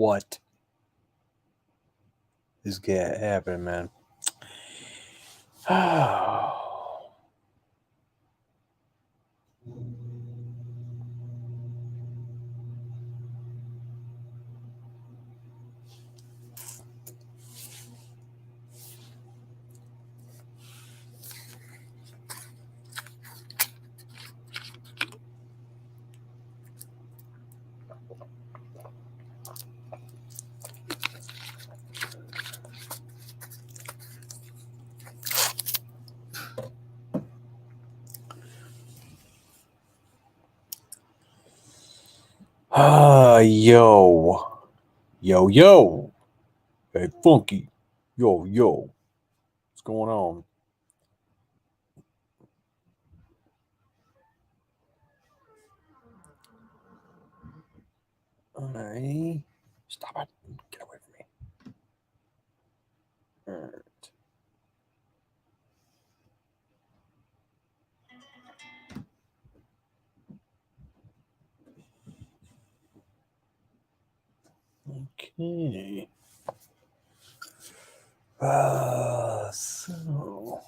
What is happening, man? Yo. Hey, Funky. Yo. What's going on? Alright. Stop it. Get away from me. Alright. Okay. So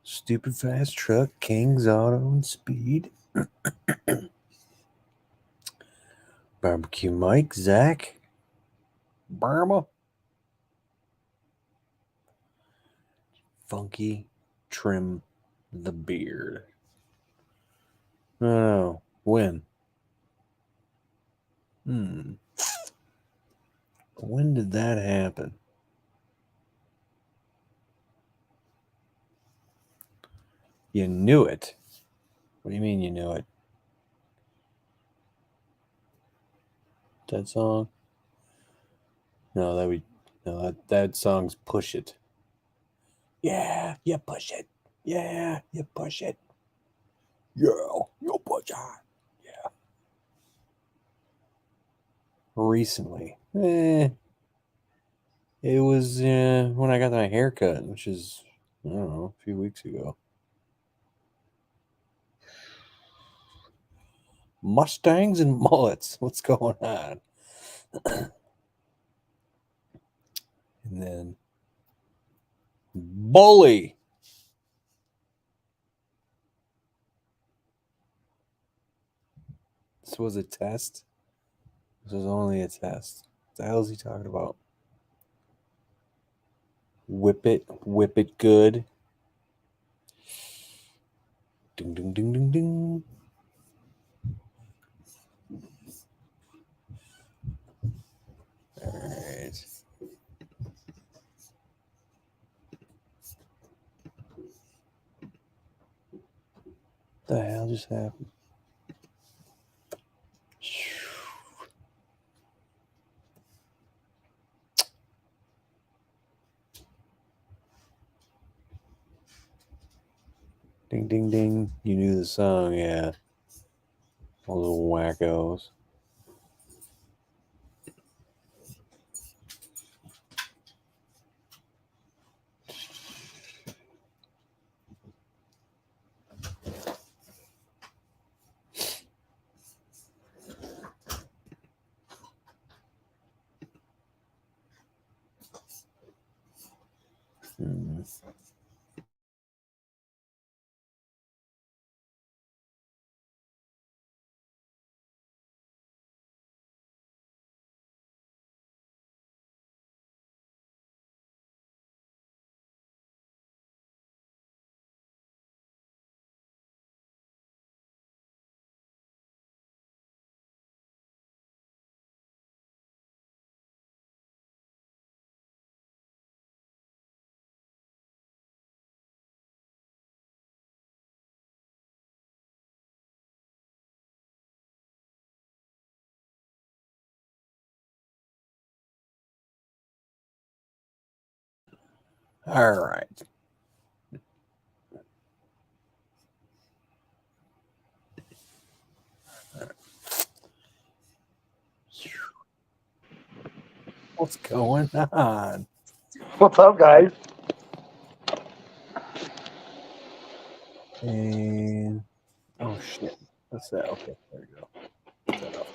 stupid fast truck, King's Auto and Speed. Barbecue Mike, Zach, Burma, Funky, Trim the Beard. Oh, when? When did that happen? You knew it. What do you mean you knew it? That song? No, that song's Push It. Yeah, you push it. Yeah, you push it. Yeah, you push it. Yeah. Recently. It was when I got my haircut, which is, I don't know, a few weeks ago. Mustangs and mullets. What's going on? And then Bully. This was a test. This was only a test. What the hell is he talking about? Whip it good. Ding, ding, ding, ding, ding. All right. What the hell just happened? Ding, ding, ding. You knew the song, yeah. All little wackos. All right. What's going on? What's up, guys? And oh shit. What's that? Okay, there we go. Put that up.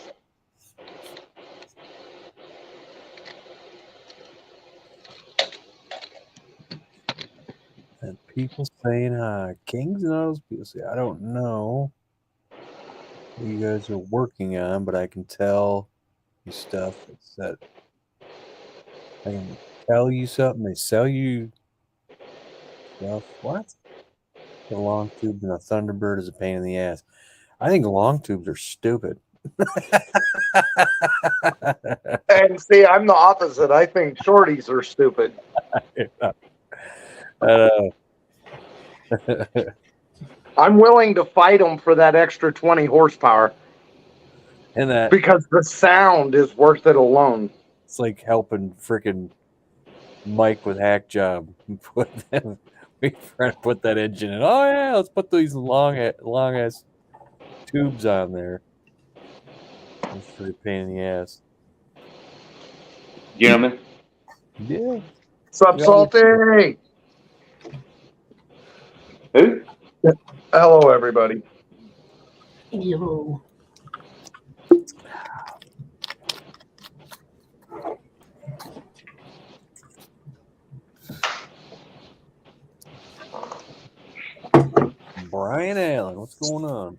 People saying Kings and Autos. People say, I don't know what you guys are working on, but I can tell you stuff. It's that I can tell you something. They sell you stuff. What? The long tube and a Thunderbird is a pain in the ass. I think long tubes are stupid. And see, I'm the opposite. I think shorties are stupid. I'm willing to fight them for that extra 20 horsepower. And that because the sound is worth it alone. It's like helping freaking Mike with Hack Job. We try to put that engine in. Oh yeah, let's put these long ass tubes on there. It's pretty pain in the ass. Gentlemen. Yeah. Sup, Salty? Who? Hello, everybody. Yo. Brian Allen, what's going on?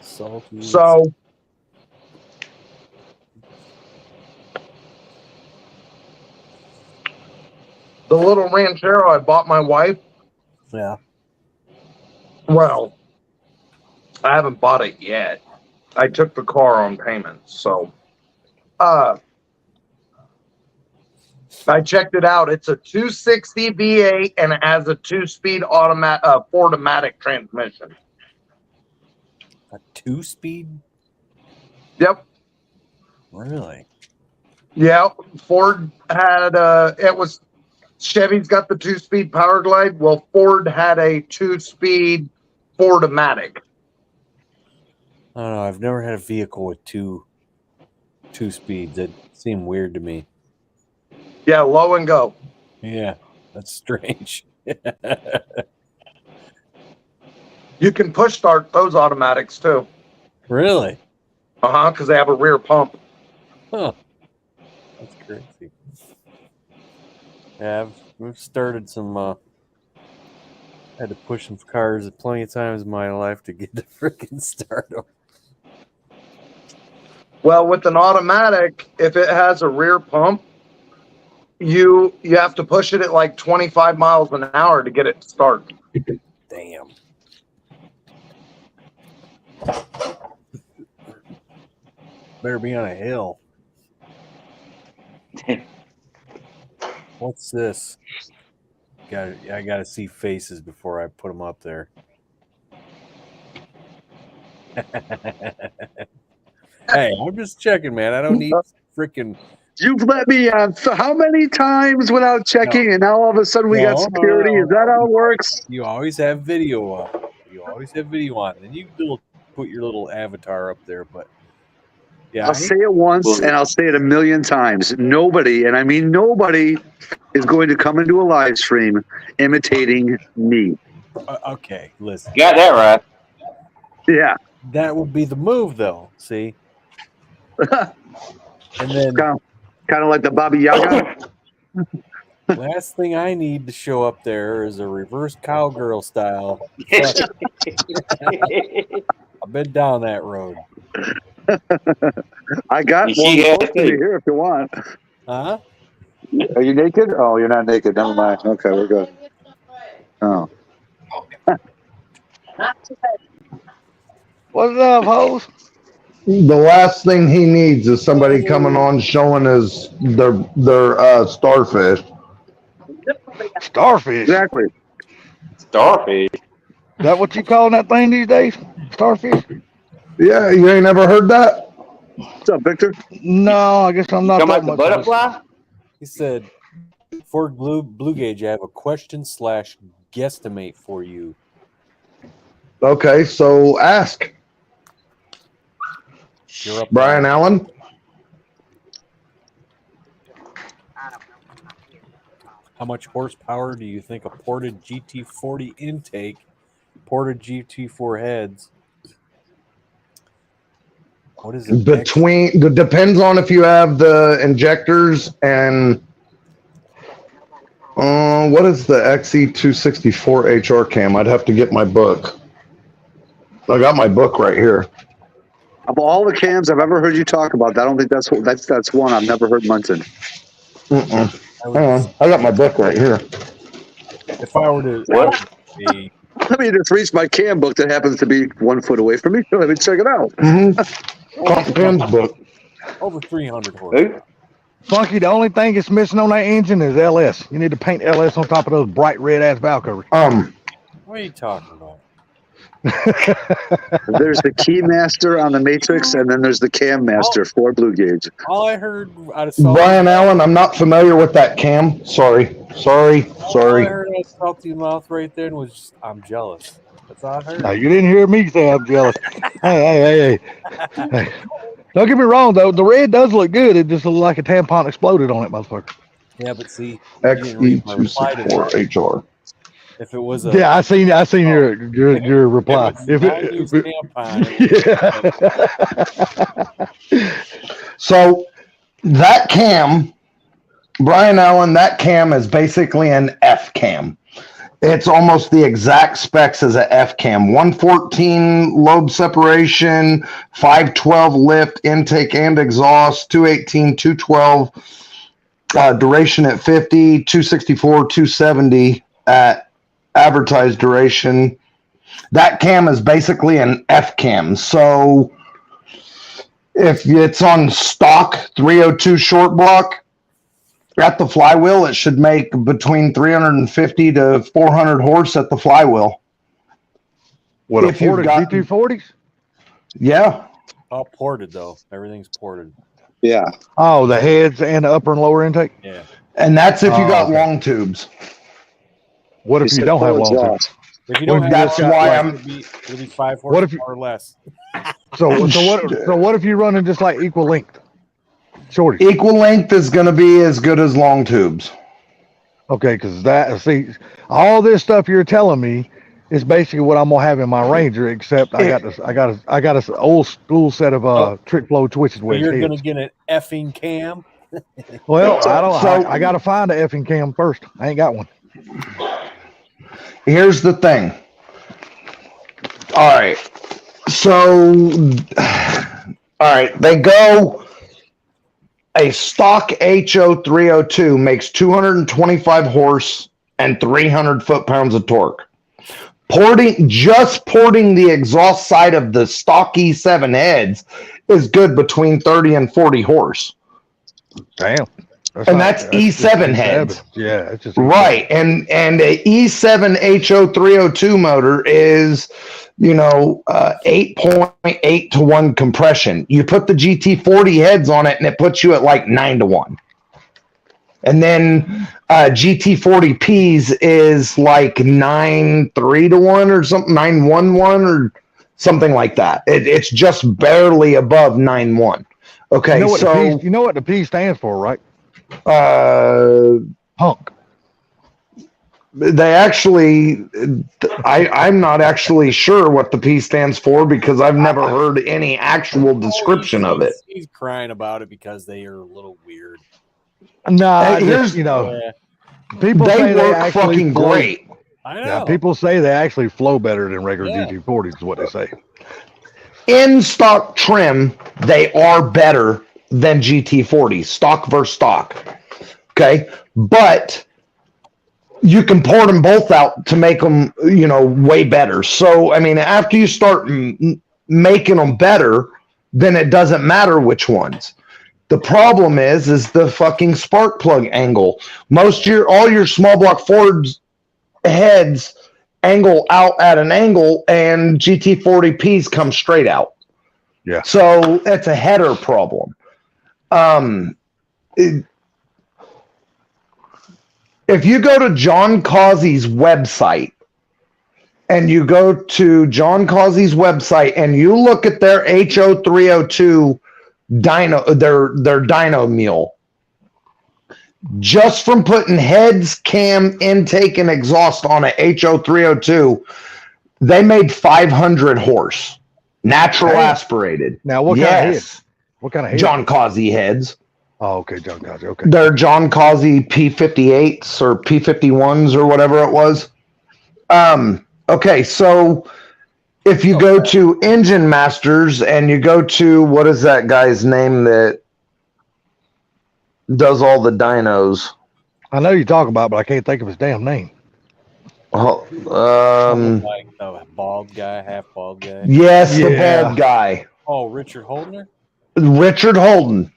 Salty. So, the little Ranchero I bought my wife. Yeah. Well, I haven't bought it yet. I took the car on payment, so I checked it out. It's a 260 V8 and it has a 2-speed automatic Ford-O-Matic transmission. A 2-speed? Yep. Really? Yeah. Ford had Chevy's got the 2-speed Power Glide. Well, Ford had a 2-speed Ford-O-Matic. I don't know. I've never had a vehicle with two speeds. That seemed weird to me. Yeah, low and go. Yeah, that's strange. You can push start those automatics too. Really? Because they have a rear pump. Huh. That's crazy. Yeah, we've started some. Had to push some cars plenty of times in my life to get to freaking start them. Well, with an automatic, if it has a rear pump, you have to push it at like 25 miles an hour to get it to start. Damn. Better be on a hill. What's this? I gotta see faces before I put them up there. Hey, I'm just checking, man. I don't need freaking. You've let me on how many times without checking, and now all of a sudden we got security. Is that how it works? You always have video up. You always have video on. Then you put your little avatar up there. But yeah, I'll say it once, and I'll say it a million times. Nobody, and I mean nobody, is going to come into a live stream imitating me. Okay, listen. You got that right. Yeah. That would be the move, though. See. And then kind of like the Baba Yaga. Last thing I need to show up there is a reverse cowgirl style. I've been down that road. I got one here if you want. Huh? Are you naked? Oh, you're not naked. Never mind. Okay, we're good. Oh. What's up, hoes? The last thing he needs is somebody coming on showing his their starfish. Starfish. Exactly. Starfish. Is that what you calling that thing these days? Starfish? Yeah, you ain't never heard that? What's up, Victor? No, I guess I'm not Come that like the much. butterfly? He said, Ford Blue Gauge, I have a question / guesstimate for you. Okay, so ask. You're up, Brian Allen. How much horsepower do you think a ported GT40 intake, ported GT4 heads? What is it? Depends on if you have the injectors and What is the XE264 HR cam? I'd have to get my book. I got my book right here. Of all the cams I've ever heard you talk about, I don't think that's one I've never heard mentioned. Hang on. I got my book right here. If I were to What? be Let me just reach my cam book that happens to be 1 foot away from me. Let me check it out. Cam's book. over 300 horsepower. Who? Funky, the only thing it's missing on that engine is LS. You need to paint LS on top of those bright red ass valve covers. What are you talking about? There's the key master on the Matrix, and then there's the cam master for Blue Gauge. All I heard out of Salty Brian Allen, I'm not familiar with that cam. Sorry. All I heard out of Salty Mouth right there was just, I'm jealous. That's all I heard. Now, you didn't hear me say I'm jealous. Hey. Don't get me wrong, though. The red does look good. It just looks like a tampon exploded on it, motherfucker. Yeah, but see, you didn't read my reply to that. XE264 HR. If it was a Yeah, I seen your reply. if it was 90s tampon, Yeah. So that cam, Brian Allen, that cam is basically an F cam. It's almost the exact specs as a F cam. 114 lobe separation, 512 lift, intake and exhaust, 218, 212, duration at 50, 264, 270 at advertised duration. That cam is basically an F cam. So if it's on stock 302 short block, at the flywheel, it should make between 350 to 400 horse at the flywheel. What, If a you've Ford got- GT40s? Yeah. all ported though. Everything's ported. Yeah. Oh, the heads and the upper and lower intake? Yeah. And that's if you Oh, got okay. long tubes. What if you said don't have full long exhaust. tubes? If you Well, don't have that's that, why like, I'm- it'll be 5 What if you- horsepower or less. So what if you're running just like equal length? Shorty. Equal length is going to be as good as long tubes. Okay, because all this stuff you're telling me is basically what I'm gonna have in my Ranger, except I got this old school set of trick flow twitches So with you're heads. gonna get an effing cam. Well, I don't. So- I gotta find a effing cam first. I ain't got one. Here's the thing. All right. So, all right. They go. A stock HO302 makes 225 horse and 300 foot-pounds of torque. Just porting the exhaust side of the stock E7 heads is good between 30 and 40 horse. Damn. And that's E7 heads. Yeah, it's just Right. And a E7 HO302 motor is, 8.8 to 1 compression. You put the GT40 heads on it and it puts you at like 9 to 1. And then GT40Ps is like 9.3 to 1 or something, 9.11 or something like that. It's just barely above 9.1. Okay, You know what so you know what the P stands for, right? Punk. They actually, I'm not actually sure what the P stands for because I've never heard any actual description of it. He's crying about it because they are a little weird. Nah, Hey, here's- Yeah, people They say work actually fucking flow- great. I know. Yeah, people say they actually flow better than regular Yeah. GT40s, is what they say. In stock trim, they are better than GT40, stock versus stock. Okay, but you can port them both out to make them, way better. So, I mean, after you start making them better, then it doesn't matter which ones. The problem is the fucking spark plug angle. All your small block Fords heads angle out at an angle, and GT40Ps come straight out. Yeah. So that's a header problem. If you go to John Causey's website and you go to John Causey's website and you look at their HO302 dyno, their dyno mule, just from putting heads, cam, intake, and exhaust on a HO302, they made 500 horse, natural Damn. aspirated. Now, what kind of heads? What kind of heads? John Causey heads. Oh, okay, John Kazi. Okay. They're John Causey P58s or P51s or whatever it was. Okay, so if you go to Engine Masters and you go to, what is that guy's name that does all the dynos? I know you're talking about, but I can't think of his damn name. Oh, Like the bald guy, half bald guy. yes, the Yeah. bald guy. Oh, Richard Holdner? Richard Holden.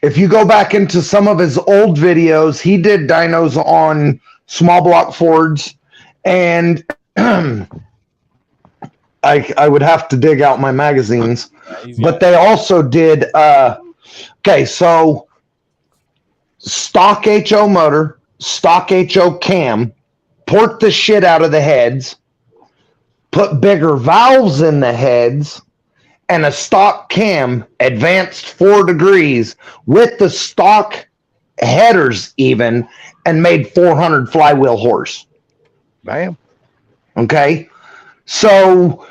If you go back into some of his old videos, he did dynos on small block Fords, and I would have to dig out my magazines, but they also did. Okay, so stock HO motor, stock HO cam, port the shit out of the heads, put bigger valves in the heads, and a stock cam advanced 4 degrees with the stock headers even, and made 400 flywheel horse. Bam. Okay. So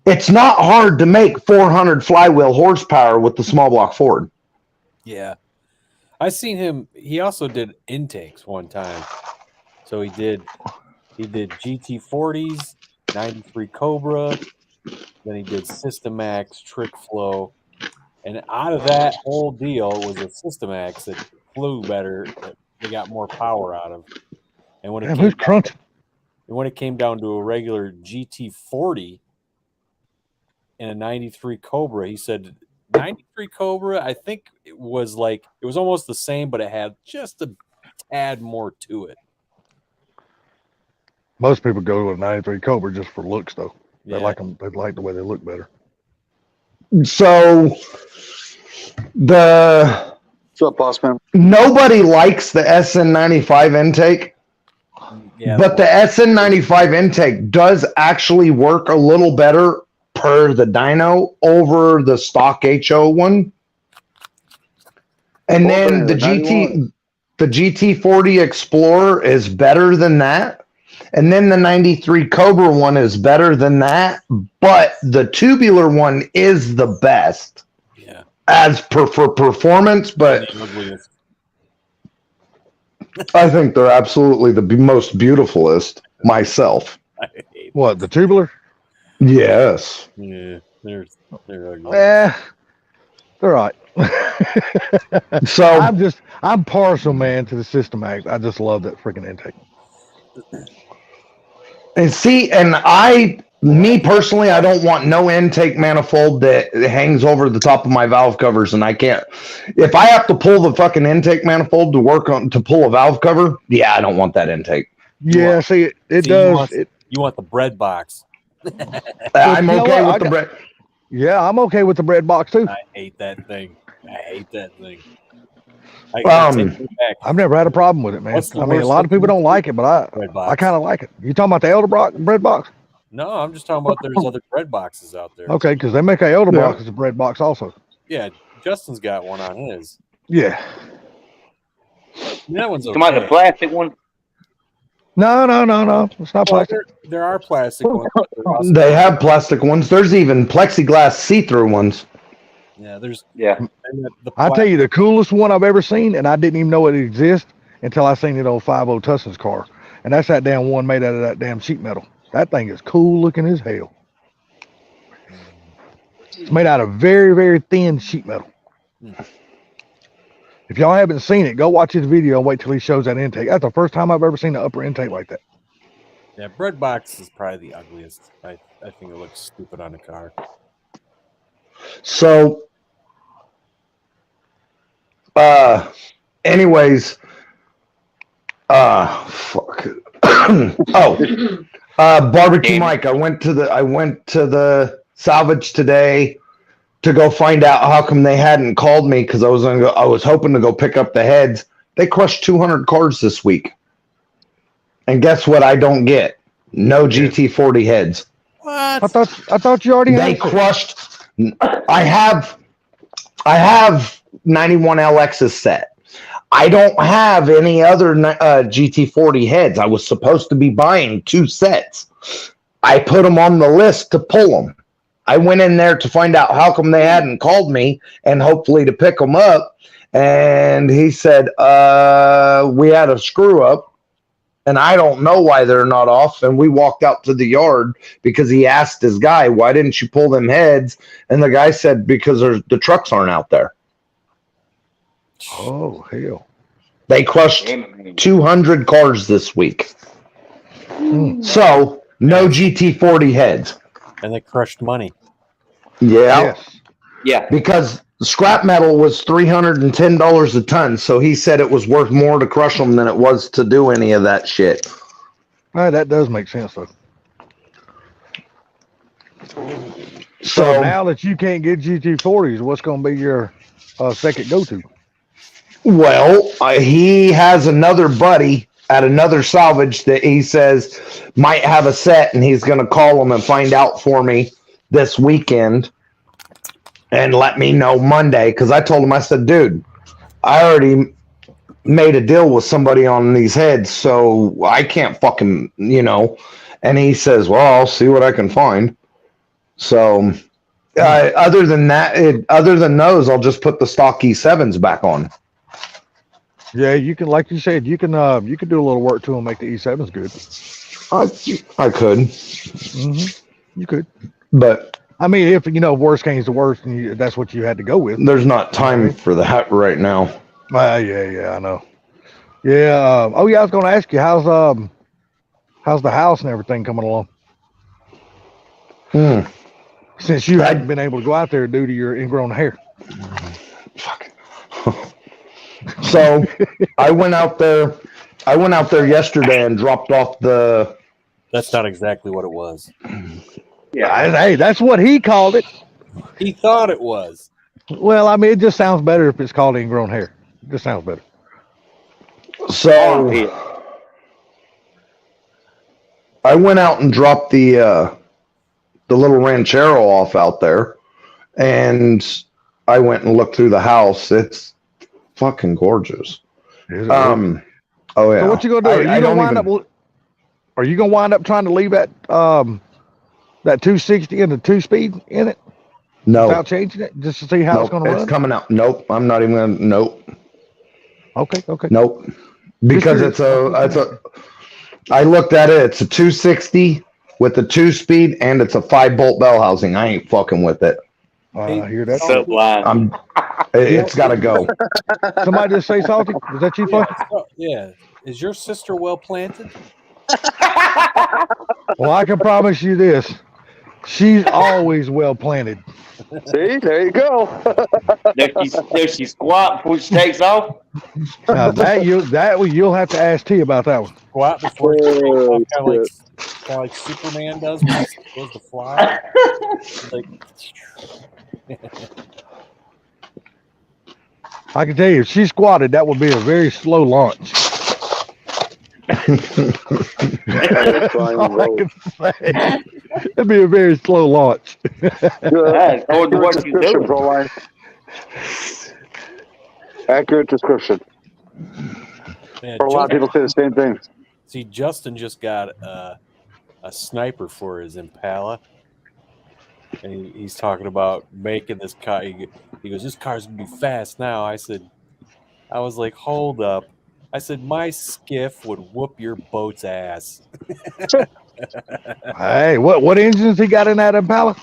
it's not hard to make 400 flywheel horsepower with the small block Ford. Yeah. I seen him. He also did intakes one time. So he did GT40s, 93 Cobra, then he did Systemax, Trick Flow, and out of that whole deal was a Systemax that flew better, that they got more power out of. And when it Damn, came who's crunching? and when it came down to a regular GT40 and a 93 Cobra, he said 93 Cobra, I think it was almost the same, but it had just a tad more to it. Most people go to a 93 Cobra just for looks, though. Yeah. They like them. They like the way they look better. So What's up, boss man? nobody likes the SN95 intake, Yeah, but the SN95 intake does actually work a little better per the dyno over the stock HO one. And then the GT40 Explorer is better than that. And then the 93 Cobra one is better than that, but the tubular one is the best. Yeah. As for performance, but I think they're absolutely the most beautifulest myself. I hate What, the tubular? Yes. Yeah, they're ugly. They're all right. So I'm partial, man, to the System Act. I just love that freaking intake. and see, and me personally, I don't want no intake manifold that hangs over the top of my valve covers, and I can't. If I have to pull the fucking intake manifold to pull a valve cover, yeah, I don't want that intake. Yeah, see, it See, does. You want the bread box. I'm You know okay what? with the bread. Yeah, I'm okay with the bread box too. I hate that thing. I Um, take it back. I've never had a problem with it, man. What's the I mean, a worst lot of people don't like it, but bread I box? kind of like it. You talking about the Elderbrock bread box? No, I'm just talking about there's other bread boxes out there. Okay, because they make a Elderbrock as a bread box also. Yeah, Justin's got one on his. Yeah. That one's Come on, the okay. plastic one. No. It's not Well, plastic. there are plastic ones. but they're also- They have plastic ones. There's even plexiglass see-through ones. Yeah, there's. Yeah. And the I tell you, the coolest one I've ever seen, and I didn't even know it existed until I seen it on 50 Tusson's car. And that's that damn one made out of that damn sheet metal. That thing is cool looking as hell. It's made out of very, very thin sheet metal. If y'all haven't seen it, go watch his video and wait till he shows that intake. That's the first time I've ever seen an upper intake like that. Yeah, bread box is probably the ugliest. I think it looks stupid on a car. So, anyways, fuck. Barbecue Mike. I went to the salvage today to go find out how come they hadn't called me because I was hoping to go pick up the heads. They crushed 200 cars this week, and guess what? I don't get no GT40 heads. What? I thought you already They had. crushed. I have 91 LXs set. I don't have any other GT40 heads. I was supposed to be buying 2 sets. I put them on the list to pull them. I went in there to find out how come they hadn't called me and hopefully to pick them up. And he said, we had a screw up and I don't know why they're not off. And we walked out to the yard because he asked his guy, why didn't you pull them heads? And the guy said, because the trucks aren't out there. Oh, hell. They crushed 200 cars this week. So no GT40 heads. And they crushed money. Yeah. Yes. Yeah. Because scrap metal was $310 a ton. So he said it was worth more to crush them than it was to do any of that shit. That does make sense, though. So now that you can't get GT40s, what's going to be your second go-to? well, he has another buddy at another salvage that he says might have a set, and he's going to call him and find out for me this weekend and let me know Monday. Because I told him, I said, dude, I already made a deal with somebody on these heads, so I can't fucking, And he says, well, I'll see what I can find. So other than that, other than those, I'll just put the stock E7s back on. Yeah, you can, like you said, you can do a little work to them, make the E7s good. I could. You could. But I mean, if worst came to worst, and that's what you had to go with. there's not time for that right now. Yeah, I know. Yeah. I was going to ask you, how's the house and everything coming along? Since you hadn't been able to go out there due to your ingrown hair. Fuck. So I went out there yesterday and dropped off the. That's not exactly what it was. Hey, that's what he called it. He thought it was. Well, I mean, it just sounds better if it's called ingrown hair. It just sounds better. So I went out and dropped the little ranchero off out there, and I went and looked through the house. It's fucking gorgeous. Oh yeah. So what you gonna do? Are you gonna wind up trying to leave that 260 and the 2-speed in it? No. Without changing it, just to see how it's gonna run? It's coming out. Nope. I'm not even gonna. Nope. Okay. Nope. Because I looked at it. It's a 260 with the 2-speed, and it's a 5-bolt bell housing. I ain't fucking with it. I hear that. Sublime. It's got to go. Somebody just say salty. Is that you, Funky? Yeah. Is your sister well planted? Well, I can promise you this. She's always well planted. See, there you go. Does she squat before she takes off? Now you'll have to ask T about that one. Go out before you take off, kind of like Superman does when he goes to fly. Like, I can tell you, if she squatted, that would be a very slow launch. That's all I can say. It'd be a very slow launch. According to what she's doing. Proline. Accurate description. man, A lot of people say the same thing. See, Justin just got a sniper for his Impala. And he's talking about making this car. He goes, this car's going to be fast now. I was like, hold up. I said, my skiff would whoop your boat's ass. Hey, what engines he got in that Impala?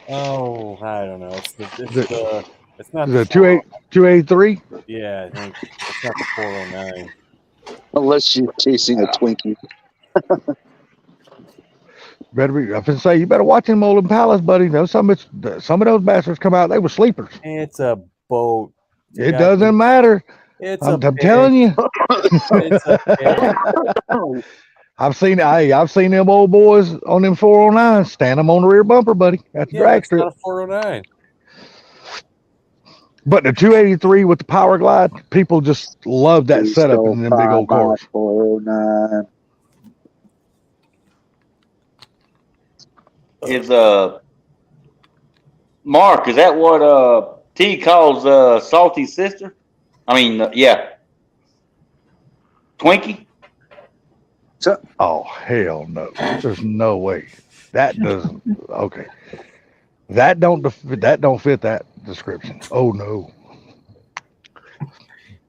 Oh, I don't know. It's not The 283? Yeah, I think it's not the 409. Unless you're chasing a Twinkie. I can say you better watch them old Impalas, buddy. Some of those bastards come out. They were sleepers. It's a boat. It doesn't matter. I'm telling you. It's a I've seen them old boys on them 409s stand them on the rear bumper, buddy. That's the drag strip. Not a 409. But the 283 with the power glide, people just love that setup in them big old cars. 409. Is Mark, is that what T calls Salty's sister? I mean, yeah. Twinkie? Oh hell no! There's no way that doesn't. Okay, That don't fit that description. Oh no,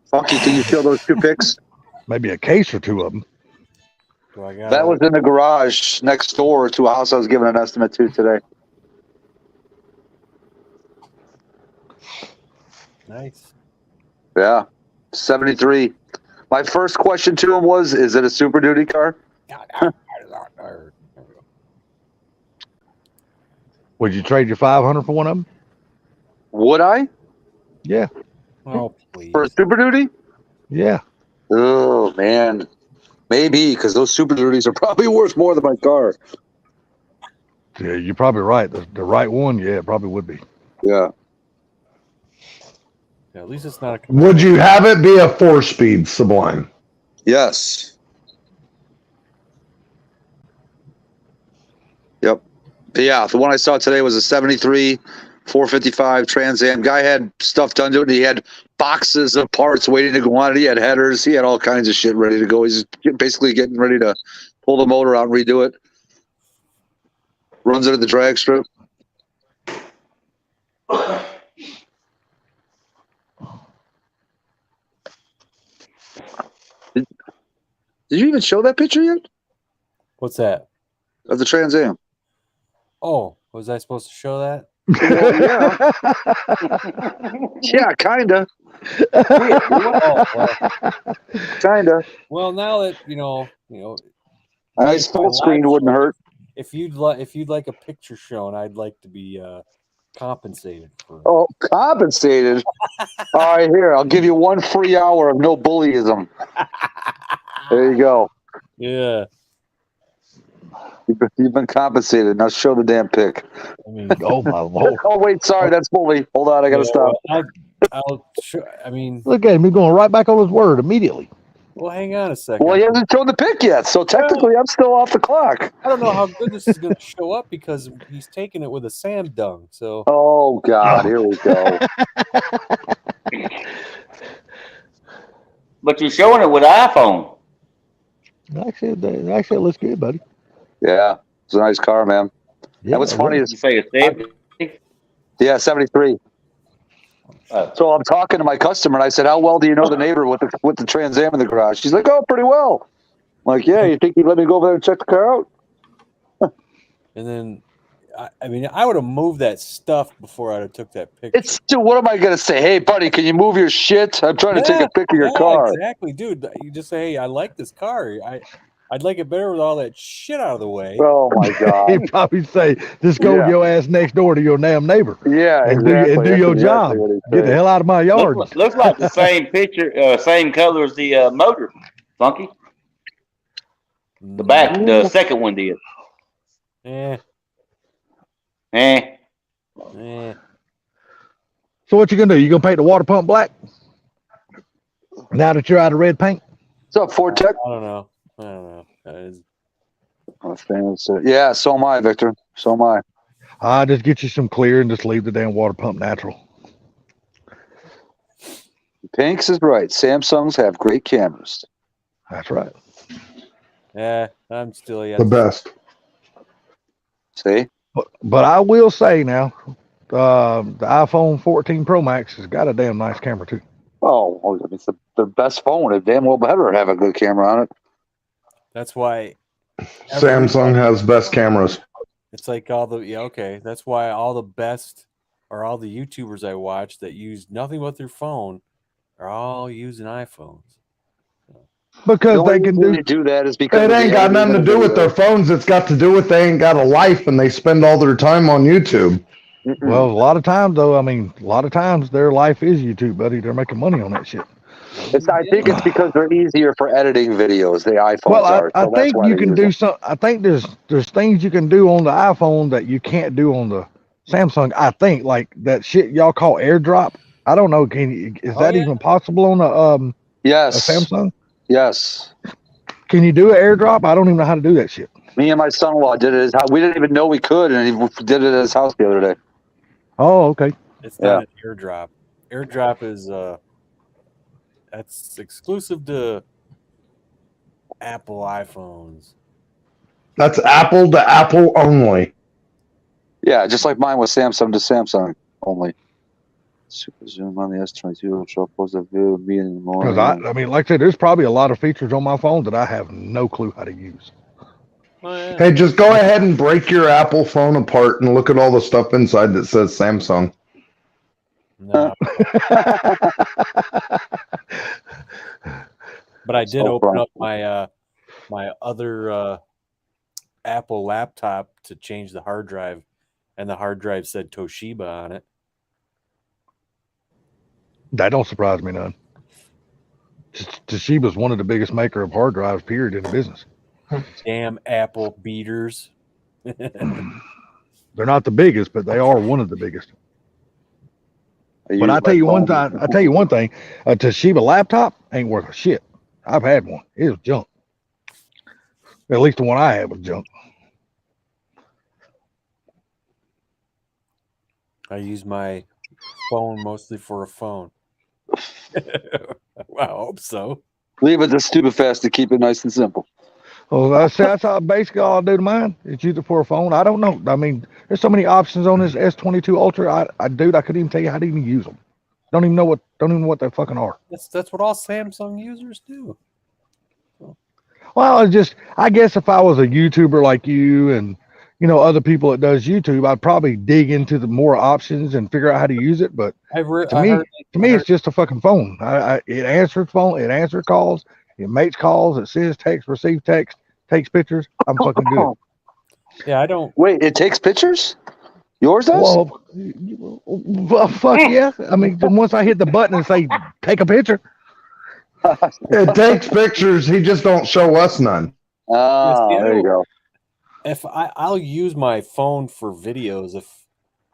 Funky, can you show those two pics? maybe a case or two of them. Do I got That was in the garage next door to a house I was giving an estimate to today. nice? Yeah, 73. My first question to him was, is it a Super Duty car? Would you trade your 500 for one of them? Would I? Yeah, Oh, please. For a Super Duty? yeah. Oh, man. Maybe, because those Super Duties are probably worth more than my car. Yeah, you're probably right. The right one, yeah, it probably would be. Yeah. Yeah, at least it's not a. Would you have it be a 4-speed Sublime? Yes. Yep. But yeah, the one I saw today was a 73 455 Trans Am. Guy had stuff done to it. He had boxes of parts waiting to go on it. He had headers. He had all kinds of shit ready to go. He's basically getting ready to pull the motor out and redo it. Runs it at the drag strip. Did you even show that picture yet? What's that? Of the Trans Am? Oh, was I supposed to show that? Yeah, kinda. Oh, well, Kinda. well, now that you know, A nice full screen wouldn't hurt. if you'd like a picture shown, I'd like to be compensated for. Oh, compensated. All right, here. I'll give you 1 free hour of no bullyism. There you go. Yeah, You've been compensated. Now show the damn pic. I mean, Oh my lord! Oh, wait. Sorry. That's bully. Hold on. I got to stop. I'll show, I mean, Look at him. He's going right back on his word immediately. well, hang on a second. Well, he hasn't shown the pic yet. So technically, I'm still off the clock. I don't know how good this is going to show up because he's taking it with a Samsung. So Oh, God. Here we go. But you're showing it with iPhone. Actually, it looks good, buddy. Yeah. It's a nice car, man. Yeah, And what's funny You is, say it's 70? yeah, 73. So I'm talking to my customer, and I said, "How well do you know the neighbor with the Trans Am in the garage?" She's like, "Oh, pretty well." I'm like, "Yeah, you think he'd let me go over there and check the car out?" and then, I mean, I would have moved that stuff before I'd have took that picture. Dude, what am I gonna say? Hey, buddy, can you move your shit? I'm trying to take a pic of your car. Exactly, dude. You just say, "Hey, I like this car. I'd like it better with all that shit out of the way." Oh my god. He'd probably say, "Just go Yeah. your ass next door to your damn neighbor Yeah, and exactly. do That's your exactly job. what he Get the said. hell out of my yard." Looks like the same picture, same color as the motor, Funky. The second one did. Eh. Eh. So what you gonna do? You gonna paint the water pump black? Now that you're out of red paint? What's up, Ford Tech? I don't know. That is, Yeah, so am I, Victor. So am I. I just get you some clear and just leave the damn water pump natural. Pinks is right. Samsungs have great cameras. That's right. yeah, I'm still yet. The best. See? But I will say now, the iPhone 14 Pro Max has got a damn nice camera too. Oh, well, I mean, it's the best phone. It damn well better have a good camera on it. That's why Samsung has best cameras. it's like okay. That's why all the best or all the YouTubers I watch that use nothing but their phone are all using iPhones. Because they can do that is because It ain't got nothing to do with their phones. It's got to do with they ain't got a life and they spend all their time on YouTube. Well, a lot of times though, their life is YouTube, buddy. They're making money on that shit. I think it's because they're easier for editing videos. The iPhones Well, are. I So that's think why you they can use do them. some. I think there's things you can do on the iPhone that you can't do on the Samsung. I think like that shit y'all call AirDrop. I don't know. Is that even possible on a Yes. Samsung? Yes. Can you do an AirDrop? I don't even know how to do that shit. Me and my son-in-law did it. At his house. We didn't even know we could, and he did it at his house the other day. Oh, okay. It's not an AirDrop. AirDrop is that's exclusive to Apple iPhones. That's Apple to Apple only. Yeah, just like mine was Samsung to Samsung only. Super zoom on the S22 Ultra. Post a video of me in the Because morning. I mean, like I said, there's probably a lot of features on my phone that I have no clue how to use. Oh, yeah. Hey, just go ahead and break your Apple phone apart and look at all the stuff inside that says Samsung. No. But I did So open fun. up my my other Apple laptop to change the hard drive, and the hard drive said Toshiba on it. That don't surprise me none. Toshiba's one of the biggest maker of hard drives, period, in the business. Damn Apple beaters. They're not the biggest, but they are one of the biggest. I But use I tell my you one phone. thing. I tell you one thing. A Toshiba laptop ain't worth a shit. I've had one. It was junk. At least the one I had was junk. I use my phone mostly for a phone. Well, I hope so. Leave it to stupid fast to keep it nice and simple. Well, that's how basically all I do to mine is use it for a phone. I don't know. I mean, there's so many options on this S22 Ultra. Dude, I couldn't even tell you how to even use them. Don't even know what they fucking are. That's what all Samsung users do. Well, it's just, I guess if I was a YouTuber like you and, you know, other people that does YouTube, I'd probably dig into the more options and figure out how to use it. But to me, it's just a fucking phone. It answers phone. It answers calls. It makes calls. It sends text, receives text, takes pictures. I'm fucking good. Yeah, I don't. Wait, it takes pictures? Yours does? Well, fuck yeah. I mean, once I hit the button and say, take a picture. It takes pictures. He just don't show us none. Ah, See, I there you don't- go. If I'll use my phone for videos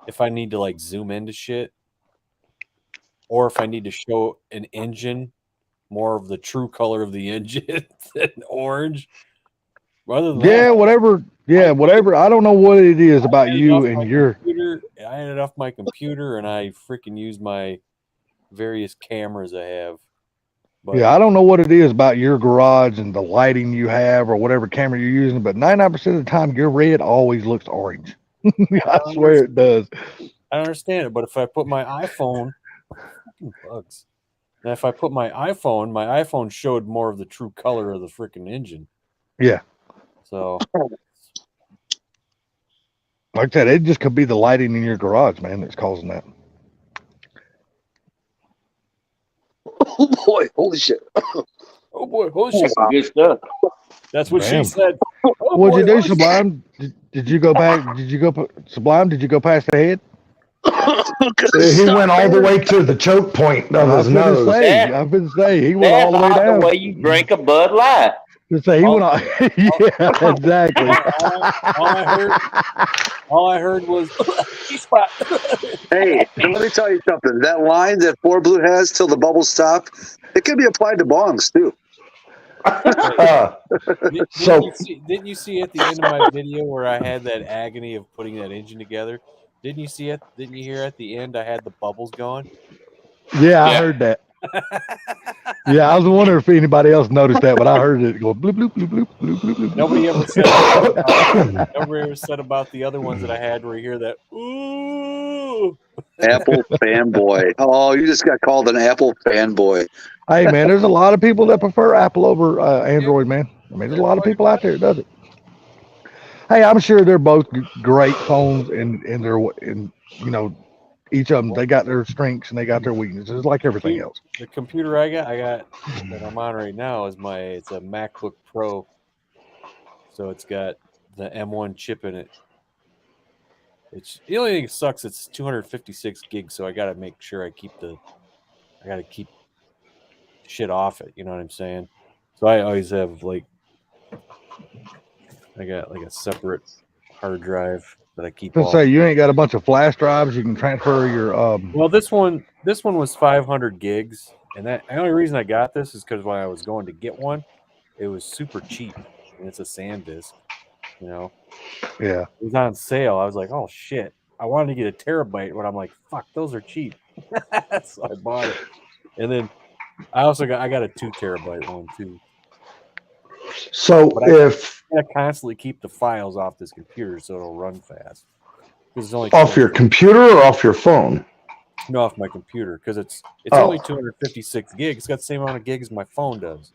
if I need to like zoom into shit, or if I need to show an engine more of the true color of the engine than orange. Rather than Yeah, that, whatever. Yeah, whatever. I don't know what it is about you and your. I ended off my computer and I freaking use my various cameras I have. But Yeah, I don't know what it is about your garage and the lighting you have or whatever camera you're using, but 99% of the time your red always looks orange. I swear it does. I don't understand it. But if I put my iPhone, fucking bugs. And if I put my iPhone showed more of the true color of the freaking engine. Yeah. So, Like I said, it just could be the lighting in your garage, man, that's causing that. Oh boy, holy shit. oh boy, holy shit. That's some good stuff. That's what Damn. she said. Oh What'd boy, you do, holy shit. Sublime? Did you go back? Sublime? Did you go past the head? He went all the way to the choke point of his nose. I've been saying he went all That's the way not down. the way you drink a Bud Light. To say he went all, yeah, exactly. All I heard was spot. Hey, let me tell you something. That line that 4Blue has till the bubbles stop, it can be applied to bongs too. Didn't you see at the end of my video where I had that agony of putting that engine together? Didn't you see it? Didn't you hear at the end I had the bubbles going? Yeah, I heard that. Yeah, I was wondering if anybody else noticed that, but I heard it go bloop bloop bloop bloop bloop bloop bloop. Nobody ever said about the other ones that I had where you hear that ooh. Apple fanboy. Oh, you just got called an Apple fanboy. Hey man, there's a lot of people that prefer Apple over Android, man. I mean, there's a lot of people out there that does it. Hey, I'm sure they're both great phones, and you know, each of them, they got their strengths and they got their weaknesses, like everything else. The computer I got that I'm on right now it's a MacBook Pro. So it's got the M1 chip in it. It's the only thing that sucks. It's 256 gigs, so I got to make sure I got to keep shit off it. You know what I'm saying? So I always have I got like a separate hard drive that I keep. Let's say you ain't got a bunch of flash drives you can transfer your. Well, this one was 500 gigs, and the only reason I got this is because when I was going to get one, it was super cheap, and it's a SanDisk. You know. Yeah. It was on sale. I was like, oh shit. I wanted to get a terabyte, but I'm like, fuck, those are cheap. So I bought it. And then I got a 2 terabyte one too. So But I gotta constantly keep the files off this computer so it'll run fast. It's only Off your computer or off your phone? No, off my computer because it's only 256 gigs. It's got the same amount of gigs my phone does.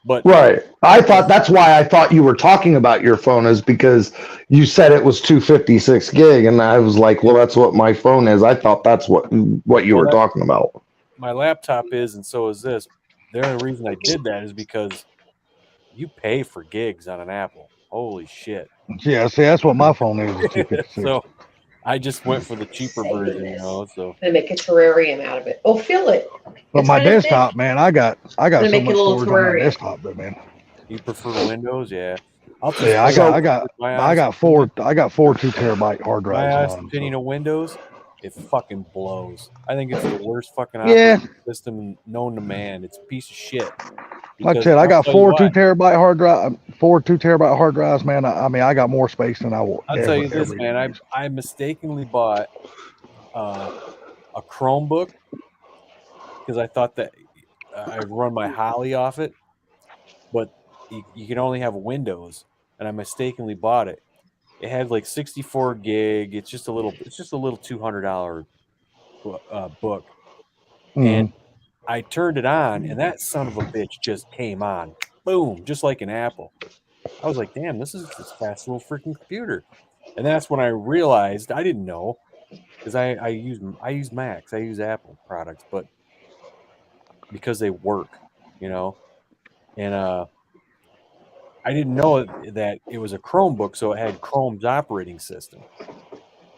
But right, I thought that's why I thought you were talking about your phone is because you said it was 256 gig, and I was like, well, that's what my phone is. I thought that's what you were talking about. My laptop is, and so is this. The only reason I did that is because you pay for gigs on an Apple. Holy shit! Yeah, see, that's what my phone is 256. So I just went for the cheaper version, you know. So and make a terrarium out of it. Oh, fill it. But It's my kind of desktop, thick. man, I got so Gonna much make it a little storage on my terrarium. desktop, but man. you prefer Windows, yeah. Yeah, I got four 2 terabyte hard drives. My honest opinion of Windows, it fucking blows. I think it's the worst fucking Yeah. operating system known to man. It's a piece of shit. Like I said, I got four 2 terabyte hard drive, 2 terabyte hard drives, man. I mean, I got more space than I will. I'll tell you this, man. I mistakenly bought a Chromebook because I thought that I'd run my Holly off it, but you can only have Windows, and I mistakenly bought it. It had like 64 gig. It's just a little $200 book, and I turned it on, and that son of a bitch just came on, boom, just like an Apple. I was like, damn, this is this fast little freaking computer, and that's when I realized I didn't know because I use Macs, I use Apple products, but because they work, you know, and I didn't know that it was a Chromebook, so it had Chrome's operating system.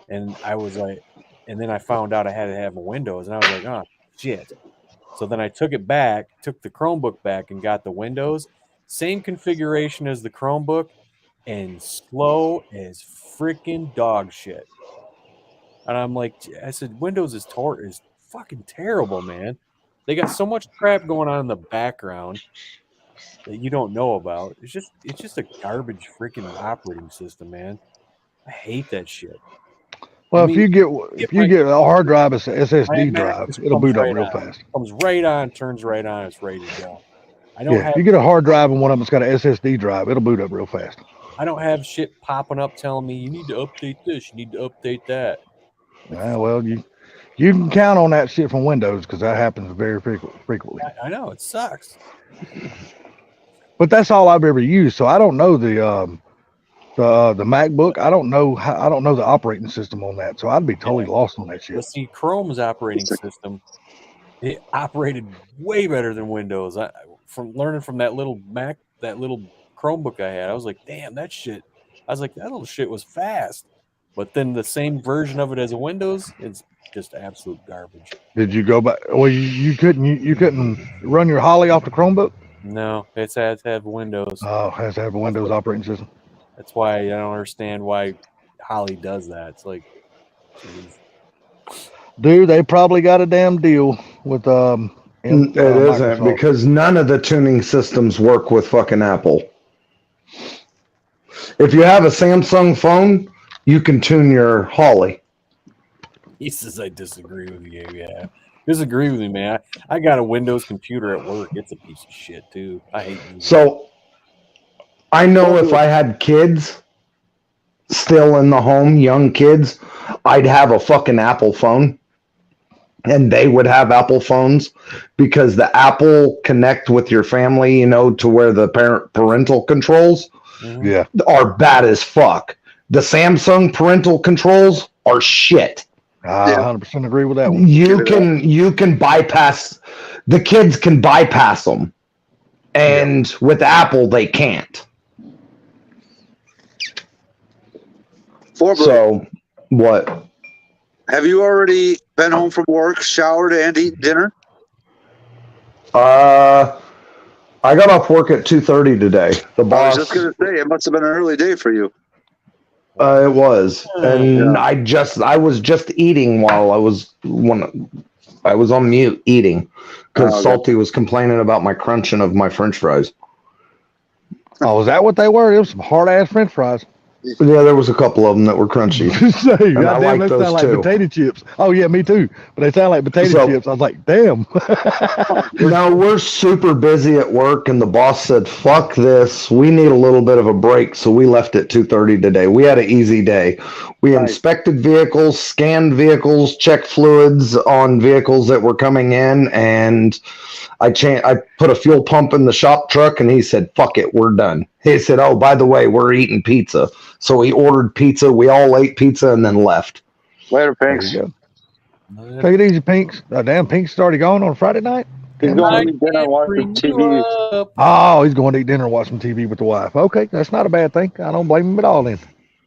And I was like, and then I found out I had to have a Windows, and I was like, oh, shit. So then I took the Chromebook back and got the Windows. Same configuration as the Chromebook, and slow as freaking dog shit. And I'm like, I said, Windows is fucking terrible, man. They got so much crap going on in the background that you don't know about. It's just a garbage freaking operating system, man. I hate that shit. Well, if you get a hard drive, it's an SSD drive, it'll boot up real fast. Comes right on, turns right on, it's ready to go. If you get a hard drive and one of them's got an SSD drive, it'll boot up real fast. I don't have shit popping up telling me you need to update this, you need to update that. Well, you can count on that shit from Windows because that happens very frequently. I know it sucks. But that's all I've ever used, so I don't know the MacBook. I don't know the operating system on that, so I'd be totally lost on that shit. But see, Chrome's operating system, it operated way better than Windows. From learning from that little Chromebook I had, I was like, damn, that shit. I was like, that little shit was fast. But then the same version of it as a Windows, it's just absolute garbage. Did you go back? Well, you couldn't run your Holly off the Chromebook? No, it has to have Windows. Oh, it has to have a Windows operating system. That's why I don't understand why Holly does that. It's like, geez. Dude, they probably got a damn deal with it isn't Microsoft. Because none of the tuning systems work with fucking Apple. If you have a Samsung phone, you can tune your Holly. He says I disagree with you. Yeah, disagree with me, man. I got a Windows computer at work. It's a piece of shit too. I hate it. So I know if I had kids still in the home, young kids, I'd have a fucking Apple phone. And they would have Apple phones because the Apple Connect with your family, to where the parental controls are bad as fuck. The Samsung parental controls are shit. I 100% agree with that one. You can bypass, the kids can bypass them. And with Apple, they can't. So, what? Have you already been home from work, showered, and eaten dinner? I got off work at 2:30 today. The boss. I was just gonna say it must have been an early day for you. It was, and I was just eating while I was on mute eating because Salty was complaining about my crunching of my French fries. Oh, is that what they were? It was some hard ass French fries. Yeah, there was a couple of them that were crunchy. Say, And I goddamn, like that sound those like too. potato chips. Oh yeah, me too. But they sound like potato So- chips. I was like, damn. No, we're super busy at work, and the boss said, "Fuck this. We need a little bit of a break." So we left at 2:30 today. We had an easy day. We Nice. inspected vehicles, scanned vehicles, checked fluids on vehicles that were coming in, and I put a fuel pump in the shop truck, and he said, "Fuck it, we're done." He said, "Oh, by the way, we're eating pizza." So we ordered pizza. We all ate pizza and then left. Later, There Pinks. you go. Take it easy, Pinks. Damn, Pinks already gone on Friday night. He's Damn, going son. to eat dinner and watch the Bring TV. you up. Oh, he's going to eat dinner and watch some TV with the wife. Okay, that's not a bad thing. I don't blame him at all then.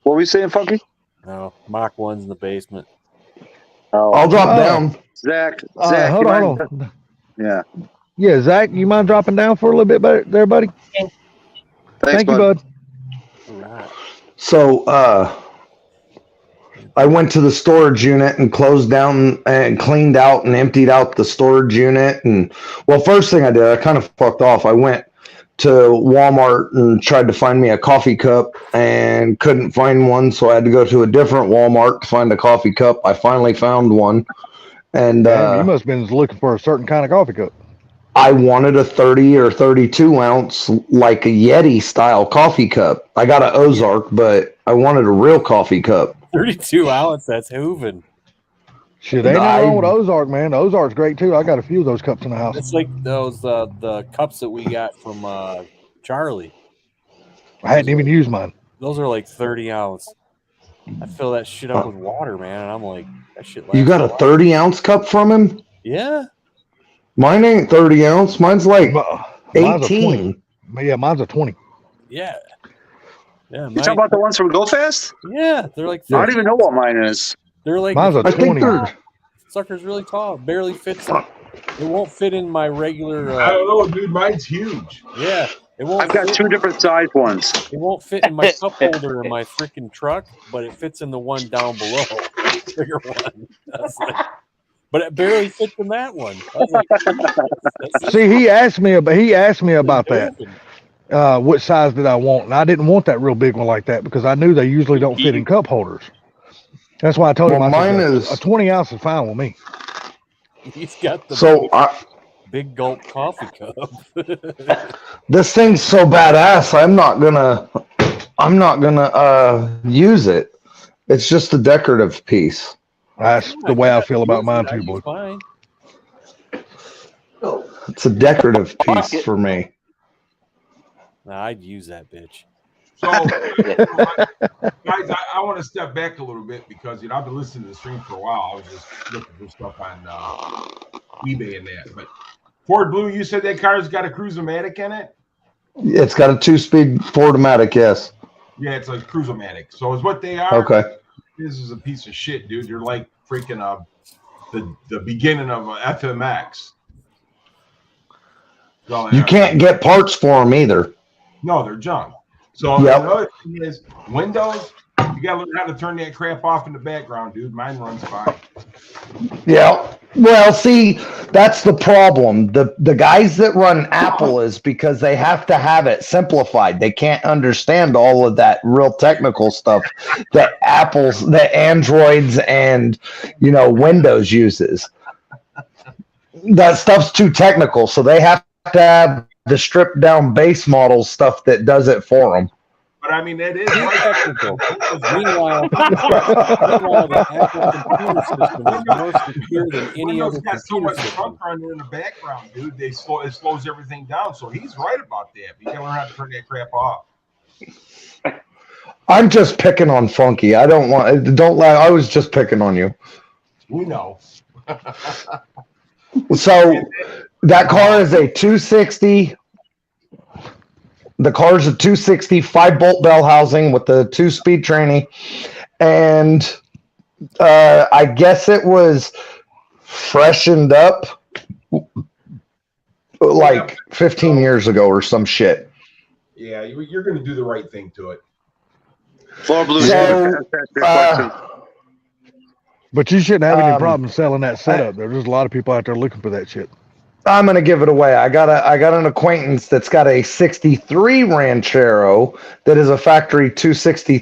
What were we saying, Funky? No, Mach 1's in the basement. Oh, I'll drop Oh. down. Zach. Hold you on, mind- hold on. Yeah. Yeah, Zach, you mind dropping down for a little bit there, buddy? Thanks, Thank you, bud. bud. Right. So I went to the storage unit and closed down and cleaned out and emptied out the storage unit. And well, first thing I did, I kind of fucked off. I went to Walmart and tried to find me a coffee cup and couldn't find one. So I had to go to a different Walmart to find a coffee cup. I finally found one. And Damn, you must have been looking for a certain kind of coffee cup. I wanted a 30 or 32 ounce, like a Yeti style coffee cup. I got an Ozark, but I wanted a real coffee cup. 32 ounce, that's hooving. Shit, ain't nothing wrong with Ozark, man. The Ozark's great too. I got a few of those cups in the house. It's like those the cups that we got from Charlie. I hadn't even used mine. Those are like 30 ounce. I fill that shit up with water, man, and I'm like, that shit lasts You got a while. 30 ounce cup from him? Yeah. Mine ain't 30 ounce. Mine's like Mine's a 18. 20. Yeah, mine's a 20. Yeah. Yeah. You talking about the ones from Go Fast? Yeah, they're like I don't even know what mine is. They're like Mine's a I think 20. they're. sucker's really tall. Barely fits. It won't fit in my regular. I don't know, dude. Mine's huge. Yeah, it won't. I've got fit, two different size ones. It won't fit in my cup holder in my freaking truck, but it fits in the one down below, the bigger one. But it barely fits in that one. I was like, that's See, he asked me about that. What size did I want? And I didn't want that real big one like that because I knew they usually don't fit in cup holders. That's why I told him Well, I said, mine is- a 20 ounce is fine with me. He's got the So big gulp coffee cup. this thing's so badass. I'm not gonna use it. It's just a decorative piece. That's the way I feel about mine too, boy. Fine. It's a decorative piece for me. Nah, I'd use that bitch. So, guys, I want to step back a little bit because I've been listening to the stream for a while. I was just looking for stuff on eBay and that. But Ford Blue, you said that car's got a Cruise-O-Matic in it? It's got a 2-speed Ford-O-Matic, yes. Yeah, it's a Cruise-O-Matic. So is what they are. Okay. This is a piece of shit, dude. You're like freaking the beginning of FMX. You can't get parts for them either. No, they're junk. So Yep. another thing is Windows. You gotta learn how to turn that crap off in the background, dude. Mine runs fine. Yeah. Well, see, that's the problem. The guys that run Apple is because they have to have it simplified. They can't understand all of that real technical stuff that Androids and Windows uses. That stuff's too technical, so they have to have the stripped down base model stuff that does it for them. But I mean, that is Too like technical. Meanwhile, the Apple computer system is more secure than any Windows other got so computer much system. junk running in the background, dude. It slows everything down. So he's right about that. You gotta learn how to turn that crap off. I'm just picking on Funky. I don't lie. I was just picking on you. We know. So that car is a 260. The car's a 260 5-bolt bell housing with the 2-speed tranny, and I guess it was freshened up like 15 years ago or some shit. Yeah, you're gonna do the right thing to it. Floor Blue. So, But you shouldn't have any Um, problem selling that setup. There's just a lot of people out there looking for that shit. I'm gonna give it away. I got an acquaintance that's got a '63 Ranchero that is a factory 260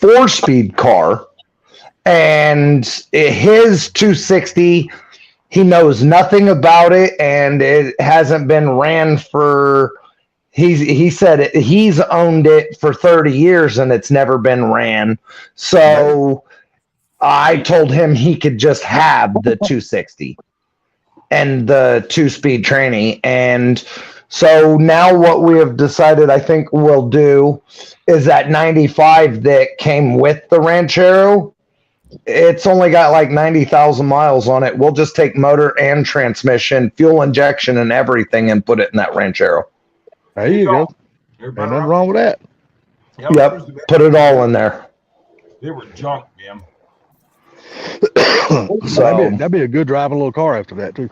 4-speed car, and his 260, he knows nothing about it, and it hasn't been ran for. He said he's owned it for 30 years and it's never been ran. So I told him he could just have the 260 and the 2-speed tranny. And so now what we have decided I think we'll do is that 95 that came with the Ranchero, it's only got like 90,000 miles on it. We'll just take motor and transmission, fuel injection and everything and put it in that Ranchero. There you go. Ain't nothing wrong with that. Yep, put it all in there. They were junk, man. So That'd be a good driving little car after that too.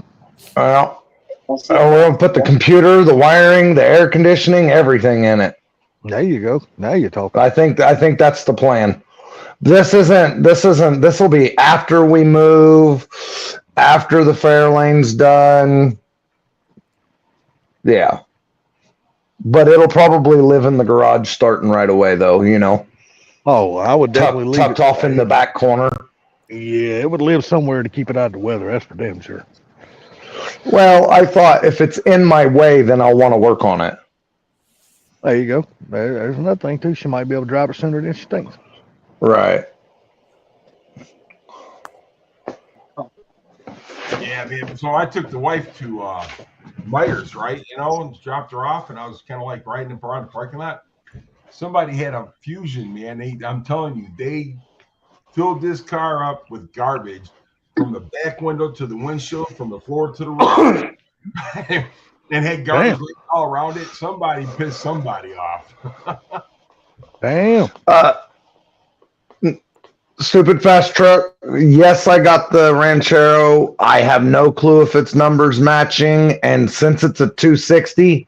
Well, we're gonna put the computer, the wiring, the air conditioning, everything in it. There you go. Now you're talking. I think that's the plan. This will be after we move, after the Fairlane's done. Yeah. But it'll probably live in the garage starting right away though, you know. Oh, I would definitely leave tucked off in the back corner. Yeah, it would live somewhere to keep it out of the weather, that's for damn sure. Well, I thought if it's in my way, then I'll want to work on it. There you go. There's another thing too. She might be able to drive it sooner than she thinks. Right. Yeah, man. So I took the wife to Myers, right? You know, and dropped her off, and I was kind of like riding up around the parking lot. Somebody had a Fusion, man. I'm telling you, they filled this car up with garbage from the back window to the windshield, from the floor to the roof, and had garbage all around it. Somebody pissed somebody off. Damn. Stupid fast truck. Yes, I got the Ranchero. I have no clue if it's numbers matching, and since it's a 260,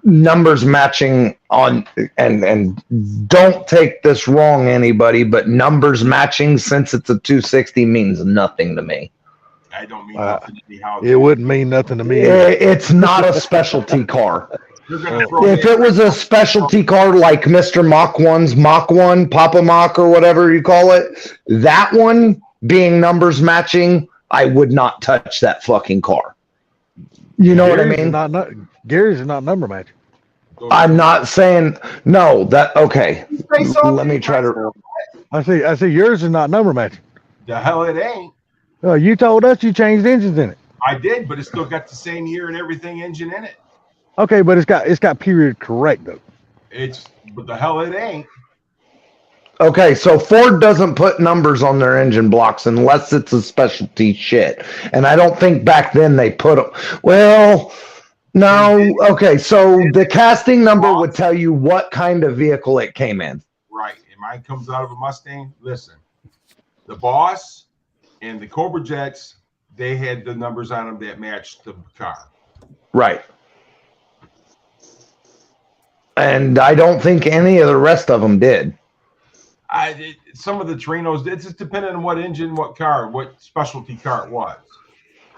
numbers matching on and don't take this wrong, anybody, but numbers matching since it's a 260 means nothing to me. I don't mean nothing to me. How it wouldn't mean nothing to me. It's not a specialty car. If it was a specialty car like Mr. Mach 1's Mach 1, Papa Mach, or whatever you call it, that one being numbers matching, I would not touch that fucking car. You know what I mean? Gary's is not number matching. I'm not saying no. That okay. Let me try to. I see. Yours is not number matching. The hell it ain't. You told us you changed engines in it. I did, but it's still got the same year and everything engine in it. Okay, but it's got period correct though. But the hell it ain't. Okay, so Ford doesn't put numbers on their engine blocks unless it's a specialty shit, and I don't think back then they put them. Well, no. Okay, so the casting number would tell you what kind of vehicle it came in. Right, and mine comes out of a Mustang. Listen, the Boss and the Cobra Jets, they had the numbers on them that matched the car. Right. And I don't think any of the rest of them did. Some of the Trinos, it's just depending on what engine, what car, what specialty car it was.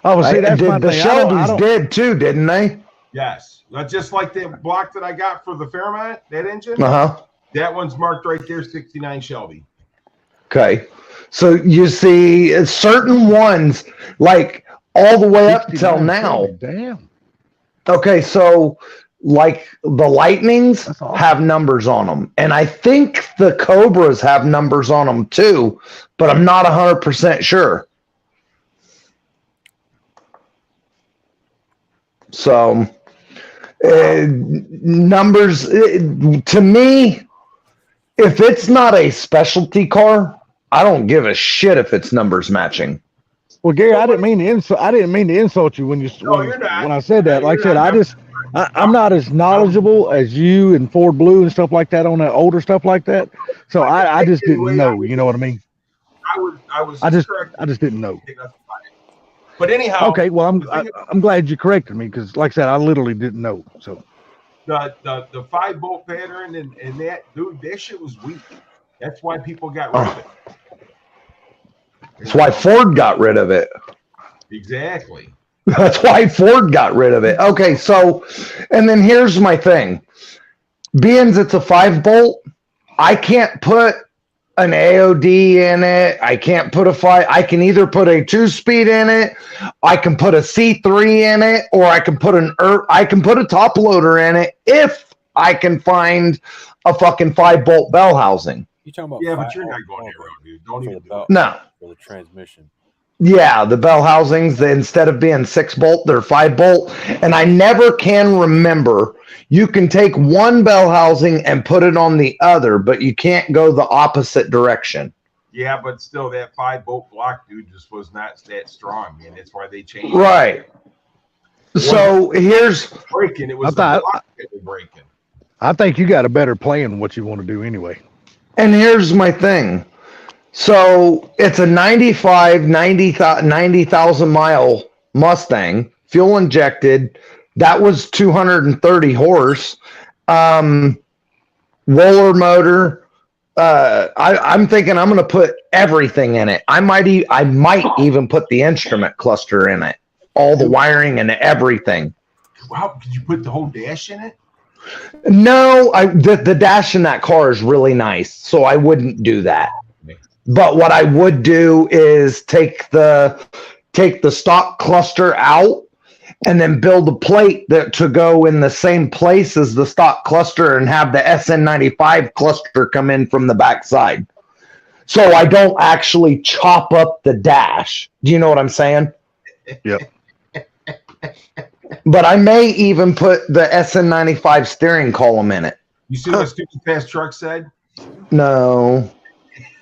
Oh, well, see, that's my the thing. Shelby's did too, didn't they? Yes. That's just like the block that I got for the Fairmont, that engine. Uh-huh. That one's marked right there, 69 Shelby. Okay. So you see certain ones, like all the way up till now. Damn. Okay, so like the Lightnings have numbers on them, and I think the Cobras have numbers on them too, but I'm not 100% sure. So numbers to me, if it's not a specialty car, I don't give a shit if it's numbers matching. Well, Gary, I didn't mean to insult you when I said that. Like I said, I'm not as knowledgeable as you and Ford Blue and stuff like that on that older stuff like that. So I just didn't know. You know what I mean? I just didn't know. But anyhow, okay. Well, I'm glad you corrected me because, like I said, I literally didn't know. So the 5-bolt pattern and that dude, that shit was weak. That's why people got rid of it. That's why Ford got rid of it. Exactly. That's why Ford got rid of it. Okay, so, and then here's my thing. Being it's a 5-bolt, I can't put an AOD in it. I can't put a 5. I can either put a 2-speed in it, I can put a C3 in it, or I can put I can put a top loader in it if I can find a fucking 5-bolt bell housing. You talking about? Yeah, but you're not going there, dude. Don't even do it. No. For the transmission. Yeah, the bell housings, instead of being 6-bolt, they're 5-bolt. And I never can remember. You can take one bell housing and put it on the other, but you can't go the opposite direction. Yeah, but still, that 5-bolt block, dude, just was not that strong, man. That's why they changed. Right. So here's breaking. It was the block that was breaking. I think you got a better plan than what you want to do anyway. And here's my thing. So it's a 90,000 mile Mustang, fuel injected. That was 230 horse. Roller motor. I'm thinking I'm going to put everything in it. I might even put the instrument cluster in it, all the wiring and everything. Wow, could you put the whole dash in it? No, the dash in that car is really nice, so I wouldn't do that. But what I would do is take the stock cluster out and then build a plate to go in the same place as the stock cluster and have the SN95 cluster come in from the backside. So I don't actually chop up the dash. Do you know what I'm saying? Yep. But I may even put the SN95 steering column in it. You see what Stupid Fast Truck said? No.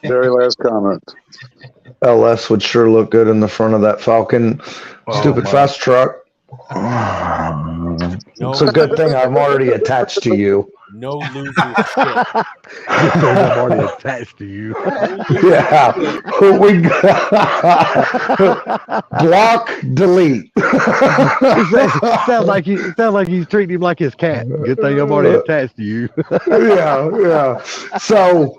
Very last comment. LS would sure look good in the front of that Falcon. Stupid fast truck. It's a good thing I'm already attached to you. No loser shit. I'm already attached to you. Yeah. We block, delete. sounds like he's treating him like his cat. Good thing I'm already attached to you. Yeah. So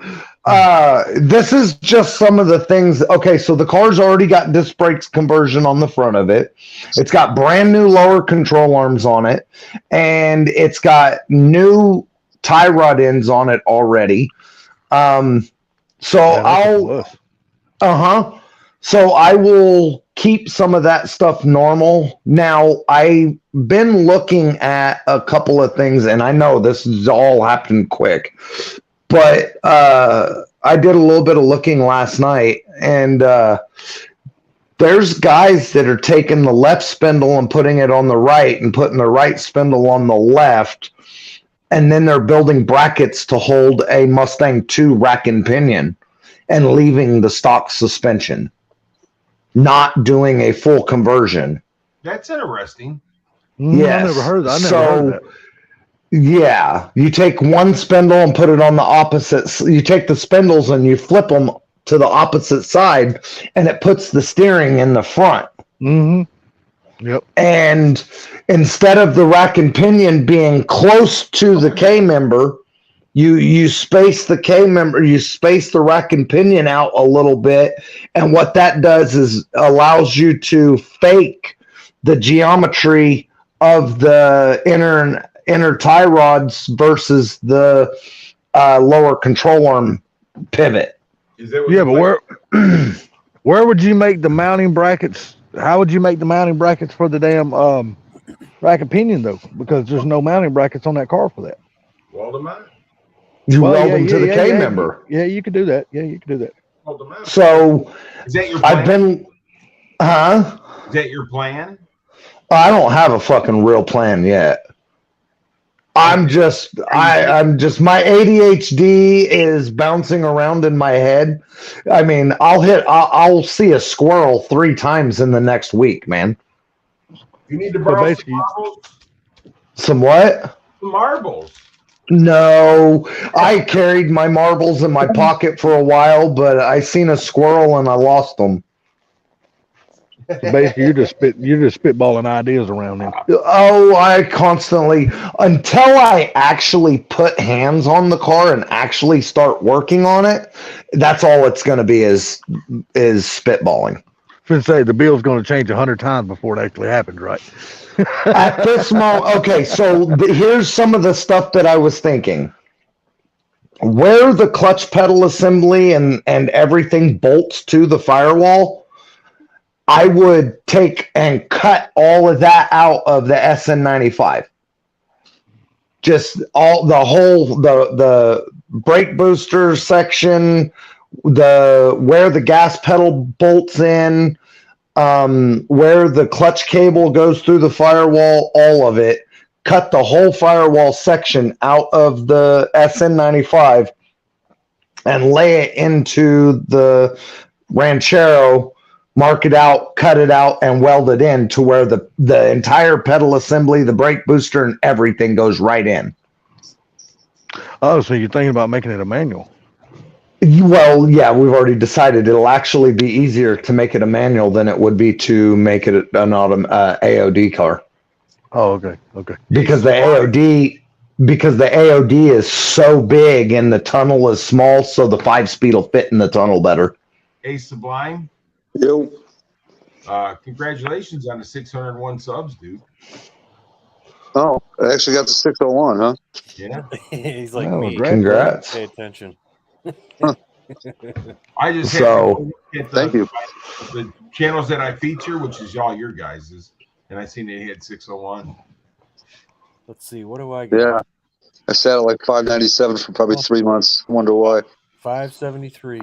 this is just some of the things. Okay, so the car's already got disc brakes conversion on the front of it. It's got brand new lower control arms on it, and it's got new tie rod ends on it already. So So I will keep some of that stuff normal. Now, I've been looking at a couple of things, and I know this has all happened quick, but I did a little bit of looking last night, and there's guys that are taking the left spindle and putting it on the right and putting the right spindle on the left, and then they're building brackets to hold a Mustang 2 rack and pinion and leaving the stock suspension, not doing a full conversion. That's interesting. Yes. I never heard that. Yeah, you take one spindle and put it on the opposite. You take the spindles and you flip them to the opposite side, and it puts the steering in the front. Mm-hmm. Yep. And instead of the rack and pinion being close to the K member, you space the K member, you space the rack and pinion out a little bit, and what that does is allows you to fake the geometry of the inner tie rods versus the lower control arm pivot. Is that what but where would you make the mounting brackets? How would you make the mounting brackets for the damn rack and pinion though? Because there's no mounting brackets on that car for that. Weld them out? You weld them to the K member. Yeah, you could do that. Yeah, you could do that. Weld them out. So is that your plan? Is that your plan? I don't have a fucking real plan yet. I'm just my ADHD is bouncing around in my head. I mean, I'll see a squirrel 3 times in the next week, man. You need to borrow some marbles. Some what? Some marbles. No, I carried my marbles in my pocket for a while, but I seen a squirrel and I lost them. So basically, you're just spitballing ideas around them. Oh, I constantly, until I actually put hands on the car and actually start working on it, that's all it's going to be is spitballing. Finna say the bill's going to change 100 times before it actually happens, right? At this moment, okay, so here's some of the stuff that I was thinking. Where the clutch pedal assembly and everything bolts to the firewall, I would take and cut all of that out of the SN95. Just the brake booster section, where the gas pedal bolts in, where the clutch cable goes through the firewall, all of it. Cut the whole firewall section out of the SN95 and lay it into the Ranchero, mark it out, cut it out, and weld it in to where the entire pedal assembly, the brake booster, and everything goes right in. Oh, so you're thinking about making it a manual? Well, yeah, we've already decided it'll actually be easier to make it a manual than it would be to make it an AOD car. Oh, okay, okay. Because the AOD is so big and the tunnel is small, so the 5-speed will fit in the tunnel better. Hey, Sublime. Yo. Congratulations on the 601 subs, dude. Oh, I actually got the 601, huh? Yeah. He's like Oh, me. great. Congrats. Pay attention. I just So, thank you. The channels that I feature, which is all your guys's, and I seen they hit 601. Let's see. What do I get? Yeah. I sat at like 597 for probably 3 months. Wonder why. 573.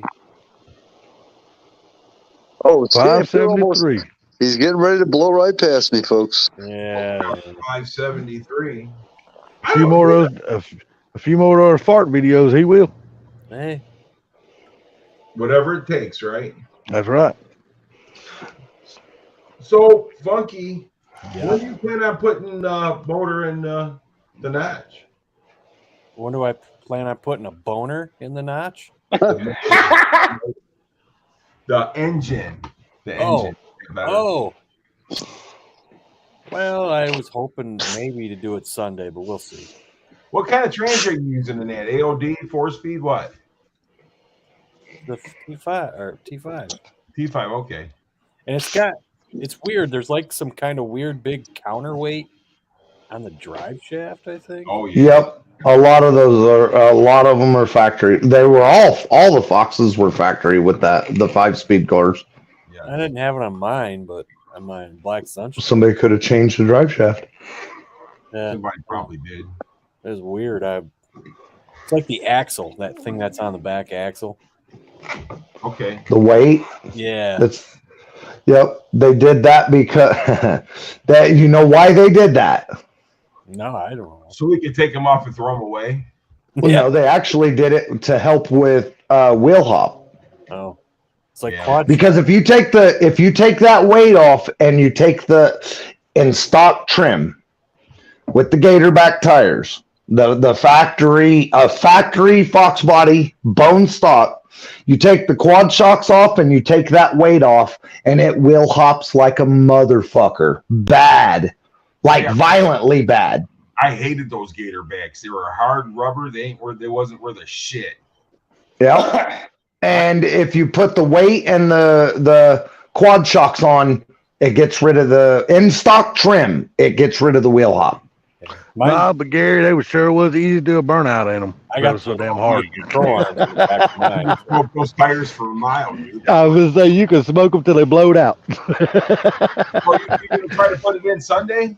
Oh, it's 573. He's getting ready to blow right past me, folks. Yeah. 573. A few more of those fart videos, he will. Hey. Whatever it takes, right? That's right. So, Funky, Yeah. when do you plan on putting motor in the notch? When do I plan on putting a boner in the notch? The engine. The engine. Oh. Well, I was hoping maybe to do it Sunday, but we'll see. What kind of trans are you using in that? AOD, 4-speed, what? The T5 or T5. T5, okay. And it's weird. There's like some kind of weird big counterweight on the drive shaft, I think. Oh, yeah. Yep. A lot of them are factory. They were all the Foxes were factory with the 5-speed cars. Yeah. I didn't have it on mine, but on my Black Sunshine. Somebody could have changed the drive shaft. Yeah, Somebody probably did. it was weird. It's like the axle, that thing that's on the back axle. Okay. The weight. Yeah. Yep. They did that because that you know why they did that. No, I don't know. So we could take them off and throw them away? Well, no, they actually did it to help with wheel hop. Oh. It's like Yeah. quad. Because if you take that weight off and you take in stock trim with the gator back tires, the factory Fox body bone stock, you take the quad shocks off and you take that weight off and it wheel hops like a motherfucker. Bad. Like violently bad. I hated those gator backs. They were hard rubber. They wasn't worth a shit. Yeah. And if you put the weight and the quad shocks on, it gets rid of the in stock trim. It gets rid of the wheel hop. Nah, but Gary, they sure was easy to do a burnout in them. I got so damn hard. control on the back of mine. Smoke those tires for a mile, dude. I was gonna say you can smoke them till they blowed out. So you gonna try to put it in Sunday?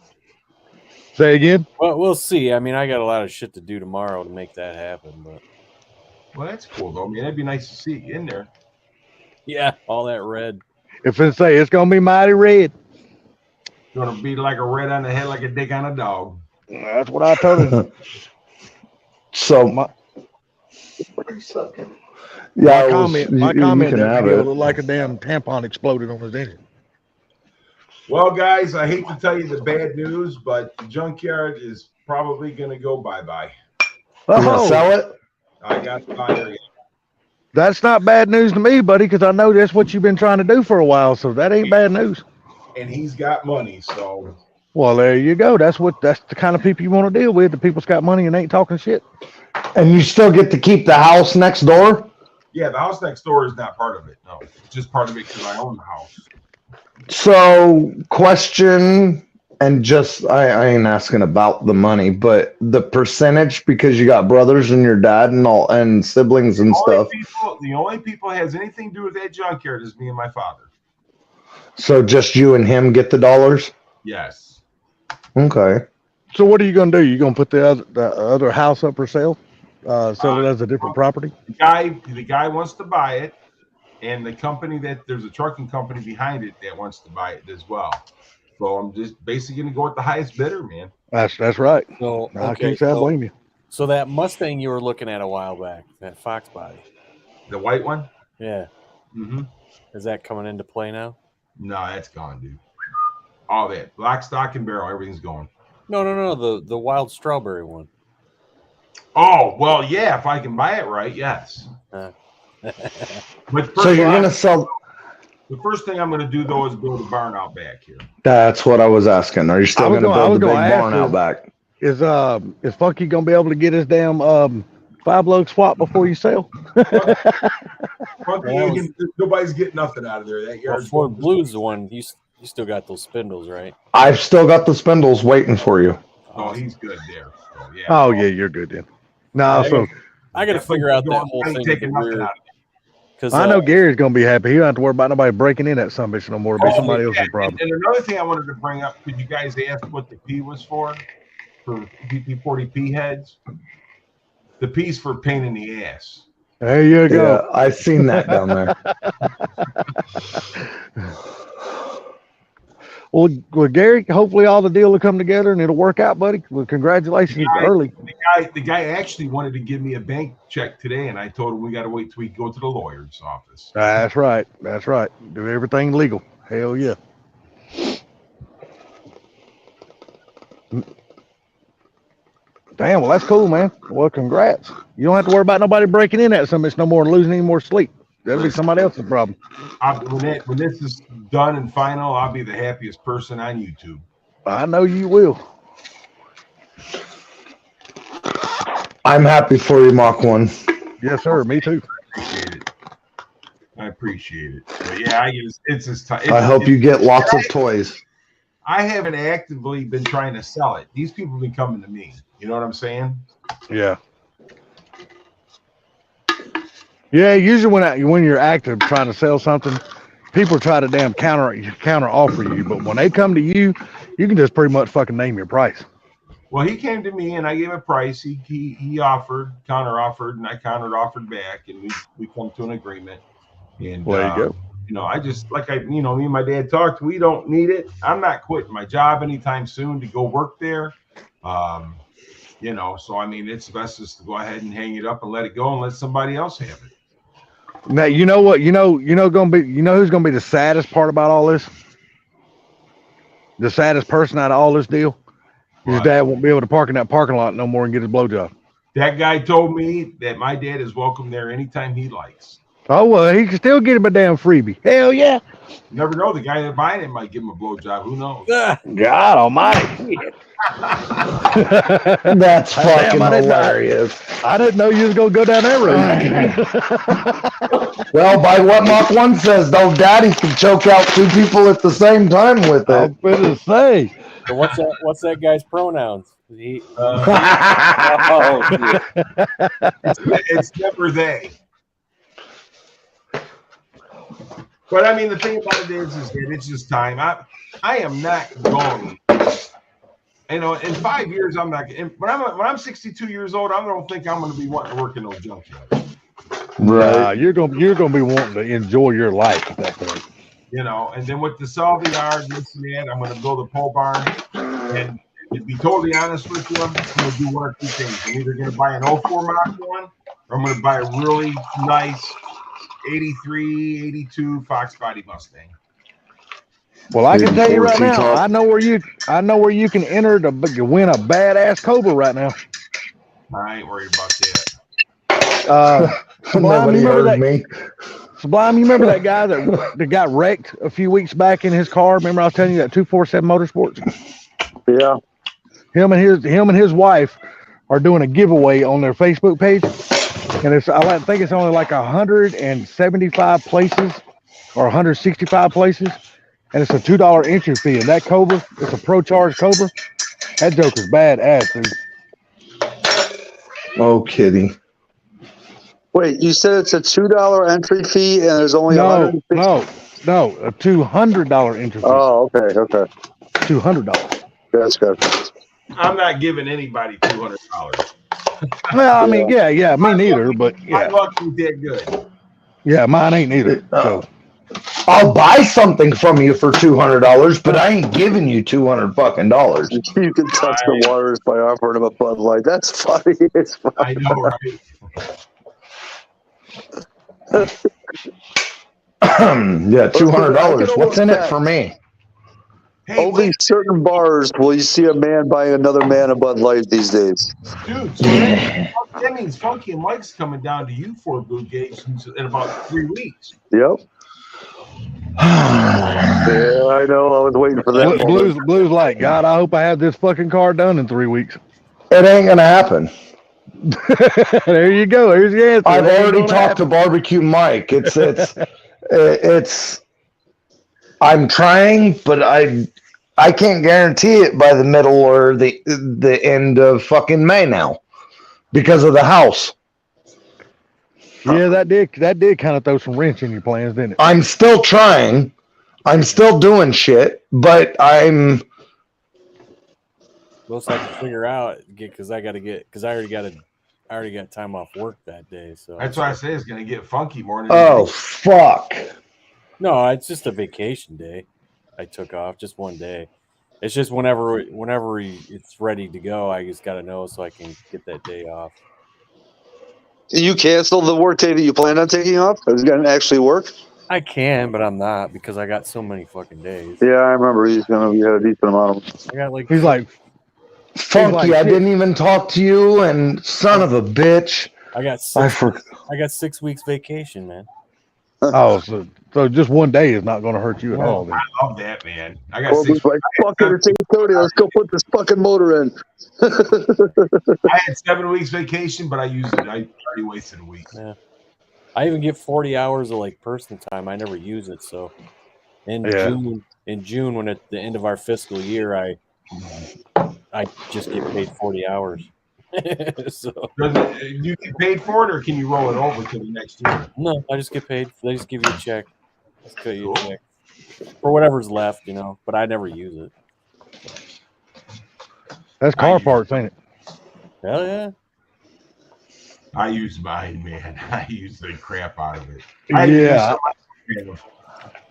Say again. Well, we'll see. I mean, I got a lot of shit to do tomorrow to make that happen, but Well, that's cool though. I mean, that'd be nice to see you in there. yeah, all that red. If it say it's gonna be mighty red. Gonna be like a red on the head, like a dick on a dog. That's what I told him. So My yeah, comment you that can have video it. looked like a damn tampon exploded on his engine. Well, guys, I hate to tell you the bad news, but the junkyard is probably gonna go bye-bye. You want to Oh, sell it? I got fired. that's not bad news to me, buddy, because I know that's what you've been trying to do for a while, so that ain't bad news. And he's got money, so Well, there you go. That's the kind of people you want to deal with. The people's got money and ain't talking shit. And you still get to keep the house next door? yeah, the house next door is not part of it. No, it's just part of it because I own the house. So, question, and just I ain't asking about the money, but the percentage, because you got brothers and your dad and all and siblings and stuff. The only people that has anything to do with that junkyard is me and my father. So just you and him get the dollars? Yes. Okay. So what are you gonna do? You gonna put the other house up for sale? Sell it as a different property? The guy wants to buy it, and the company there's a trucking company behind it that wants to buy it as well. So I'm just basically gonna go with the highest bidder, man. That's right. So I can't say I blame you. So that Mustang you were looking at a while back, that Fox body. The white one? Yeah. Mm-hmm. Is that coming into play now? No, that's gone, dude. All that. Lock, stock, and barrel, everything's gone. No. The wild strawberry one. Oh, well, yeah, if I can buy it right, yes. But so you're going to sell... The first thing I'm going to do, though, is build a barn out back here. That's what I was asking. Are you still going to build a big barn out back? Is Funky going to be able to get his damn 5-lug swap before you sell? Funky, nobody's getting nothing out of there. That yard's Ford Blue's the one. You still got those spindles, right? I've still got the spindles waiting for you. Oh, he's good there. So, yeah. Oh, yeah, you're good then. No, I got to figure out that whole thing with the rear. Because I know Gary's going to be happy. He don't have to worry about nobody breaking in that sumbitch no more. It'll be somebody else's problem. And another thing I wanted to bring up, could you guys ask what the P was for DP40P heads? The P's for pain in the ass. There you go. Yeah, I've seen that down there. Well, Gary, hopefully all the deal will come together and it'll work out, buddy. Well, congratulations early. The guy actually wanted to give me a bank check today, and I told him we got to wait till we go to the lawyer's office. That's right. Do everything legal. Hell yeah. Damn, well, that's cool, man. Well, congrats. You don't have to worry about nobody breaking in that summit no more and losing any more sleep. That'll be somebody else's problem. When this is done and final, I'll be the happiest person on YouTube. I know you will. I'm happy for you, Mach 1. Yes, sir. Me too. I appreciate it. But yeah, it's just time. I hope you get lots of toys. I haven't actively been trying to sell it. These people have been coming to me. You know what I'm saying? Yeah. Yeah, usually when you're active trying to sell something, people try to damn counter offer you. But when they come to you, you can just pretty much fucking name your price. Well, he came to me and I gave him a price. He offered, counter offered, and I countered offered back, and we come to an agreement. And there you go. You know, I just me and my dad talked. We don't need it. I'm not quitting my job anytime soon to go work there. You know, so I mean, it's best just to go ahead and hang it up and let it go and let somebody else have it. Now, you know what? You know who's gonna be the saddest part about all this? The saddest person out of all this deal? His dad won't be able to park in that parking lot no more and get his blowjob. That guy told me that my dad is welcome there anytime he likes. Oh, well, he can still get him a damn freebie. Hell yeah. You never know. The guy that buying it might give him a blowjob. Who knows? God almighty. That's fucking hilarious. I didn't know you was going to go down that road. Well, by what Mach 1 says, though, daddy can choke out two people at the same time with it. I'm going to say. So what's that guy's pronouns? It's never they. But I mean, the thing about it is that it's just time. I am not going. You know, in 5 years, I'm not. When I'm 62 years old, I don't think I'm going to be wanting to work in no junkyard. Right. You're gonna be wanting to enjoy your life at that point. You know, and then with the salvia yard, this and that, I'm going to build a pole barn. And to be totally honest with you, I'm going to do one or two things. I'm either going to buy an 04 Mach 1, or I'm going to buy a really nice 83, 82 Fox body Mustang. Well, I can tell you right now, I know where you can enter to win a badass Cobra right now. I ain't worried about that. Sublime, you remember that guy that got wrecked a few weeks back in his car? Remember I was telling you that 247 Motorsports? Yeah. Him and his wife are doing a giveaway on their Facebook page, and I think it's only like 175 places or 165 places, and it's a $2 entry fee. And that Cobra, it's a Pro Charge Cobra. That joker's badass, dude. Oh, kitty. Wait, you said it's a $2 entry fee and there's only No, 150? no, a $200 entry fee. Oh, okay. $200. That's good. I'm not giving anybody $200. Well, I mean, yeah, me neither, but My yeah, luck ain't that good. yeah, mine ain't neither. So I'll buy something from you for $200, but I ain't giving you $200 fucking dollars. You can touch the waters by offering him a Bud Light. That's funny. It's funny. I know, right? Yeah, $200. What's in it for me? Hey, Only certain bars will you see a man buying another man a Bud Light these days. dude, so that means Funky and Mike's coming down to you for Blue Gate in about 3 weeks. Yep. Yeah, I know. I was waiting for that. Blue's like, God, I hope I have this fucking car done in 3 weeks. It ain't gonna happen. There you go. There's the answer. I've already talked to Barbecue Mike. It's. I'm trying, but I can't guarantee it by the middle or the end of fucking May now because of the house. Yeah, that did kind of throw some wrench in your plans, didn't it? I'm still trying. I'm still doing shit, but I'm. We'll just have to figure out because I already got time off work that day. So That's why I say it's going to get funky more than Oh anything. fuck! no, it's just a vacation day. I took off just one day. It's just whenever it's ready to go, I just got to know so I can get that day off. You canceled the work day that you planned on taking off? Is it going to actually work? I can, but I'm not because I got so many fucking days. Yeah, I remember you had a decent amount of them. I got like He's like, Funky, I didn't even talk to you, and son of a bitch. I got I 6 weeks vacation, man. oh, so just one day is not going to hurt you at all. Then. I love that, man. I got Corby's 6 like, fuck it, it's 8:30. Let's go put this fucking motor in. I had 7 weeks vacation, but I used it. I already wasted a week. Yeah. I even get 40 hours of like personal time. I never use it. So in June, when at the end of our fiscal year, I just get paid 40 hours. So Do you get paid for it, or can you roll it over to the next year? no, I just get paid. They just give you a check. Just cut you a check for whatever's left, but I never use it. That's car parts, ain't it? Hell yeah. I use mine, man. I use the crap out of it. Yeah.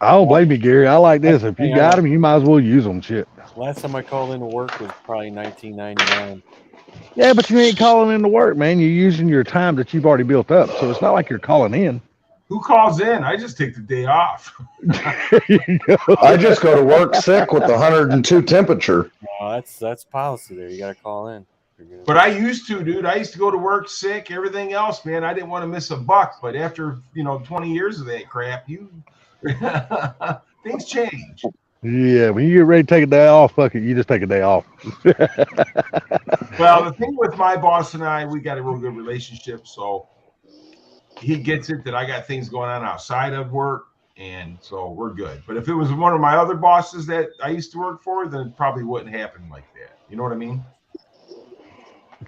I don't blame you, Gary. I like this. If you got them, you might as well use them. Shit. Last time I called into work was probably 1999. Yeah, but you ain't calling in to work, man. You're using your time that you've already built up. So it's not like you're calling in. Who calls in? I just take the day off. I just go to work sick with the 102 temperature. No, that's policy there. You got to call in. But I used to, dude. I used to go to work sick, everything else, man. I didn't want to miss a buck. But after, 20 years of that crap, things change. Yeah, when you get ready to take a day off, fuck it, you just take a day off. Well, the thing with my boss and I, we got a real good relationship. So he gets it that I got things going on outside of work. And so we're good. But if it was one of my other bosses that I used to work for, then it probably wouldn't happen like that. You know what I mean?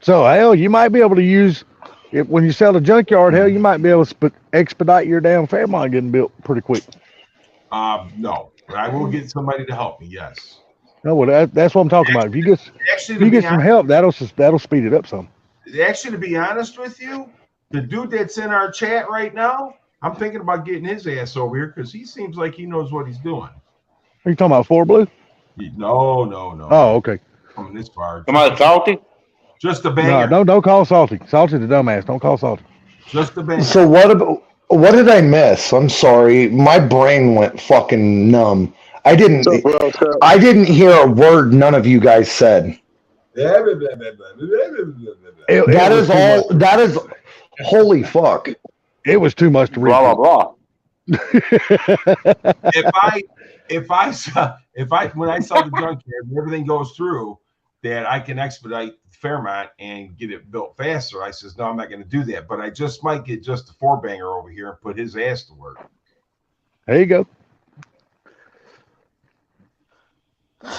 So, hell, you might be able to use it when you sell the junkyard. Hell, you might be able to expedite your damn Fairmont getting built pretty quick. No, but I will get somebody to help me. Yes. No, well, that's what I'm talking about. If you get some help, that'll speed it up some. Actually, to be honest with you, the dude that's in our chat right now, I'm thinking about getting his ass over here because he seems like he knows what he's doing. Are you talking about 4 Blue? No. Oh, okay. Coming this far. Come on, Salty. Just a banger. No, don't call Salty. Salty's the dumbass. Don't call Salty. Just a banger. So what did I miss? I'm sorry. My brain went fucking numb. I didn't hear a word none of you guys said. That is holy fuck. It was too much to read. Blah blah blah. If I when I sell the junkyard and everything goes through, that I can expedite Fairmont and get it built faster. I says, no, I'm not going to do that. But I just might get just a 4-banger over here and put his ass to work. There you go.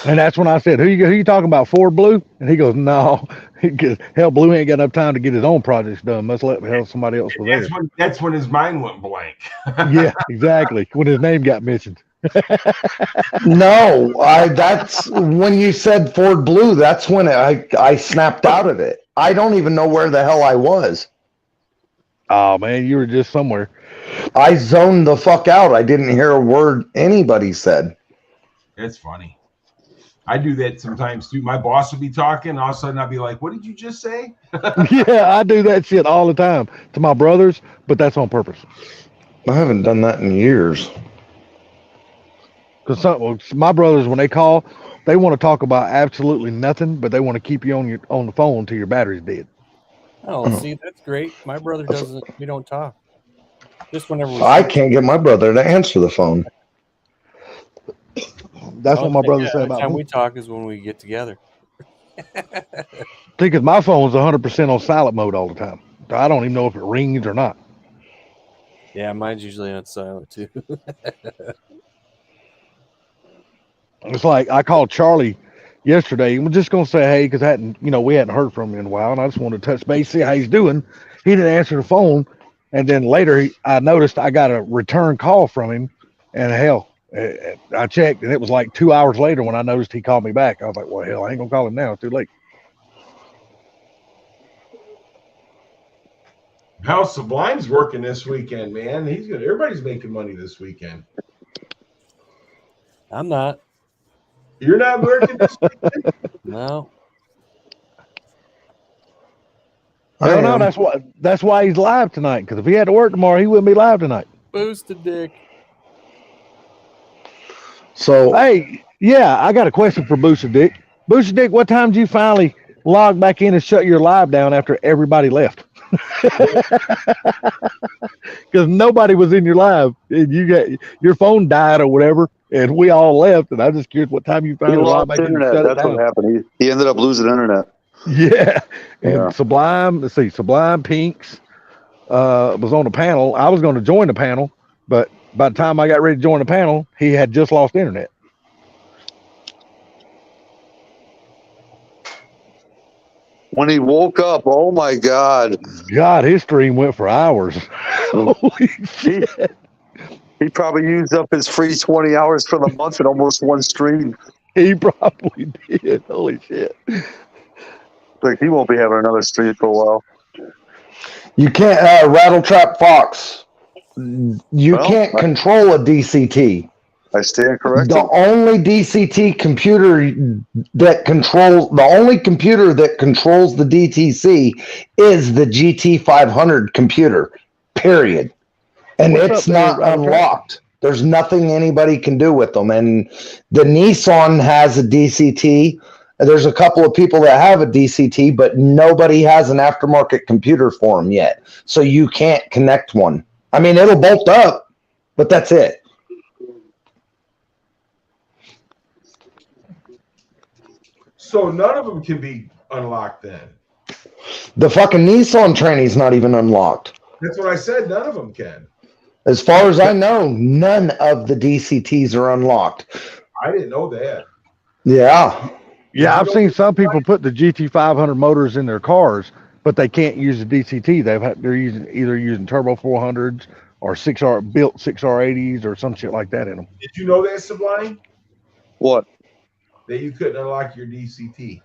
And that's when I said, who you talking about, Ford Blue? And he goes, no. Hell, Blue ain't got enough time to get his own projects done. Must let hell somebody else with theirs. That's when his mind went blank. Yeah, exactly. When his name got mentioned. No, that's when you said Ford Blue. That's when I snapped out of it. I don't even know where the hell I was. Oh man, you were just somewhere. I zoned the fuck out. I didn't hear a word anybody said. It's funny. I do that sometimes too. My boss will be talking, and all of a sudden I'll be like, "What did you just say?" Yeah, I do that shit all the time to my brothers, but that's on purpose. I haven't done that in years. Because my brothers, when they call, they want to talk about absolutely nothing, but they want to keep you on the phone until your battery's dead. Oh, see, that's great. My brother doesn't. We don't talk. Just whenever we. I can't get my brother to answer the phone. That's what my brother said the about time me. we talk is when we get together. Because my phone's 100% on silent mode all the time. I don't even know if it rings or not. Yeah, mine's usually on silent too. It's like I called Charlie yesterday. We're just gonna say hey because we hadn't heard from him in a while, and I just wanted to touch base, see how he's doing. He didn't answer the phone, and then later I noticed I got a return call from him, and hell, I checked, and it was like 2 hours later when I noticed he called me back. I was like, well, hell, I ain't gonna call him now. It's too late. How Sublime's working this weekend, man. Everybody's making money this weekend. I'm not. You're not working this weekend? No. Hell no, that's why he's live tonight. Because if he had to work tomorrow, he wouldn't be live tonight. Boosted dick. So hey, yeah, I got a question for Boosted Dick. Boosted Dick, what time did you finally log back in and shut your live down after everybody left? Because nobody was in your live, and you got your phone died or whatever, and we all left. And I'm just curious what time you finally logged back in and shut it That's down. what happened. He ended up losing internet. Yeah, and Yeah. Sublime. Let's see, Sublime Pinks was on the panel. I was going to join the panel, but by the time I got ready to join the panel, he had just lost internet. When he woke up, oh my God. God, his stream went for hours. Holy shit. He probably used up his free 20 hours for the month in almost one stream. He probably did. Holy shit. Like, he won't be having another stream for a while. you can't Rattle Trap Fox. You can't control a DCT. I stand corrected. The only DCT computer that controls the DTC is the GT500 computer. Period. And it's not unlocked. There's nothing anybody can do with them. And the Nissan has a DCT. There's a couple of people that have a DCT, but nobody has an aftermarket computer for them yet. So you can't connect one. I mean, it'll bolt up, but that's it. So none of them can be unlocked then. The fucking Nissan trainee's not even unlocked. That's what I said. None of them can. As far as I know, none of the DCTs are unlocked. I didn't know that. Yeah. Yeah, I've seen some people put the GT500 motors in their cars, but they can't use the DCT. They're either using turbo 400s or built 6R80s or some shit like that in them. Did you know that, Sublime? What? That you couldn't unlock your DCT.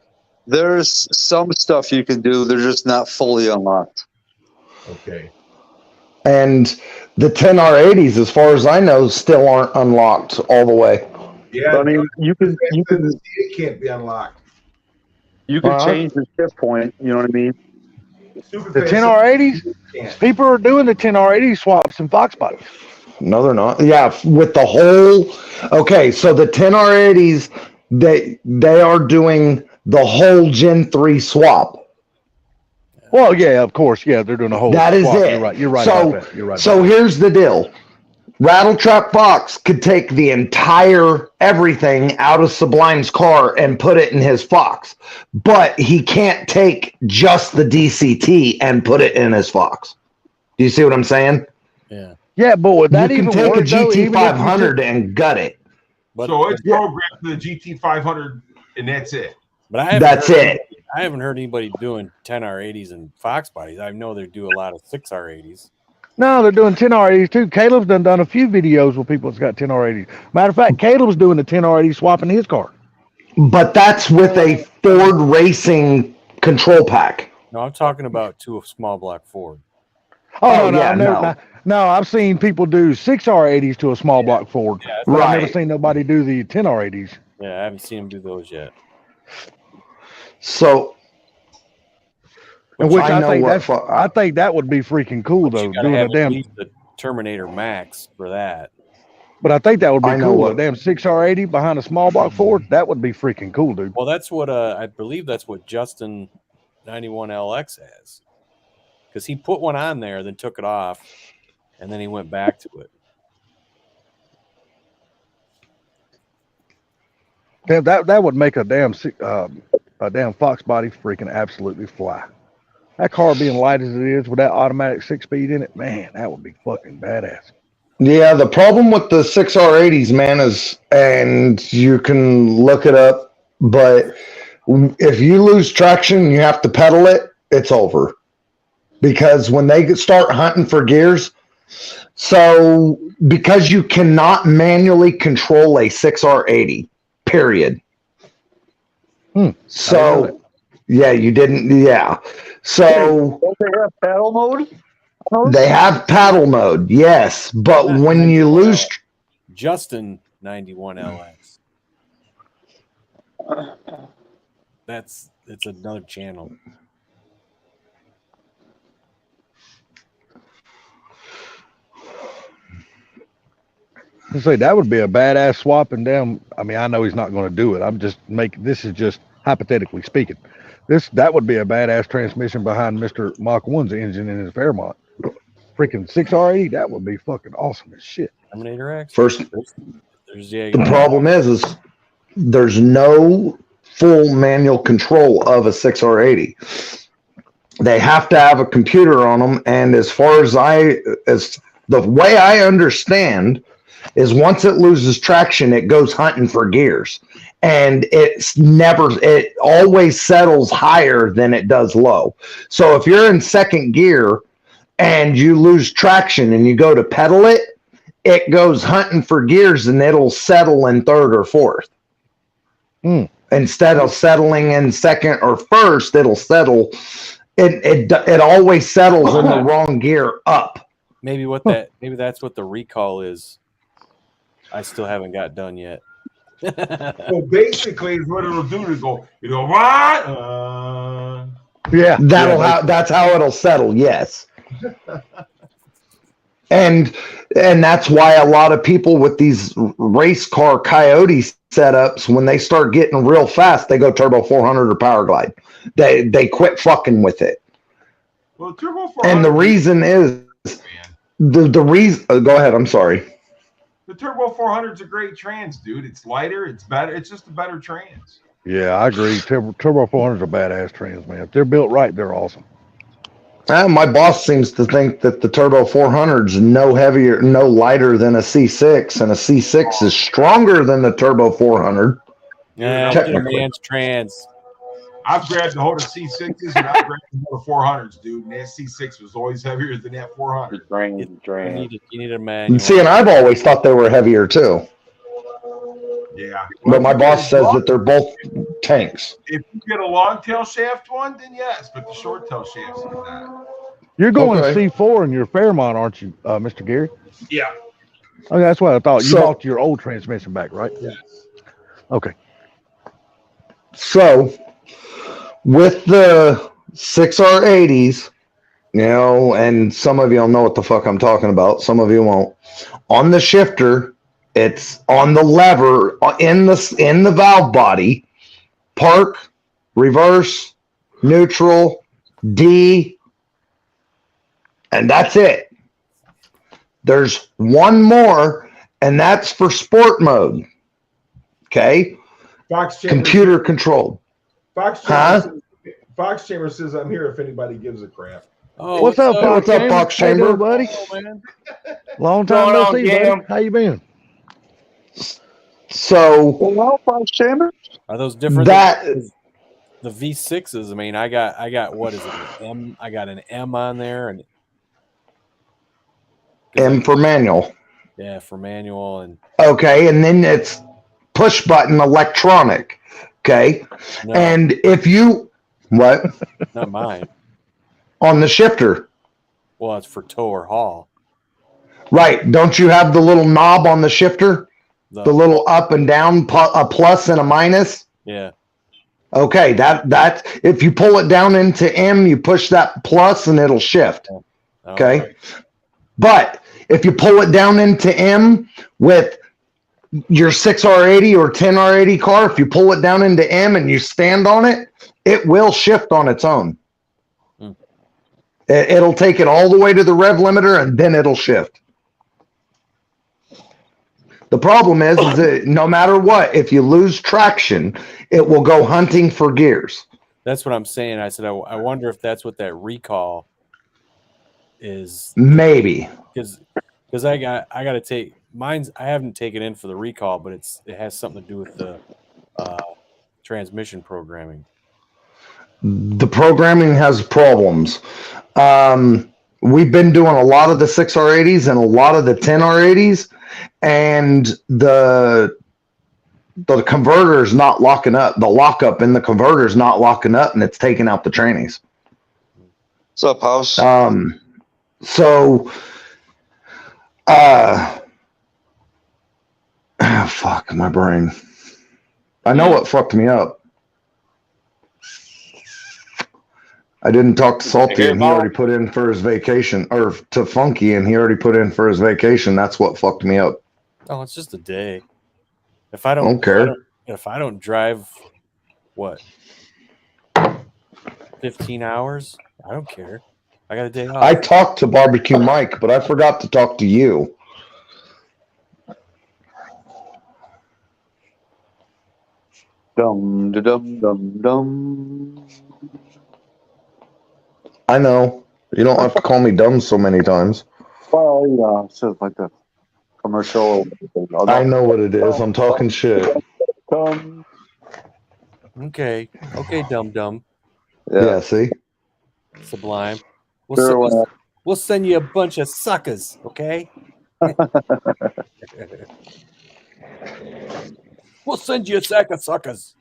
There's some stuff you can do. They're just not fully unlocked. Okay. And the 10R80s, as far as I know, still aren't unlocked all the way. Yeah, I mean, you can it can't be unlocked. change the shift point. You know what I mean? The 10R80s, people are doing the 10R80 swaps in Fox bodies. No, they're not. Yeah, with the whole. Okay, so the 10R80s, they are doing the whole Gen 3 swap. Well, yeah, of course, yeah, they're doing a whole. That is swap. it. You're right So, about that. You're right. So here's the deal. Rattle Trap Fox could take the entire everything out of Sublime's car and put it in his Fox, but he can't take just the DCT and put it in his Fox. Do you see what I'm saying? Yeah. Yeah, but would that you even can take work, a GT500 and gut it. But, so it's programmed to the GT500, and that's it. But I haven't heard anybody doing 10R80s and Fox bodies. I know they do a lot of 6R80s. No, they're doing 10R80s too. Caleb's done a few videos with people that's got 10R80s. Matter of fact, Caleb's doing the 10R80 swapping his car. But that's with a Ford Racing control pack. No, I'm talking about to a small block Ford. Oh, no, I've seen people do 6R80s to a small block Ford. Yeah, but I've never seen nobody do the 10R80s. Yeah, I haven't seen them do those yet. So, and which I think that would be freaking cool though. Doing a damn the Terminator Max for that. But I think that would be cool. A damn 6R80 behind a small block Ford, that would be freaking cool, dude. Well, that's what I believe that's what Justin 91LX has. Because he put one on there, then took it off, and then he went back to it. Damn, that would make a damn Fox body freaking absolutely fly. That car being light as it is with that automatic 6-speed in it, man, that would be fucking badass. Yeah, the problem with the 6R80s, man, is, and you can look it up, but if you lose traction, you have to pedal it, it's over. Because when they start hunting for gears, so because you cannot manually control a 6R80, period. So, yeah, you didn't, yeah. So, don't they have paddle mode? They have paddle mode, yes, but when you lose, Justin 91LX, it's another channel. I say that would be a badass swapping down. I mean, I know he's not going to do it. This is just hypothetically speaking. That would be a badass transmission behind Mr. Mach 1's engine in his Fairmont. Freaking 6R80, that would be fucking awesome as shit. Terminator X. The problem is there's no full manual control of a 6R80. They have to have a computer on them, and as the way I understand is once it loses traction, it goes hunting for gears, and it always settles higher than it does low. So if you're in second gear and you lose traction and you go to pedal it, it goes hunting for gears and it'll settle in third or fourth. Instead of settling in second or first, it'll settle. It always settles in the wrong gear up. Maybe that's what the recall is. I still haven't got done yet. So basically, what it'll do is go what? Yeah, that's how it'll settle. Yes. And that's why a lot of people with these race car Coyote setups, when they start getting real fast, they go turbo 400 or power glide. They quit fucking with it. Well, turbo 400. And the reason is the reason. Go ahead. I'm sorry. The turbo 400 is a great trans, dude. It's lighter. It's better. It's just a better trans. Yeah, I agree. Turbo 400s are badass trans, man. If they're built right, they're awesome. My boss seems to think that the Turbo 400's no lighter than a C6, and a C6 is stronger than the Turbo 400. Yeah, technically. Trans. I've grabbed the hold of C6s and I've grabbed the hold of 400s, dude. And that C6 was always heavier than that 400. You need a manual. See, and I've always thought they were heavier too. Yeah. But my boss says that they're both tanks. If you get a long tail shaft one, then yes, but the short tail shafts is not. You're going to C4 in your Fairmont, aren't you, Mr. Gary? Yeah. Okay, that's what I thought. You bought your old transmission back, right? Yes. Okay. So, with the 6R80s, and some of you will know what the fuck I'm talking about. Some of you won't. On the shifter, it's on the lever in the valve body, park, reverse, neutral, D, and that's it. There's one more, and that's for sport mode. Okay? Computer controlled. Fox Chamber says I'm here if anybody gives a crap. Oh, what's up, Fox Chamber, buddy? Long time no see, buddy. How you been? So Are those different? that The V6s. I mean, I got what is it? An M. I got an M on there, and M for manual. yeah, for manual and Okay, and then it's push button electronic. Okay, no, and if you what not mine. on the shifter, Well, it's for tow or haul. right? Don't you have the little knob on the shifter? The little up and down, a plus and a minus. Yeah. Okay, that if you pull it down into M, you push that plus and it'll shift. Okay, Right. but if you pull it down into M with your 6R80 or 10R80 car, if you pull it down into M and you stand on it, it will shift on its own. It'll take it all the way to the rev limiter and then it'll shift. The problem is that no matter what, if you lose traction, it will go hunting for gears. That's what I'm saying. I said, I wonder if that's what that recall is. Maybe. Because I got to take mine's. I haven't taken in for the recall, but it has something to do with the transmission programming. The programming has problems. We've been doing a lot of the 6R80s and a lot of the 10R80s, and the converter is not locking up. The lockup in the converter is not locking up, and it's taking out the trannies. What's up, House? So, fuck my brain. I know what fucked me up. I didn't talk to Salty, and he already put in for his vacation, or to Funky, and he already put in for his vacation. That's what fucked me up. Oh, it's just a day. If I don't care. If I don't drive, what, 15 hours? I don't care. I got a day off. I talked to Barbecue Mike, but I forgot to talk to you. Dum dum dum dum. I know. You don't have to call me dumb so many times. Well, yeah, it's just like a commercial. I know what it is. I'm talking shit. Okay, dum. Yeah, see? Sublime. Sure, We'll send you a bunch of suckers, okay? We'll send you a sack of suckers.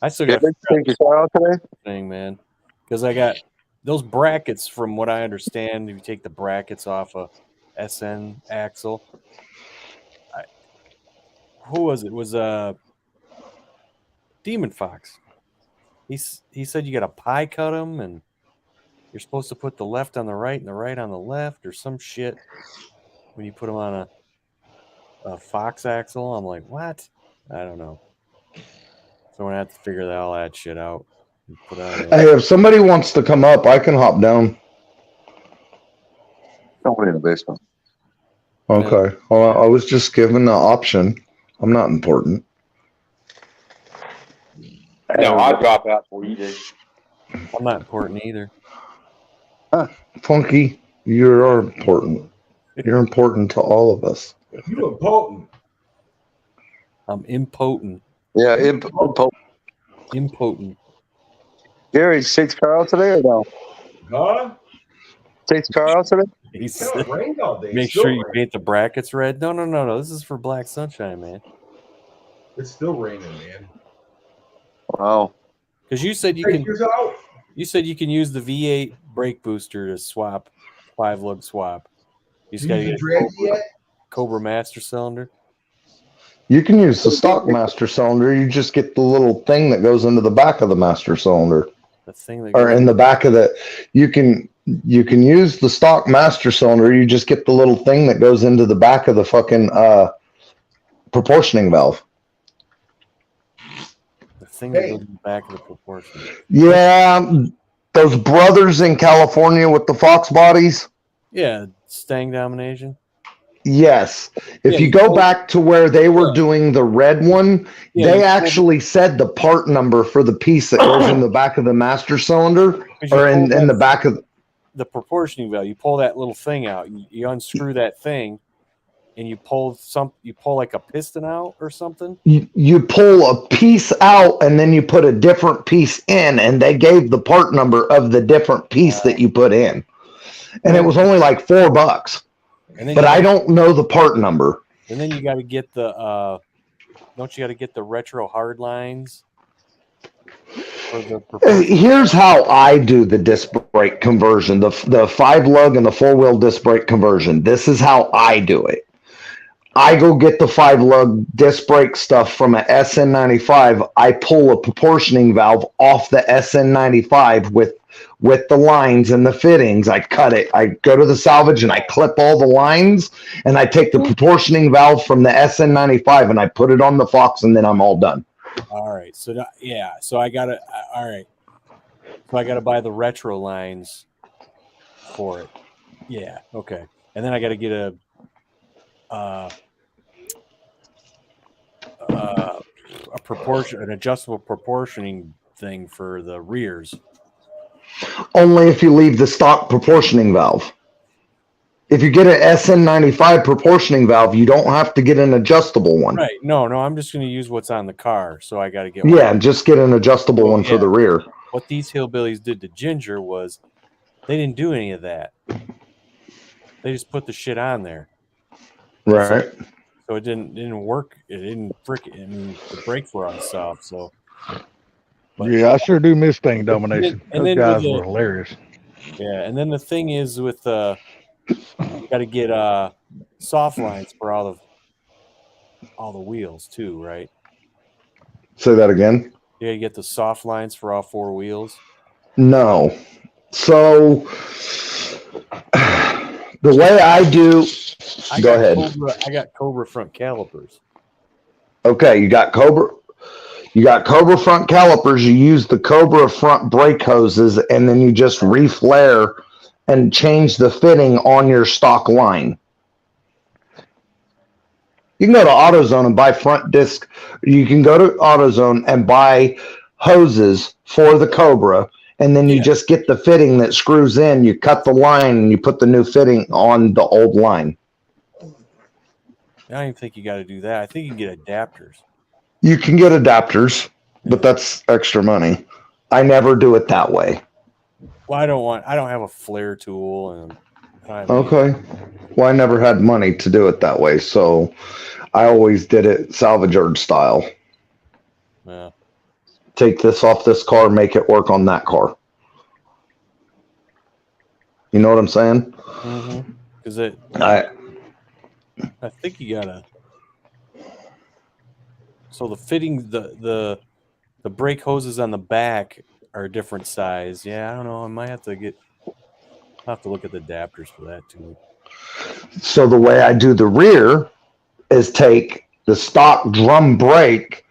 I still got to take your car out today? thing, man, because I got those brackets. From what I understand, if you take the brackets off a SN axle, who was it? It was Demon Fox. He said you got to pie cut them, and you're supposed to put the left on the right and the right on the left, or some shit when you put them on a Fox axle. I'm like, what? I don't know. So I'm gonna have to figure all that shit out. Hey, if somebody wants to come up, I can hop down. Somebody in the basement. Okay. Well, I was just given the option. I'm not important. No, I'll drop out for you, dude. I'm not important either. Funky, you are important. You're important to all of us. You important. I'm impotent. Yeah, Impotent. Gary, takes car out today or no? Huh? Takes car out today? He It's said, rained all day. make It's still sure you raining. paint the brackets red. No. This is for Black Sunshine, man. It's still raining, man. Wow. Because you said you Take can. yours out. You said you can use the V8 brake booster to swap 5-lug swap. You just got to You get drag a yet? Cobra Master cylinder. You can use the stock master cylinder. You just get the little thing that goes into the back of the master cylinder, The thing that or in the back of the. You can use the stock master cylinder. You just get the little thing that goes into the back of the fucking proportioning valve. the thing that goes in the back of the proportion. Yeah, those brothers in California with the Fox bodies. Yeah, Stang Domination. Yes. If Yeah, you you go go- back to where they were doing the red one, Yeah, they you go- actually said the part number for the piece that goes in the back of the master cylinder, Because you or in pull the that- back of. the proportioning valve. You pull that little thing out. You unscrew that thing, and you pull like a piston out or something. You pull a piece out, and then you put a different piece in, and they gave the part number of the different piece that you put in, and it was only like $4. But I don't know the part number. And then you got to get the don't you got to get the retro hard lines? Here's how I do the disc brake conversion, the 5-lug and the 4-wheel disc brake conversion. This is how I do it. I go get the 5-lug disc brake stuff from a SN95. I pull a proportioning valve off the SN95 with the lines and the fittings. I cut it. I go to the salvage and I clip all the lines, and I take the proportioning valve from the SN95 and I put it on the Fox, and then I'm all done. All right. So I gotta. All right. So I gotta buy the retro lines for it. Yeah. Okay. And then I gotta get an adjustable proportioning thing for the rears. Only if you leave the stock proportioning valve. If you get an SN95 proportioning valve, you don't have to get an adjustable one. Right. No, I'm just going to use what's on the car. So I got to get one. Yeah, just get an adjustable one for the rear. What these hillbillies did to Ginger was they didn't do any of that. They just put the shit on there. Right. So it didn't work. It didn't the brakes were unsolved. So. Yeah, I sure do miss Thing Domination. Those guys were hilarious. Yeah, and then the thing is with you got to get soft lines for all the wheels too, right? Say that again. You got to get the soft lines for all 4 wheels. No. So the way I do. Go ahead. I got Cobra front calipers. Okay, you got Cobra front calipers. You use the Cobra front brake hoses, and then you just reflare and change the fitting on your stock line. You can go to AutoZone and buy front disc. You can go to AutoZone and buy hoses for the Cobra, and then you just get the fitting that screws in. You cut the line, and you put the new fitting on the old line. I don't even think you got to do that. I think you can get adapters. You can get adapters, but that's extra money. I never do it that way. Well, I don't have a flare tool, and okay. Well, I never had money to do it that way, so I always did it salvage yard style. Yeah. Take this off this car, make it work on that car. You know what I'm saying? Mm-hmm. Because I think you gotta. So the fitting, the brake hoses on the back are a different size. Yeah, I don't know. I might have to look at the adapters for that too. So the way I do the rear is take the stock drum brake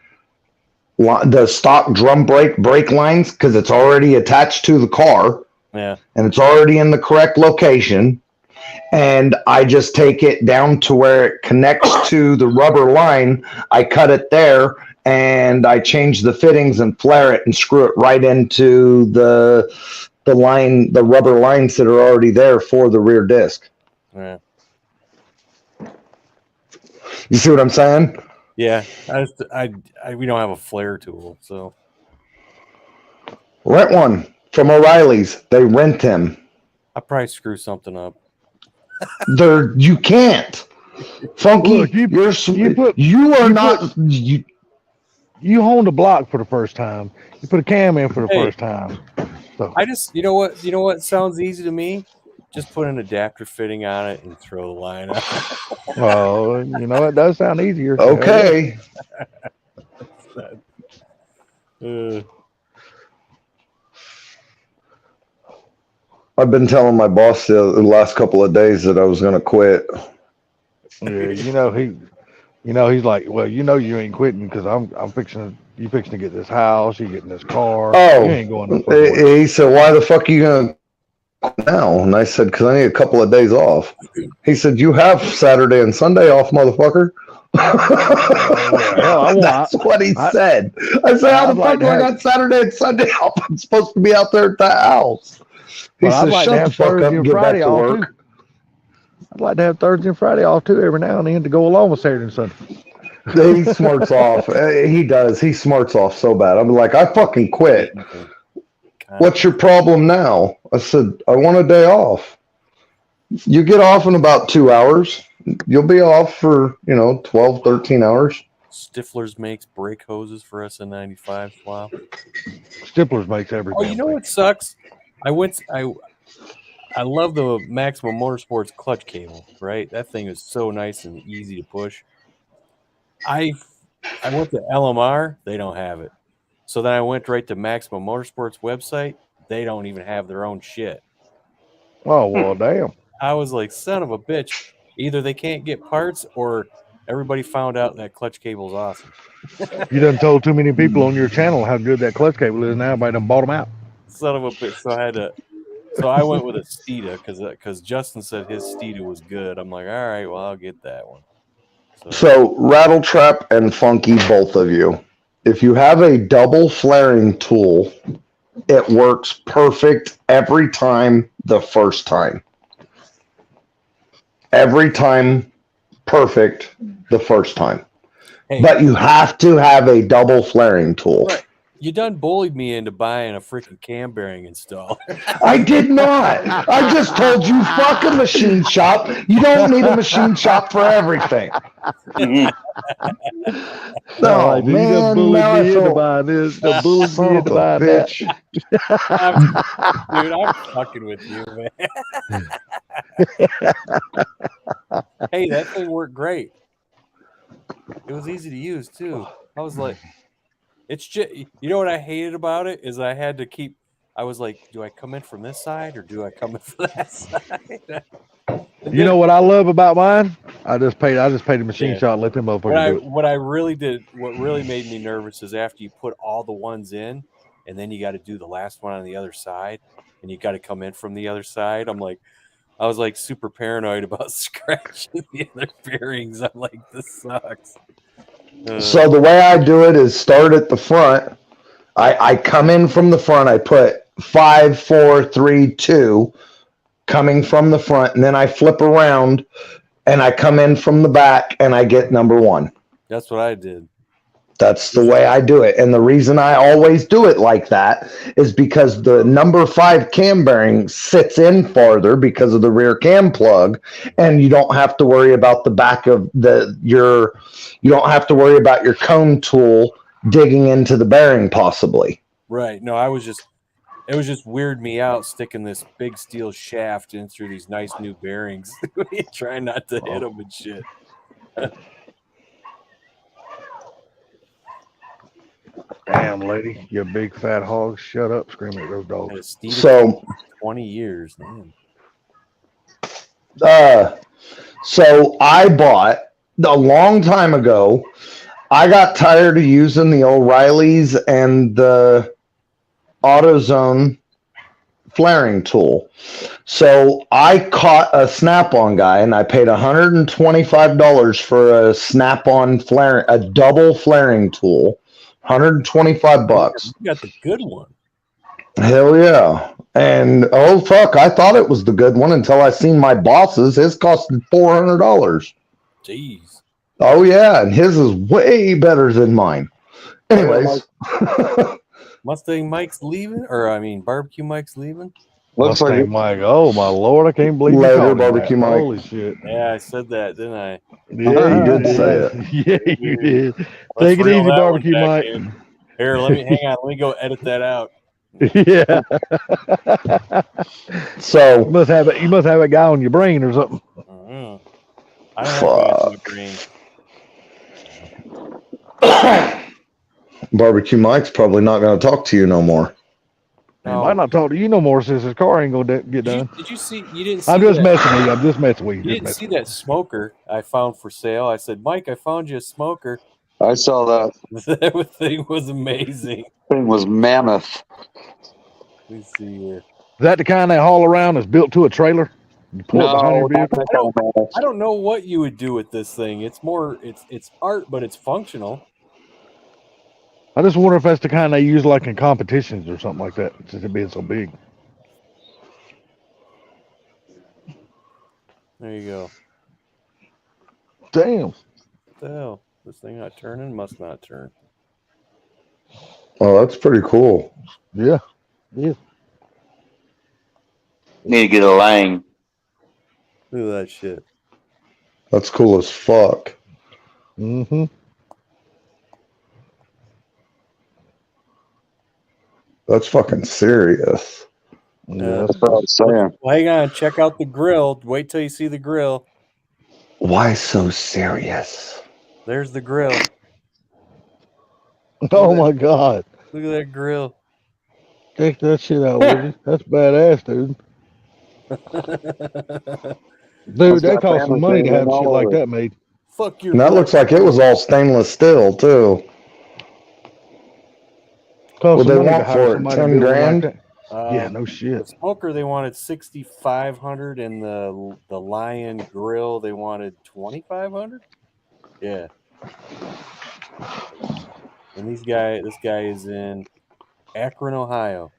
brake lines, because it's already attached to the car. Yeah. And it's already in the correct location. And I just take it down to where it connects to the rubber line. I cut it there, and I change the fittings and flare it and screw it right into the rubber lines that are already there for the rear disc. Yeah. You see what I'm saying? Yeah. We don't have a flare tool, so rent one from O'Reilly's. They rent them. I'll probably screw something up. You can't. Funky, Look, you honed a block for the first time. You put a cam in for the first time. So I just, you know what sounds easy to me? Just put an adapter fitting on it and throw the line out. Well, it does sound easier. Okay. I've been telling my boss the last couple of days that I was going to quit. Yeah, he's like, well, you ain't quitting because I'm fixing to get this house, you getting this car. Oh, you ain't going no further. He said, why the fuck are you going to quit now? And I said, because I need a couple of days off. He said, you have Saturday and Sunday off, motherfucker. That's what he said. I said, how the fuck do I got Saturday and Sunday off? I'm supposed to be out there at that house. He But I'd says, like to "Shut the have fuck up Thursday and and get back Friday to off work." too. I'd like to have Thursday and Friday off too every now and then to go along with Saturday and Sunday. He smarts off. He does. He smarts off so bad. I'm like, I fucking quit. What's your problem now? I said, I want a day off. You get off in about 2 hours. You'll be off for, 12, 13 hours. Stifler's makes brake hoses for us in 95. Wow. Stifler's makes every Oh, damn you know thing. what sucks? I love the Maximum Motorsports clutch cable, right? That thing is so nice and easy to push. I went to LMR, they don't have it. So then I went right to Maximum Motorsports website. They don't even have their own shit. Oh well, damn. I was like, son of a bitch. Either they can't get parts or everybody found out that clutch cable is awesome. You done told too many people on your channel how good that clutch cable is. Now everybody done bought them out. Son of a bitch. So I went with a Steeda because Justin said his Steeda was good. I'm like, all right, well, I'll get that one. So Rattletrap and Funky, both of you, if you have a double flaring tool, it works perfect every time the first time. Every time perfect the first time. Hey, but you have to have a double flaring tool. Right. You done bullied me into buying a freaking cam bearing installer. I did not. I just told you, fuck a machine shop. You don't need a machine shop for everything. No, Right, man. you done bullied Now me I into feel buying this. Done bullied son me of into a buying bitch. Dude, I'm fucking with you, man. Hey, that thing worked great. It was easy to use too. I was like, it's just, you know what I hated about it is I had to keep. I was like, do I come in from this side or do I come in from that side? You know what I love about mine? I just paid a machine Yeah. shop and let them motherfuckers do it. What really made me nervous is after you put all the ones in and then you got to do the last one on the other side and you got to come in from the other side. I was like super paranoid about scratching the other bearings. I'm like, this sucks. So the way I do it is start at the front. I come in from the front. I put 5, 4, 3, 2 coming from the front, and then I flip around and I come in from the back and I get number 1. That's what I did. That's the way I do it. And the reason I always do it like that is because the number 5 cam bearing sits in farther because of the rear cam plug, and you don't have to worry about the back of you don't have to worry about your cone tool digging into the bearing possibly. Right. No, it was just weird me out sticking this big steel shaft in through these nice new bearings, trying not to hit them and shit. Damn, lady, you big fat hog, shut up screaming at those dogs. So 20 years, man. So I bought a long time ago. I got tired of using the O'Reilly's and the AutoZone flaring tool. So I caught a Snap-on guy and I paid $125 for a Snap-on flaring, a double flaring tool. $125. You got the good one. Hell yeah. And oh fuck, I thought it was the good one until I seen my boss's. His costed $400. Jeez. Oh yeah, and his is way better than mine. Anyways. Mustang Mike's leaving, Barbecue Mike's leaving. Looks like Mike. Oh my lord, I can't believe you Later, called him Barbecue that. Mike. Holy shit. Yeah, I said that, didn't I? Yeah, you did say it. Yeah, you did. Let's Take it reel easy, that Barbecue one back Mike. in. Here, let me go edit that out. Yeah. So you must have a guy on your brain or something. I don't have guys in my brain. Barbecue Mike's probably not going to talk to you no more. He might not talk to you no more since his car ain't gonna get done. Did you see? You didn't see I'm just that- messing with you. I'm just messing with you. You didn't see that smoker I found for sale. I said, Mike, I found you a smoker. I saw that. That thing was amazing. Thing was mammoth. Let's see here. Is that the kind they haul around that's built to a trailer? You pull it behind your vehicle? I don't know what you would do with this thing. It's art, but it's functional. I just wonder if that's the kind they use like in competitions or something like that, since it being so big. There you go. Damn. What the hell? This thing not turning? Must not turn. Oh, that's pretty cool. Yeah. Yeah. Need to get a lane. Look at that shit. That's cool as fuck. Mm-hmm. That's fucking serious. Yeah. That's what I was saying. Well, hang on. Check out the grill. Wait till you see the grill. Why so serious? There's the grill. Oh my God. Look at that grill. Check that shit out, would you? That's badass, dude. Dude, that got costs some family money to things have all shit like over. that made. Fuck your And that grill. looks like it was all stainless steel too. Costs What some they money to want hire for it? somebody to 10 build one like grand? that. Yeah, no The shit. smoker they wanted $6,500, and the Lion grill they wanted $2,500. Yeah. And this guy is in Akron, Ohio.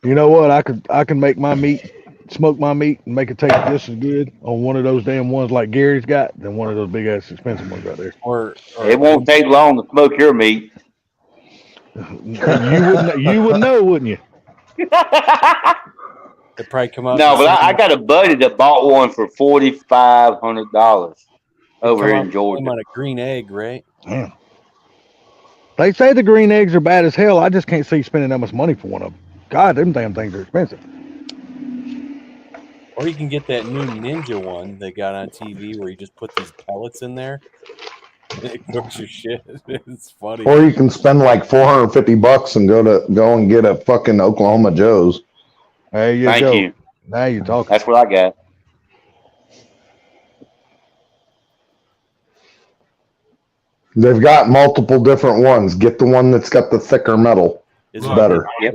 You know what? I can make my meat, smoke my meat, and make it taste just as good on one of those damn ones like Gary's got than one of those big ass expensive ones right there. Or It won't take long to smoke your meat. You would know, wouldn't you? They probably come out. No, but I got a buddy that bought one for $4,500 over here in Georgia. On a green egg, right? Damn. They say the green eggs are bad as hell. I just can't see spending that much money for one of them. God, them damn things are expensive. Or you can get that new Ninja one they got on TV where you just put these pellets in there. And it cooks your shit. It's funny. Or you can spend like $450 and go and get a fucking Oklahoma Joe's. There you Thank go. you. Now you're talking. That's what I got. They've got multiple different ones. Get the one that's got the thicker metal. Is It's it better. Yep.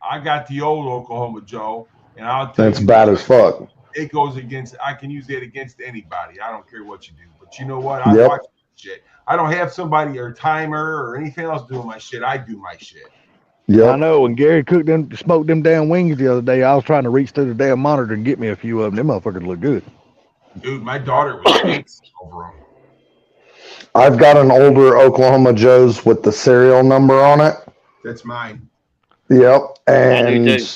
I got the old Oklahoma Joe, and I'll tell That's you, bad as fuck. it goes against. I can use that against anybody. I don't care what you do. But you know what? I Yep. watch shit. I don't have somebody or timer or anything else doing my shit. I do my shit. Yep. I know. When Gary smoked them damn wings the other day, I was trying to reach through the damn monitor and get me a few of them. Them motherfuckers look good. Dude, my daughter was over them. I've got an older Oklahoma Joe's with the serial number on it. That's mine. Yep. I do And too.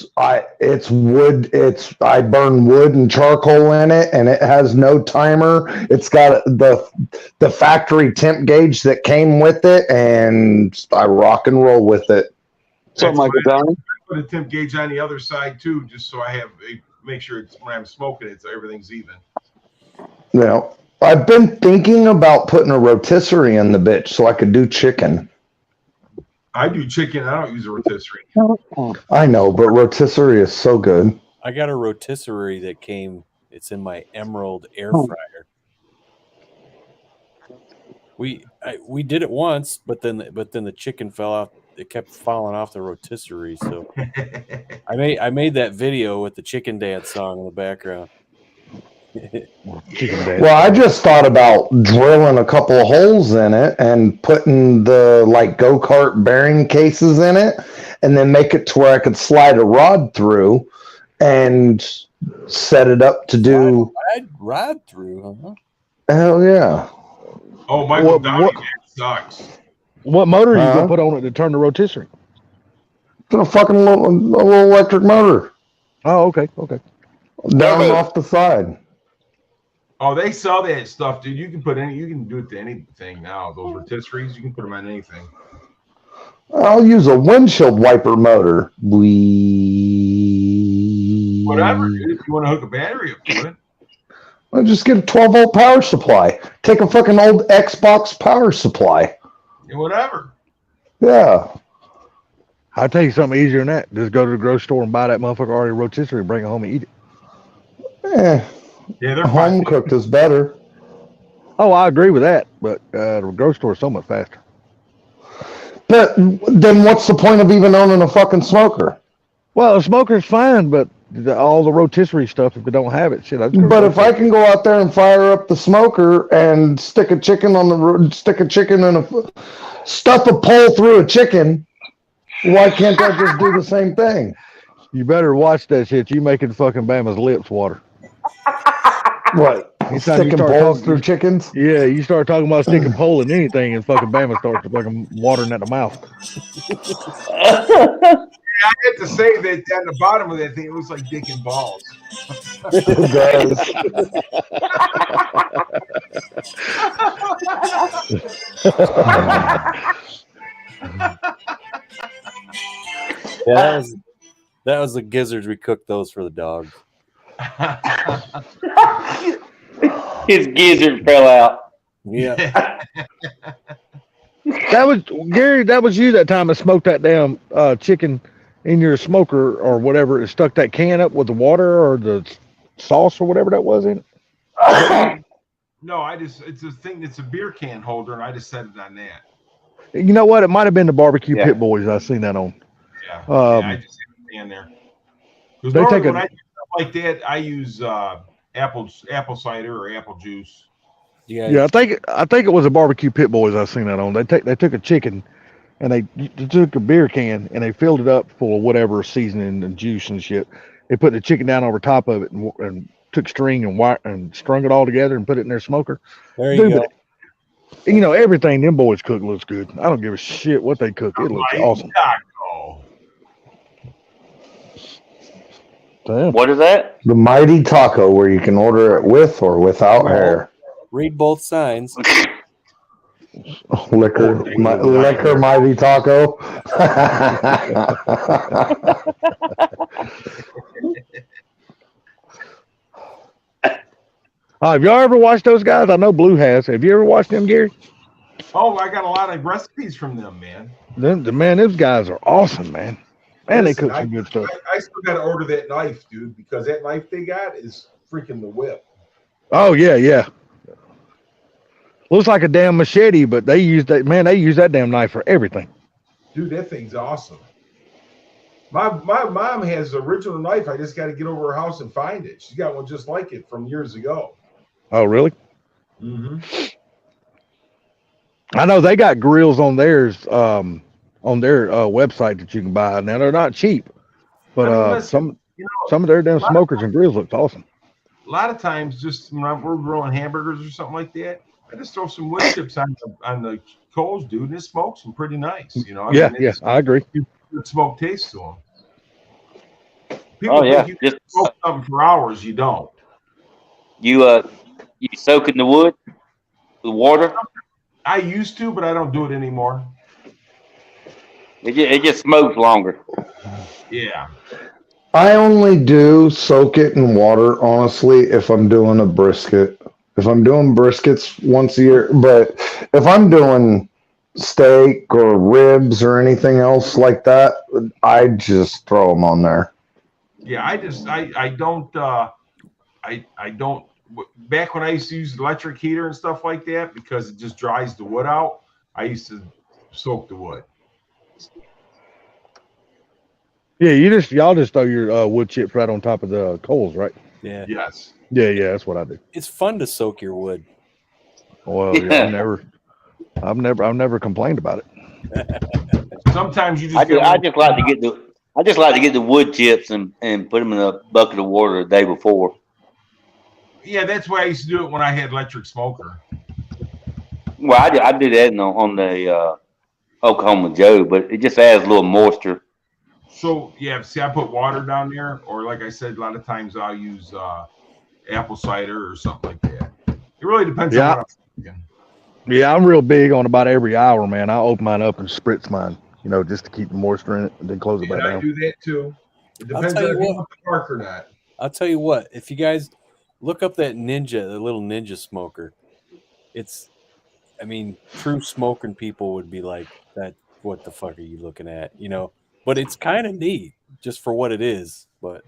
it's wood. I burn wood and charcoal in it, and it has no timer. It's got the factory temp gauge that came with it, and I rock and roll with it. Something like a Donnie. Put a temp gauge on the other side too, just so I have make sure it's when I'm smoking it, so everything's even. You know, I've been thinking about putting a rotisserie in the bitch so I could do chicken. I do chicken. I don't use a rotisserie. I know, but rotisserie is so good. I got a rotisserie that came. It's in my Emerald air fryer. We did it once, but then the chicken fell off. It kept falling off the rotisserie. So I made that video with the chicken dance song in the background. Well, I just thought about drilling a couple of holes in it and putting the like go-kart bearing cases in it, and then make it to where I could slide a rod through and set it up to do ride through, huh? Hell yeah. Oh, Michael Downey sucks. What motor are you gonna put on it to turn the rotisserie? It's a fucking little electric motor. Oh, okay. Down and off the side. Oh, they sell that stuff, dude. You can do it to anything now. Those rotisseries, you can put them on anything. I'll use a windshield wiper motor. Whatever, dude. If you want to hook a battery up to it. I'll just get a 12-volt power supply. Take a fucking old Xbox power supply. Yeah, whatever. Yeah. I'll tell you something easier than that. Just go to the grocery store and buy that motherfucker already rotisserie, bring it home and eat it. Yeah, they're home cooked is better. Oh, I agree with that, but the grocery store is so much faster. But then what's the point of even owning a fucking smoker? Well, a smoker's fine, but all the rotisserie stuff, if they don't have it, shit. But if I can go out there and fire up the smoker and stick a chicken and stuff a pole through a chicken, why can't I just do the same thing? You better watch that shit. You making fucking Bama's lips water. What? Anytime you Sticking start poles talking, through chickens? yeah, you start talking about sticking pole in anything, and fucking Bama starts fucking watering at the mouth. I had to say that at the bottom of that thing, it looks like dick and balls. It does. Yeah, that was the gizzards. We cooked those for the dogs. His gizzard fell out. Yeah. That was Gary. That was you that time I smoked that damn chicken in your smoker or whatever. It stuck that can up with the water or the sauce or whatever that was in it. No, it's a thing. It's a beer can holder, and I just set it on that. You know what? It might have been the barbecue Yeah. pit boys. I seen that on. Yeah, Um, I just have it in there. Because They normally take a- when I do stuff like that, I use apple cider or apple juice. Yeah, I think it was a barbecue pit boys I seen that on. They took a chicken and they took a beer can and they filled it up full of whatever seasoning and juice and shit. They put the chicken down over top of it and took string and strung it all together and put it in their smoker. There you go. But, you know, everything them boys cook looks good. I don't give a shit what they cook. It looks awesome. Taco. Damn. What is that? The mighty taco, where you can order it with or without hair. Read both signs. Liquor mighty taco. Have y'all ever watched those guys? I know Blue has. Have you ever watched them, Gary? Oh, I got a lot of recipes from them, man. Man, those guys are awesome, man. Man, Listen, they cook some good stuff. I still got to order that knife, dude, because that knife they got is freaking the whip. Oh yeah. Looks like a damn machete, but they use that. Man, they use that damn knife for everything. Dude, that thing's awesome. My mom has the original knife. I just got to get over her house and find it. She's got one just like it from years ago. Oh really? Mm-hmm. I know they got grills on theirs, on their website that you can buy. Now they're not cheap, but I mean, listen, some of their damn smokers and grills look awesome. A lot of times, just when we're grilling hamburgers or something like that, I just throw some wood chips on the coals, dude, and it smokes them pretty nice. You know, I agree. Good smoke taste to them. Oh yeah, think you can smoke something for hours. You don't. You soak in the wood with water. I used to, but I don't do it anymore. It just smokes longer. Yeah. I only do soak it in water, honestly, if I'm doing a brisket. If I'm doing briskets once a year, but if I'm doing steak or ribs or anything else like that, I just throw them on there. Yeah, I don't. Back when I used to use electric heater and stuff like that, because it just dries the wood out, I used to soak the wood. Yeah, y'all just throw your wood chips right on top of the coals, right? Yeah. Yes. Yeah, that's what I do. It's fun to soak your wood. Well, yeah, I've never complained about it. Sometimes you just. I just like to get the wood chips and put them in a bucket of water the day before. Yeah, that's why I used to do it when I had electric smoker. Well, I do that on the Oklahoma Joe, but it just adds a little moisture. So yeah, see, I put water down there, or like I said, a lot of times I'll use apple cider or something like that. It really depends on what I'm thinking. Yeah, I'm real big on about every hour, man. I'll open mine up and spritz mine, just to keep the moisture in it, and then close it back down. I do that too. It depends on if you want the park or not. I'll tell you what, if you guys look up that the little Ninja smoker, true smoking people would be like, that. What the fuck are you looking at? But it's kind of neat just for what it is. But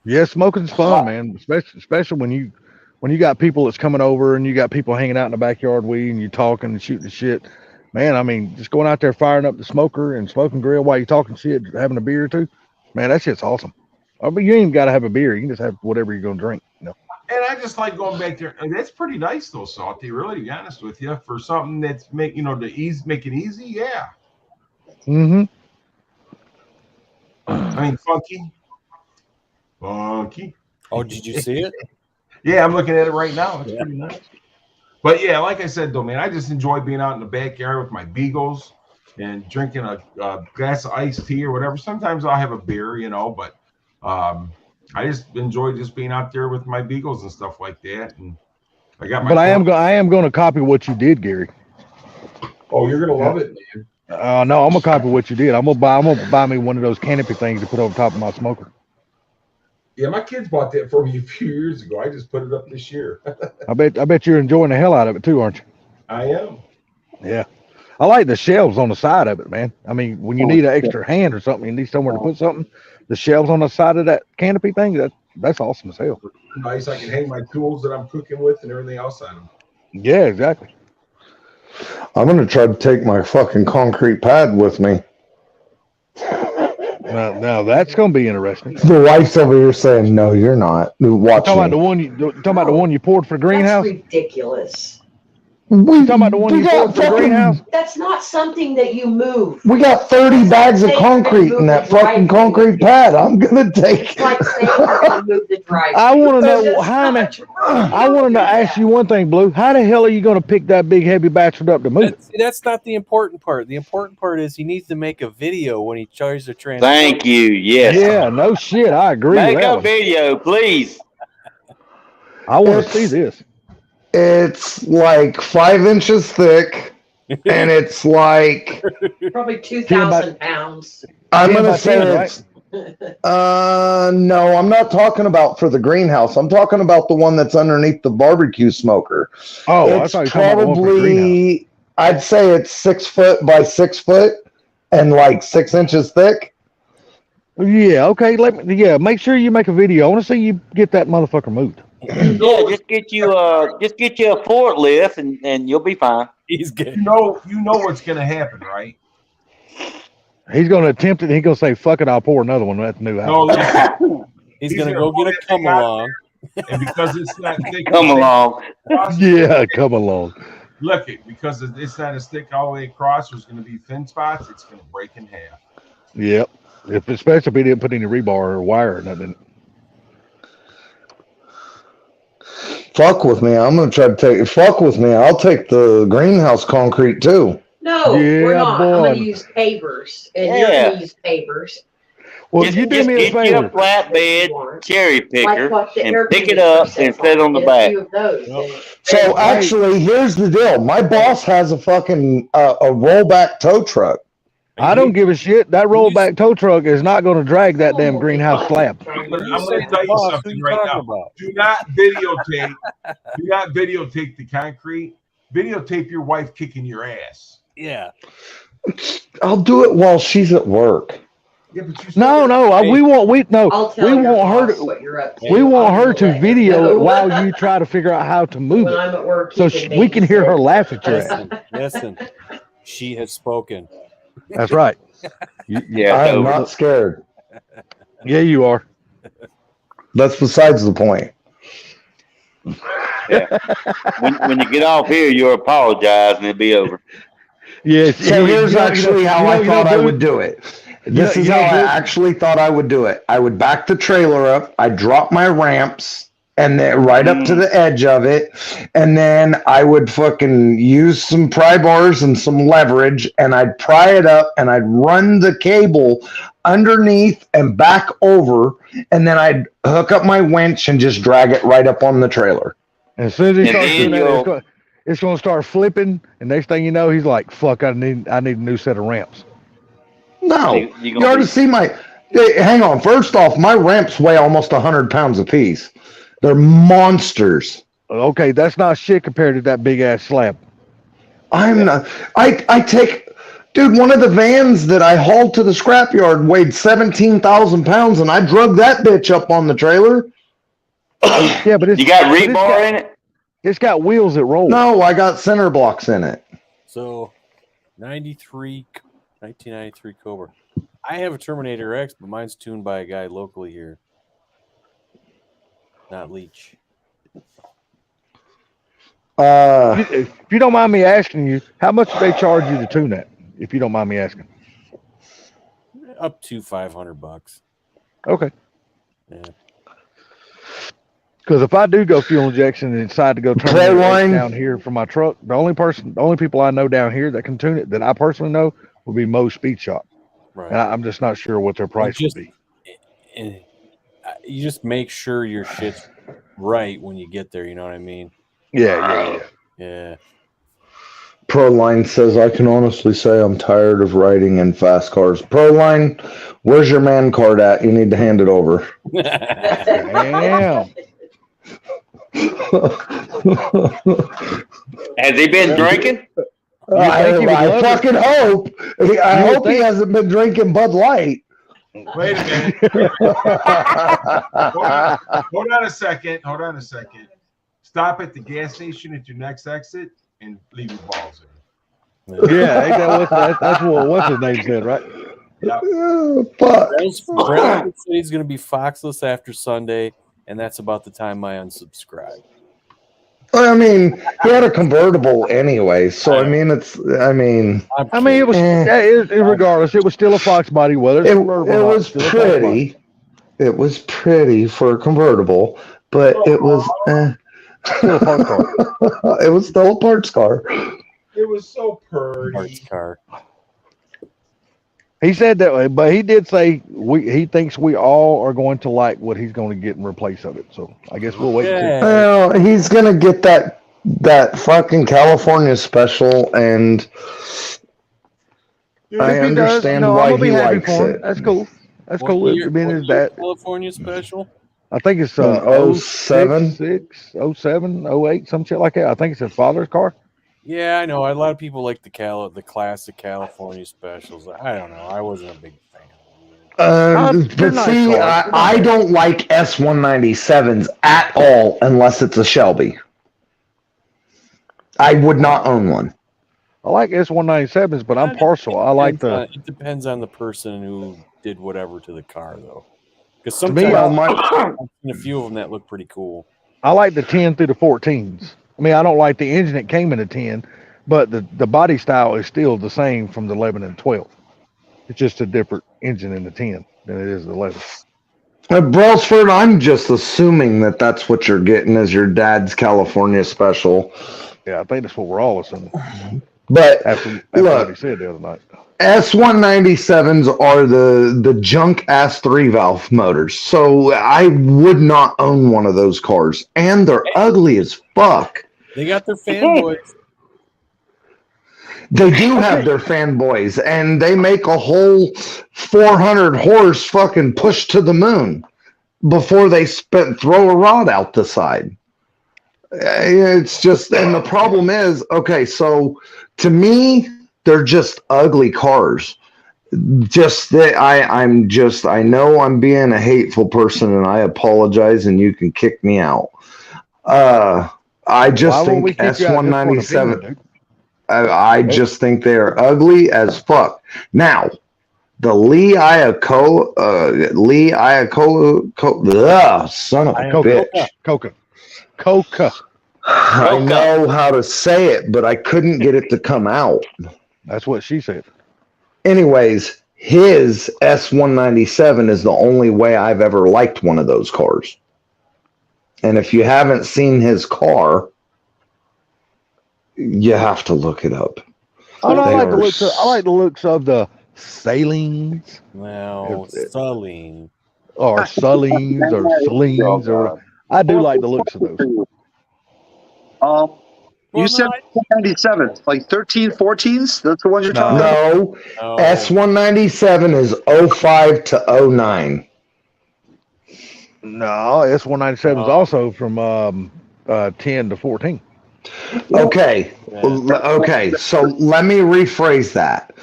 yeah, smoking's fun, man. Especially when you got people that's coming over and you got people hanging out in the backyard with you and you talking and shooting shit. Man, I mean, just going out there firing up the smoker and smoking grill while you talking shit, having a beer or two. Man, that shit's awesome. I mean, you ain't even got to have a beer. You can just have whatever you're gonna drink. And I just like going back there. And that's pretty nice though, Salty. Really, to be honest with you, for something that's make it easy. Yeah. Mm-hmm. I mean, funky. Oh, did you see it? Yeah, I'm looking at it right now. It's Yeah. pretty nice. But yeah, like I said though, man, I just enjoy being out in the backyard with my beagles and drinking a glass of iced tea or whatever. Sometimes I'll have a beer, but I just enjoy just being out there with my beagles and stuff like that. And I got my. But I am going to copy what you did, Gary. Oh, you're gonna love it, man. No, I'm gonna copy what you did. I'm gonna buy me one of those canopy things to put over top of my smoker. Yeah, my kids bought that for me a few years ago. I just put it up this year. I bet you're enjoying the hell out of it too, aren't you? I am. Yeah. I like the shelves on the side of it, man. I mean, when you need an extra hand or something, you need somewhere to put something. The shelves on the side of that canopy thing, that's awesome as hell. Nice. I can hang my tools that I'm cooking with and everything else on them. Yeah, exactly. I'm gonna try to take my fucking concrete pad with me. Now that's gonna be interesting. The wife's over here saying, "No, you're not." Watch Talking about me. talking about the one you poured for greenhouse. That's ridiculous. We, Talking about the one you poured for greenhouse. That's not something that you move. We got 30 bags of Say you're concrete gonna in move that the fucking driveway. concrete pad. I'm gonna take. It's like saying you're gonna move the driveway. I want to know It's how not to. true. I want to Don't do ask that. you one thing, Blue. How the hell are you going to pick that big heavy bastard up to move? That's not the important part. The important part is he needs to make a video when he tries to transfer. Thank you. Yes. Yeah, no shit. I agree Make with that a one. video, please. I want to see this. It's like 5 inches thick, and it's like Probably 2,000 pounds. I'm Yeah, gonna about say 10, it's. No, I'm not talking about for the greenhouse. I'm talking about the one that's underneath the barbecue smoker. Oh, It's I thought you were talking about the one for the greenhouse. probably, I'd say it's 6 foot by 6 foot and like 6 inches thick. Yeah, okay. Make sure you make a video. I want to see you get that motherfucker moved. Yeah, just get you a forklift and you'll be fine. He's good. You know what's gonna happen, right? He's going to attempt it. He's going to say, "Fuck it, I'll pour another one at the new house." No, listen, He's gonna go get a come along. and because it's not thick, Come along. Yeah, come along. Look, because it's not as thick all the way across. There's going to be thin spots. It's going to break in half. Yep. Especially if he didn't put any rebar or wire or nothing. Fuck with me. I'm gonna try to take. Fuck with me. I'll take the greenhouse concrete too. No, Yeah, we're not. I'm boy. going to use pavers, and you're Yeah. going to use pavers. Well, Just you do me a get you a favor. flatbed cherry picker Like what the and air pick it conditioner up sets and sit on the Get a back. few of those, Yep. and So actually, here's the deal. My boss has a fucking a rollback tow truck. I don't give a shit. That rollback tow truck is not going to drag that damn greenhouse slab. I'm When going you say to tell the you boss, who something you right talking now. about? Do not videotape the concrete. Videotape your wife kicking your ass. Yeah. I'll do it while she's at work. Yeah, but you still No, gotta- we want I'll tell we your want her boss to what you're up to. we want I'm her gonna to let him video know. it while you try to figure out how to move When it, I'm at work, so he we can hear her babysit. laugh at your ass. Listen. She has spoken. That's right. Yeah, I am over. not scared. Yeah, you are. That's besides the point. Yeah. When you get off here, you'll apologize and it'll be over. Yes. So here's actually how I thought I would do it. This is how I actually thought I would do it. I would back the trailer up. I'd drop my ramps and then right up to the edge of it. And then I would fucking use some pry bars and some leverage and I'd pry it up and I'd run the cable underneath and back over. And then I'd hook up my winch and just drag it right up on the trailer. As soon as he And starts then doing that, it's going to start flipping. And next thing you know, he's like, "Fuck! I need a new set of ramps." No, You you gonna already be- see my. Hey, hang on. First off, my ramps weigh almost 100 pounds apiece. They're monsters. Okay, that's not shit compared to that big ass slab. I'm not. I take, dude. One of the vans that I hauled to the scrapyard weighed 17,000 pounds, and I drug that bitch up on the trailer. Yeah, but You got rebar in it? It's got wheels that roll. No, I got center blocks in it. So, 1993 Cobra. I have a Terminator X, but mine's tuned by a guy locally here. Not Leach. If you don't mind me asking you, how much do they charge you to tune that? If you don't mind me asking. Up to $500. Okay. Yeah. Because if I do go fuel injection and decide to go turn Play it line. down here for my truck, the only people I know down here that can tune it that I personally know will be Mo's Speed Shop. Right. And I'm just not sure what their price would be. You just make sure your shit's right when you get there. You know what I mean? Yeah. Proline says, I can honestly say I'm tired of riding in fast cars. Proline, where's your man card at? You need to hand it over. Damn. Has he been drinking? I fucking hope. I hope he hasn't been drinking Bud Light. Wait a minute. Hold on a second. Stop at the gas station at your next exit and leave your balls in. Yeah, that's what what's his name said, right? Yep. Fuck. Brent said he's going to be foxless after Sunday, and that's about the time I unsubscribe. I mean, he had a convertible anyway, so it was. Regardless, it was still a Fox body. Whether it's It convertible, was pretty. It was pretty for a convertible, but it was. Still a parts car. It was still a parts car. It was so pretty. Parts car. He said that way, but he did say he thinks we all are going to like what he's going to get in replace of it. So I guess we'll wait. Well, he's gonna get that fucking California special, and I understand why he likes it. That's cool. That's cool. It's being his dad. California special. I think it's 07? 06, 07, 08, some shit like that. I think it's his father's car. Yeah, I know. A lot of people like the classic California specials. I don't know. I wasn't a big fan. But see, I don't like S197s at all unless it's a Shelby. I would not own one. I like S197s, but I'm partial. I like It depends on the person who did whatever to the car, though. Because To me, sometimes I've seen a few of them that look pretty cool. I like the 10 through the 14s. I mean, I don't like the engine that came in the 10, but the body style is still the same from the 11 and 12. It's just a different engine in the 10 than it is the 11. Brailsford, I'm just assuming that that's what you're getting as your dad's California special. Yeah, I think that's what we're all assuming. But after look, what he said the other night. S197s are the junk ass 3-valve motors. So I would not own one of those cars. And they're ugly as fuck. They got their fanboys. They do have their fanboys, and they make a whole 400 horse fucking push to the moon before they throw a rod out the side. It's just, and the problem is, okay, so to me, they're just ugly cars. Just that I know I'm being a hateful person, and I apologize, and you can kick me out. I just think S197. I just think they're ugly as fuck. Now, the Lee Iacocca, son of a bitch. Coca. I know how to say it, but I couldn't get it to come out. That's what she said. Anyways, his S197 is the only way I've ever liked one of those cars. And if you haven't seen his car, you have to look it up. I like the looks of the Salines. Well, Sulling. Or Sullings or Salines. Or I do like the looks of those. You said 97, like 13, 14s? That's the ones you're talking about? No. S197 is 05 to 09. No, S197 is also from 10 to 14. Okay. Okay. So let me rephrase that.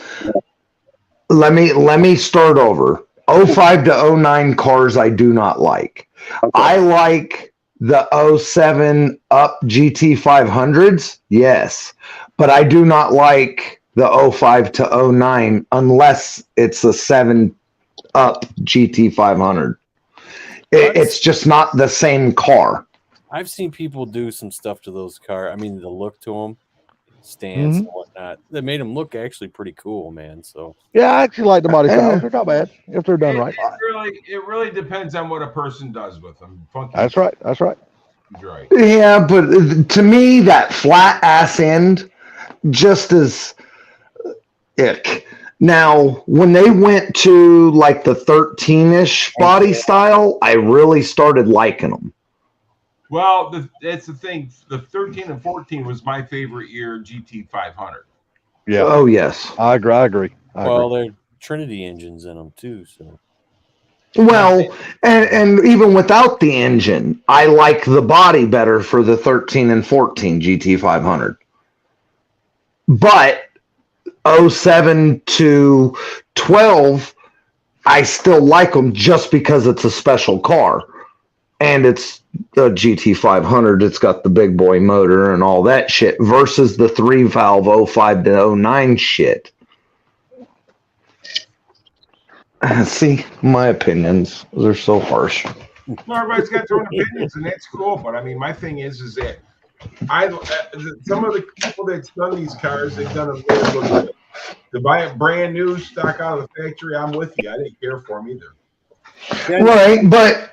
Let me start over. 05 to 09 cars I do not like. Okay. I like the 07 up GT500s, yes. But I do not like the 05 to 09 unless it's a 7 up GT500. It's just not the same car. I've seen people do some stuff to those cars. I mean, the look to them, stance and whatnot, that made them look actually pretty cool, man. So Yeah, I actually like the body styles. They're not bad if they're done right. It really depends on what a person does with them. Funky. That's right. That's right. He's right. Yeah, but to me, that flat ass end just as ick. Now, when they went to like the 13-ish body style, I really started liking them. Well, that's the thing. The 13 and 14 was my favorite year GT 500. Yeah. Oh, yes. I agree. Well, they're Trinity engines in them too, so. Well, and even without the engine, I like the body better for the 13 and 14 GT 500. But 07 to 12, I still like them just because it's a special car. And it's a GT 500. It's got the big boy motor and all that shit versus the 3-valve 05 to 09 shit. See, my opinions, they're so harsh. No, everybody's got their own opinions, and that's cool. But I mean, my thing is that some of the people that's done these cars, they've done them really good. To buy it brand new, stock out of the factory, I'm with you. I didn't care for them either. Right, but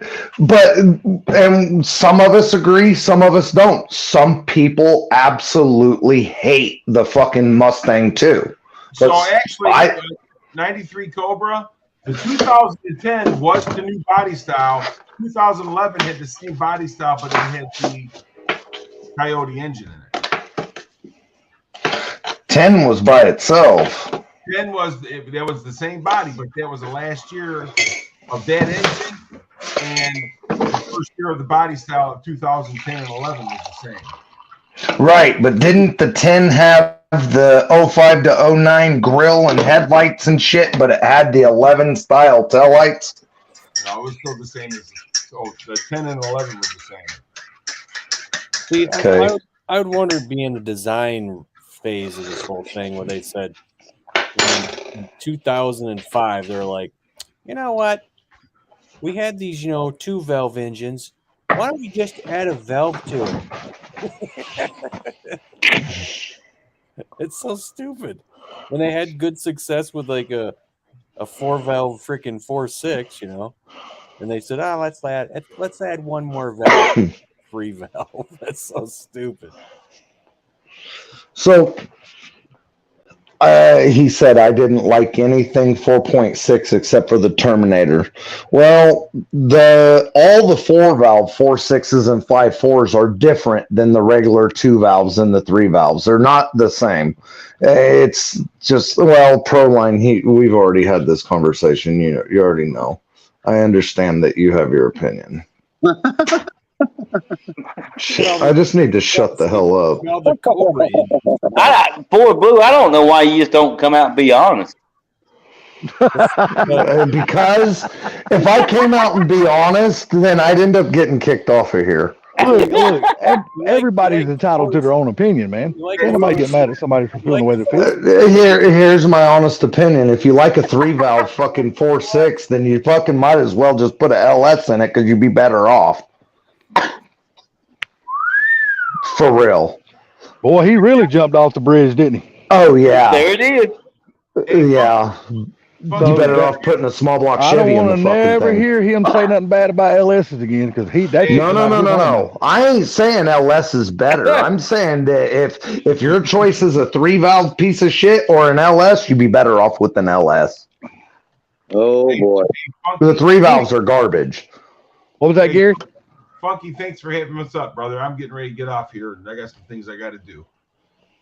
and some of us agree, some of us don't. Some people absolutely hate the fucking Mustang too. So actually, 93 Cobra, the 2010 was the new body style. 2011 had the same body style, but it had the Coyote engine in it. 10 was by itself. 10 was the same body, but that was the last year of that engine, and the first year of the body style of 2010 and 11 was the same. Right, but didn't the 10 have the 05 to 09 grill and headlights and shit, but it had the 11 style taillights? No, it was still the same as the 10 and 11 was the same. See, Okay. I would wonder, being the design phase of this whole thing, where they said in 2005, they're like, you know what? We had these, 2-valve engines. Why don't we just add a valve to it? It's so stupid. When they had good success with like a 4-valve freaking 4.6, and they said, let's add one more valve, 3-valve. That's so stupid. So he said I didn't like anything 4.6 except for the Terminator. Well, all the 4-valve 4.6s and 5.4s are different than the regular 2 valves and the 3 valves. They're not the same. It's just, Proline. We've already had this conversation. You already know. I understand that you have your opinion. I just need to shut the hell up. Ford Blue, I don't know why you just don't come out and be honest. Because if I came out and be honest, then I'd end up getting kicked off of here. Look, everybody's entitled to their own opinion, man. Can't nobody get mad at somebody for feeling the way they feel. Here's my honest opinion. If you like a 3-valve fucking 4.6, then you fucking might as well just put a LS in it because you'd be better off. For real. Boy, he really jumped off the bridge, didn't he? Oh, yeah. There it is. Yeah. You better off putting a small block I Chevy don't in the want fucking to never thing. hear him say nothing bad about LSs again, because No. I ain't saying LS is better. I'm saying that if your choice is a 3-valve piece of shit or an LS, you'd be better off with an LS. Oh boy. The 3 valves are garbage. What was that, Gary? Funky, thanks for having us up, brother. I'm getting ready to get off here, and I got some things I got to do.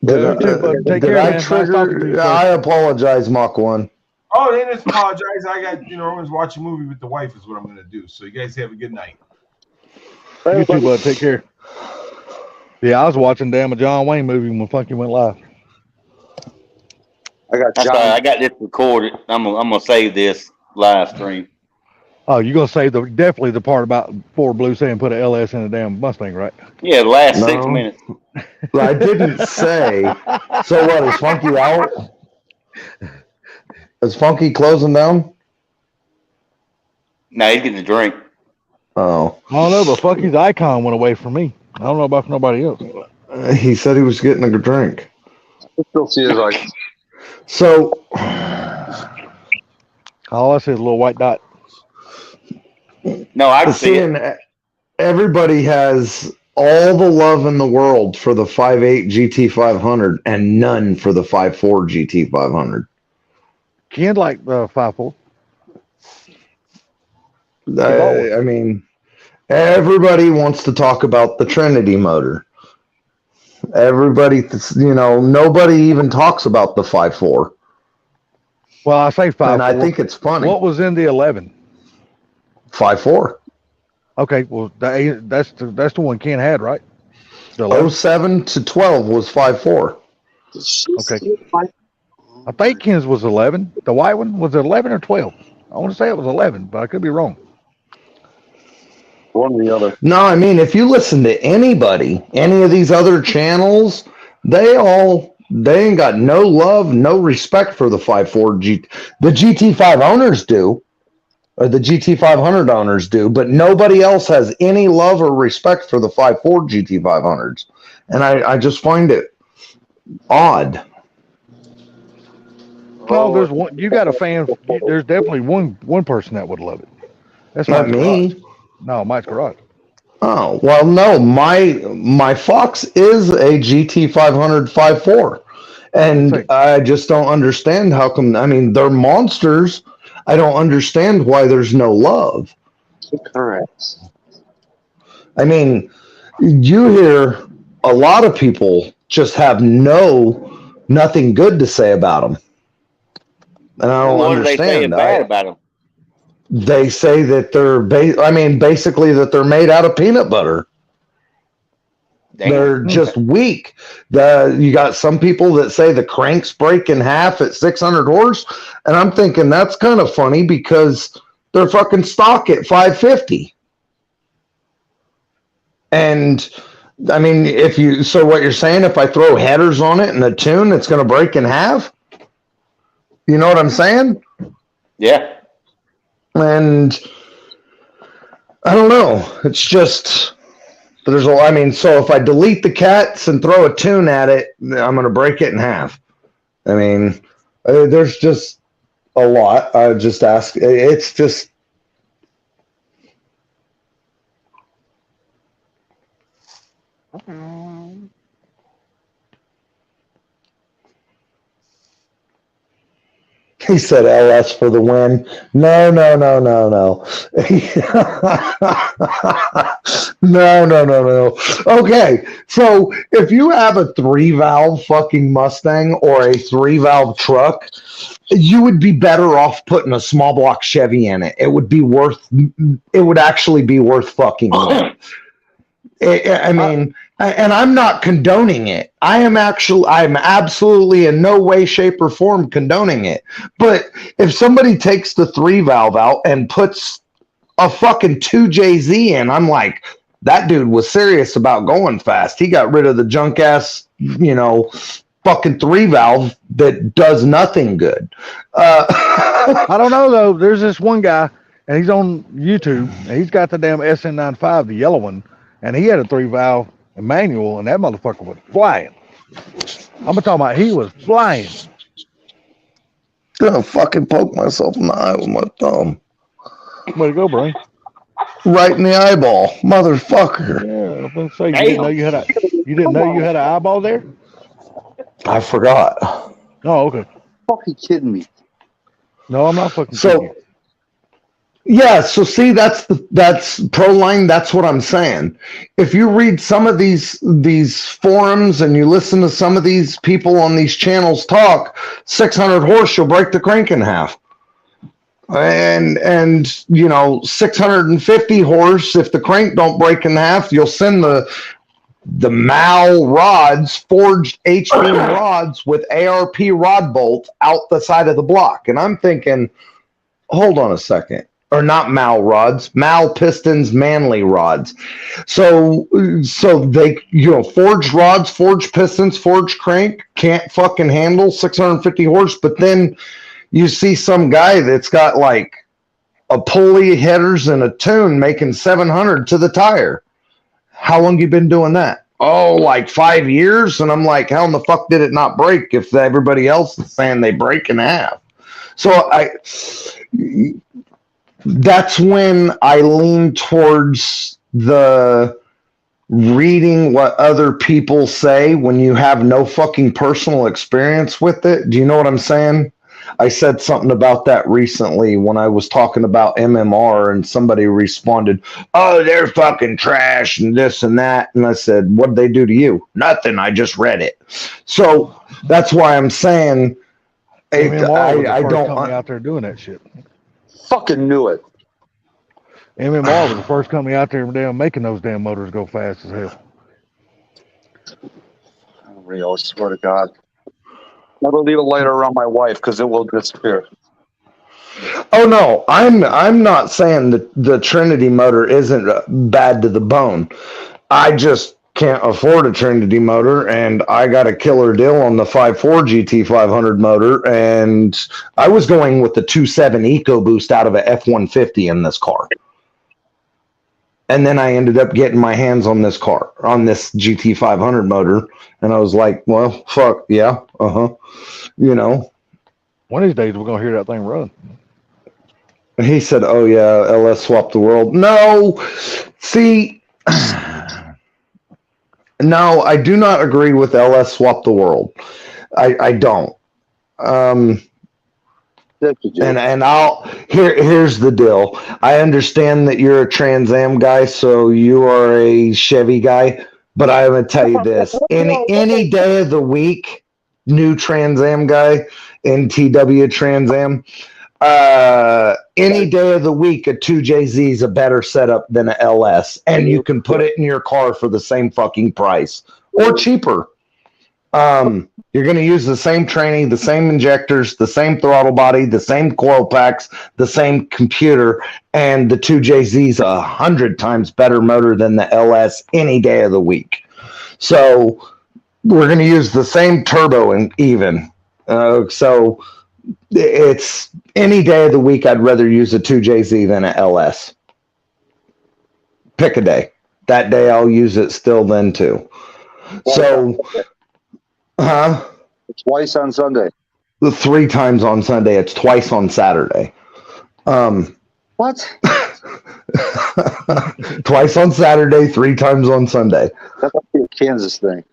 Take care, man. Nice talking to you, sir. I apologize, Mach 1. Oh, they didn't apologize. I got, everyone's watching a movie with the wife is what I'm going to do. So you guys have a good night. You too, bud. Take care. Yeah, I was watching damn a John Wayne movie when Funky went live. I got this recorded. I'm gonna save this live stream. Oh, you're gonna say definitely the part about Ford Blue saying put an LS in a damn Mustang, right? Yeah, the last 6 minutes. I didn't say. So what, is Funky out? Is Funky closing down? No, he's getting a drink. Oh, I don't know, but Fucky's icon went away from me. I don't know about nobody else. he said he was getting a drink. I still see his like. So, All I see is a little white dot. No, I can see it. seeing everybody has all the love in the world for the 5.8 GT500 and none for the 5.4 GT500. Ken like the 5.4. I mean, everybody wants to talk about the Trinity motor. Everybody, nobody even talks about the 5.4. Well, I say 5.4. And I think it's funny. What was in the 11? 5.4. Okay, well that's the one Ken had, right? The 11? 07 to 12 was 5.4. Okay. I think Ken's was 11. The white one was it 11 or 12? I want to say it was 11, but I could be wrong. One or the other. No, I mean, if you listen to anybody, any of these other channels, they ain't got no love, no respect for the 5.4 GT. The GT5 owners do, or the GT500 owners do, but nobody else has any love or respect for the 5.4 GT500s. And I just find it odd. No, there's one. You got a fan. There's definitely one person that would love it. That's Not Mike's me. Garage. No, Mike's Garage. Oh, well, no, my Fox is a GT500 5.4. And I just don't understand how come, I mean, they're monsters. I don't understand why there's no love. Correct. I mean, you hear a lot of people just have nothing good to say about them. And I don't What are they saying understand. bad about them? They say that basically that they're made out of peanut butter. Damn. They're just weak. You got some people that say the cranks break in half at 600 horse, and I'm thinking that's kind of funny because they're fucking stock at 550. And I mean, what you're saying, if I throw headers on it and a tune, it's going to break in half? You know what I'm saying? Yeah. And I don't know. It's just so if I delete the cats and throw a tune at it, I'm going to break it in half. I mean, there's just a lot. I just ask. It's just. He said LS for the win. No. No. Okay, so if you have a 3-valve fucking Mustang or a 3-valve truck, you would be better off putting a small block Chevy in it. It would actually be worth fucking money. I mean, and I'm not condoning it. I'm absolutely in no way, shape, or form condoning it. But if somebody takes the 3-valve out and puts a fucking 2JZ in, I'm like, that dude was serious about going fast. He got rid of the junk ass, fucking 3-valve that does nothing good. I don't know though. There's this one guy, and he's on YouTube, and he's got the damn SN95, the yellow one, and he had a 3-valve manual, and that motherfucker was flying. I'm talking about he was flying. Gonna fucking poke myself in the eye with my thumb. Way to go, Brian. Right in the eyeball, motherfucker. Yeah, I was gonna say you didn't know you had an eyeball there? I forgot. Oh, okay. Fucking kidding me. No, I'm not fucking kidding you. Yeah, so see, that's Proline. That's what I'm saying. If you read some of these forums and you listen to some of these people on these channels talk, 600 horse, you'll break the crank in half. And 650 horse, if the crank don't break in half, you'll send the Mal rods, forged H-beam rods with ARP rod bolts out the side of the block. And I'm thinking, hold on a second. Or not Mal rods, Mal pistons, Manly rods. So they, forged rods, forged pistons, forged crank can't fucking handle 650 horse. But then you see some guy that's got like a pulley, headers, and a tune making 700 to the tire. How long you been doing that? Oh, like 5 years. And I'm like, how in the fuck did it not break if everybody else is saying they break in half? So that's when I lean towards the reading what other people say when you have no fucking personal experience with it. Do you know what I'm saying? I said something about that recently when I was talking about MMR, and somebody responded, "Oh, they're fucking trash and this and that." And I said, "What did they do to you?" "Nothing. I just read it." So that's why I'm saying MMR was the I first don't company out there doing that shit. Fucking knew it. MMR was the first company out there damn making those damn motors go fast as hell. Real, I swear to God. Never leave a lighter around my wife because it will disappear. Oh no, I'm not saying that the Trinity motor isn't bad to the bone. I just can't afford a Trinity motor, and I got a killer deal on the 5.4 GT500 motor, and I was going with the 2.7 EcoBoost out of a F-150 in this car. And then I ended up getting my hands on this car, on this GT500 motor, and I was like, well, fuck, yeah, you know. One of these days, we're going to hear that thing run. He said, oh, yeah, LS swapped the world. No, see, no, I do not agree with LS swap the world. I don't. And here's the deal. I understand that you're a Trans Am guy, so you are a Chevy guy. But I'm gonna tell you this: any day of the week, new Trans Am guy, NTW Trans Am. Any day of the week, a 2JZ is a better setup than a LS, and you can put it in your car for the same fucking price or cheaper. You're going to use the same training, the same injectors, the same throttle body, the same coil packs, the same computer, and the 2JZ is 100 times better motor than the LS any day of the week. So we're going to use the same turbo and even. So it's any day of the week, I'd rather use a 2JZ than a LS. Pick a day. That day I'll use it still then too. So, Twice on Sunday. 3 times on Sunday. It's twice on Saturday. What? Twice on Saturday, 3 times on Sunday. That must be a Kansas thing.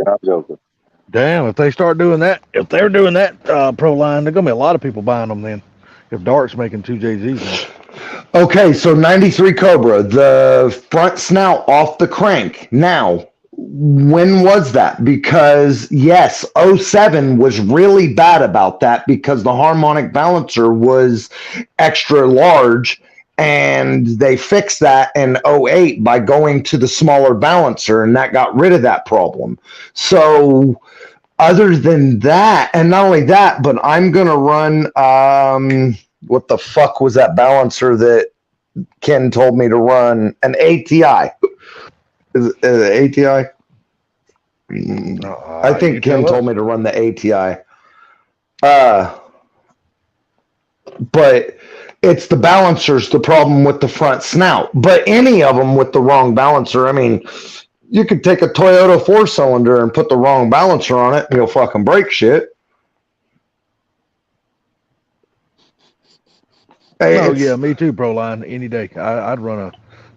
I'm joking. Damn, if they start doing that, if they're doing that pro line, there's gonna be a lot of people buying them then. If Dart's making 2JZs now. Okay, so 93 Cobra, the front snout off the crank. Now, when was that? Because yes, 07 was really bad about that because the harmonic balancer was extra large, and they fixed that in 08 by going to the smaller balancer, and that got rid of that problem. So other than that, and not only that, but I'm gonna run what the fuck was that balancer that Ken told me to run? An ATI. Is it ATI? I think Ken told me to run the ATI. But it's the balancer's the problem with the front snout. But any of them with the wrong balancer, I mean, you could take a Toyota 4-cylinder and put the wrong balancer on it and you'll fucking break shit. Oh yeah, me too, pro line, any day. I'd run a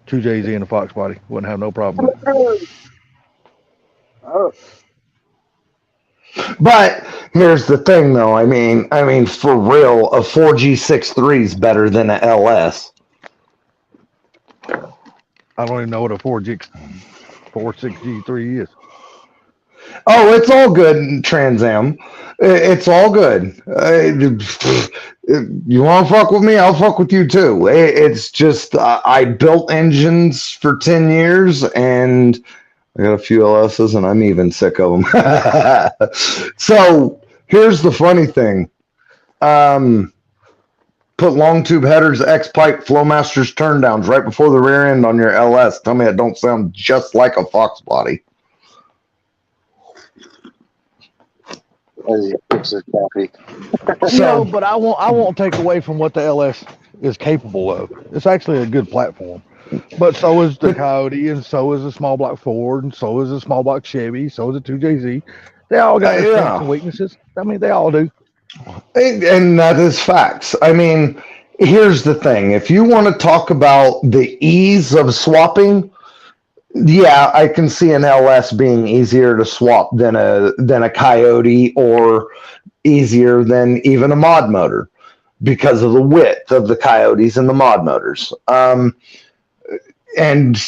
2JZ in a Fox body. Wouldn't have no problem with it. But here's the thing, though. I mean, for real, a 4G63 is better than a LS. I don't even know what a 4.6G3 is. Oh, it's all good, Trans Am. It's all good. You want to fuck with me? I'll fuck with you too. It's just I built engines for 10 years, and I got a few LSs, and I'm even sick of them. So here's the funny thing. Put long tube headers, X-pipe, Flowmasters turndowns right before the rear end on your LS. Tell me it don't sound just like a Fox body. as he picks his coffee. No, but I won't take away from what the LS is capable of. It's actually a good platform. But so is the Coyote, and so is the small block Ford, and so is the small block Chevy, so is the 2JZ. They all got their strengths and weaknesses. I mean, they all do. And that is facts. I mean, here's the thing. If you want to talk about the ease of swapping, yeah, I can see an LS being easier to swap than a Coyote, or easier than even a mod motor because of the width of the Coyotes and the mod motors. And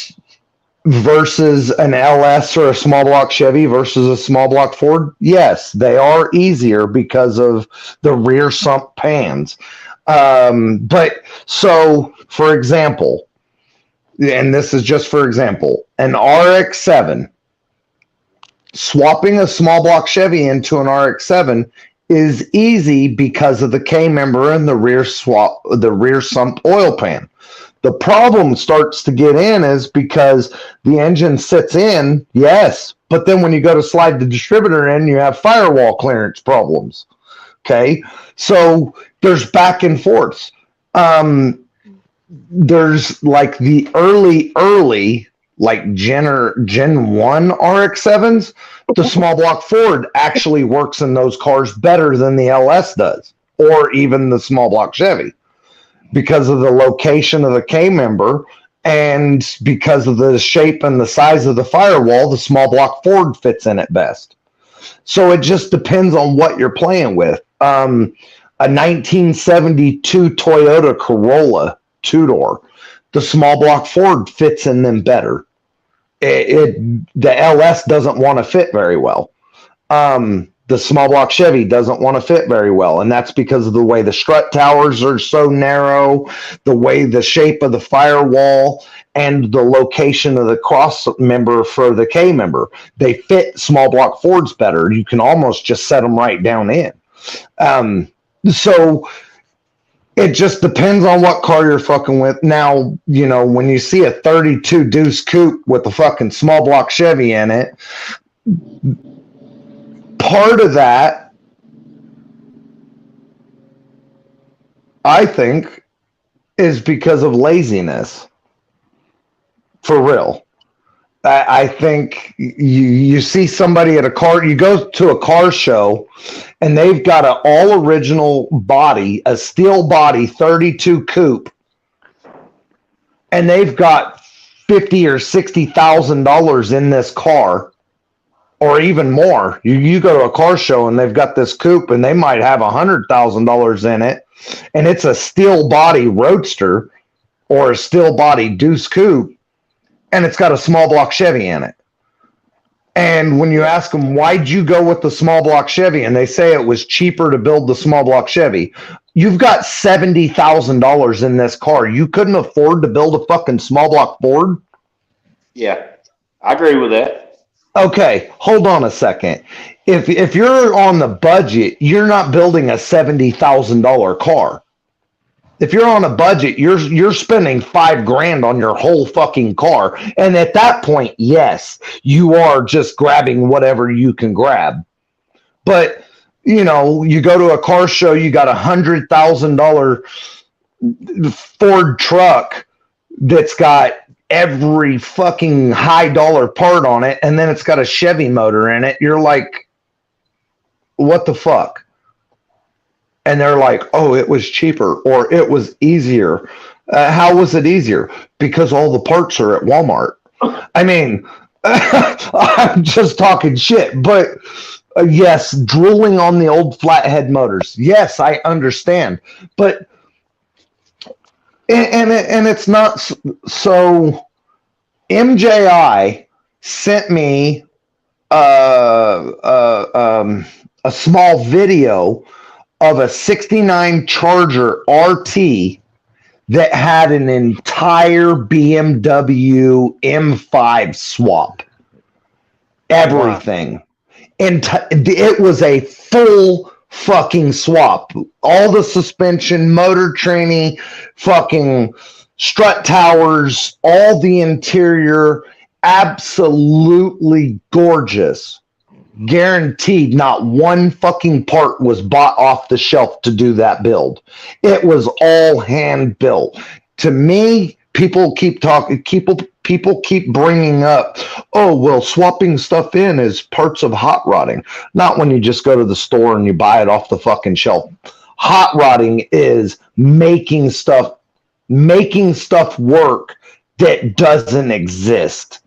versus an LS or a small block Chevy versus a small block Ford, yes, they are easier because of the rear sump pans. But so, for example, and this is just for example, an RX-7, swapping a small block Chevy into an RX-7 is easy because of the K-member and the rear sump oil pan. The problem starts to get in is because the engine sits in, yes, but then when you go to slide the distributor in, you have firewall clearance problems. Okay, so there's back and forths. There's like the early like Gen 1 RX-7s, the small block Ford actually works in those cars better than the LS does, or even the small block Chevy, because of the location of the K-member and because of the shape and the size of the firewall. The small block Ford fits in it best. So it just depends on what you're playing with. A 1972 Toyota Corolla two-door, the small block Ford fits in them better. The LS doesn't want to fit very well. The small block Chevy doesn't want to fit very well, and that's because of the way the strut towers are so narrow, the way the shape of the firewall, and the location of the cross member for the K member. They fit small block Fords better. You can almost just set them right down in. So it just depends on what car you're fucking with. Now, you know, when you see a 32 Deuce Coupe with a fucking small block Chevy in it, part of that, I think, is because of laziness. For real. I think you see somebody at a car, you go to a car show, and they've got an all original body, a steel body 32 coupe, and they've got $50,000 or $60,000 in this car, or even more. You go to a car show and they've got this coupe, and they might have $100,000 in it, and it's a steel body Roadster or a steel body Deuce Coupe, and it's got a small block Chevy in it. And when you ask them, why'd you go with the small block Chevy? And they say it was cheaper to build the small block Chevy. You've got $70,000 in this car. You couldn't afford to build a fucking small block Ford? Yeah, I agree with that. Okay, hold on a second. If you're on the budget, you're not building a $70,000 car. If you're on a budget, you're spending $5,000 on your whole fucking car. And at that point, yes, you are just grabbing whatever you can grab. But, you know, you go to a car show, you got $100,000 Ford truck that's got every fucking high dollar part on it, and then it's got a Chevy motor in it. You're like, what the fuck? And they're like, oh, it was cheaper, or it was easier. How was it easier? Because all the parts are at Walmart. I mean, I'm just talking shit. But yes, drooling on the old flathead motors. Yes, I understand. But, and it's not so. MJI sent me a small video of a 69 Charger RT that had an entire BMW M5 swap. Everything. And it was a full fucking swap. All the suspension, motor training, fucking strut towers, all the interior, absolutely gorgeous. guaranteed not one fucking part was bought off the shelf to do that build. It was all hand built. To me, people keep talking, people keep bringing up, oh, well, swapping stuff in is parts of hot rodding. Not when you just go to the store and you buy it off the fucking shelf. Hot rodding is making stuff work that doesn't exist.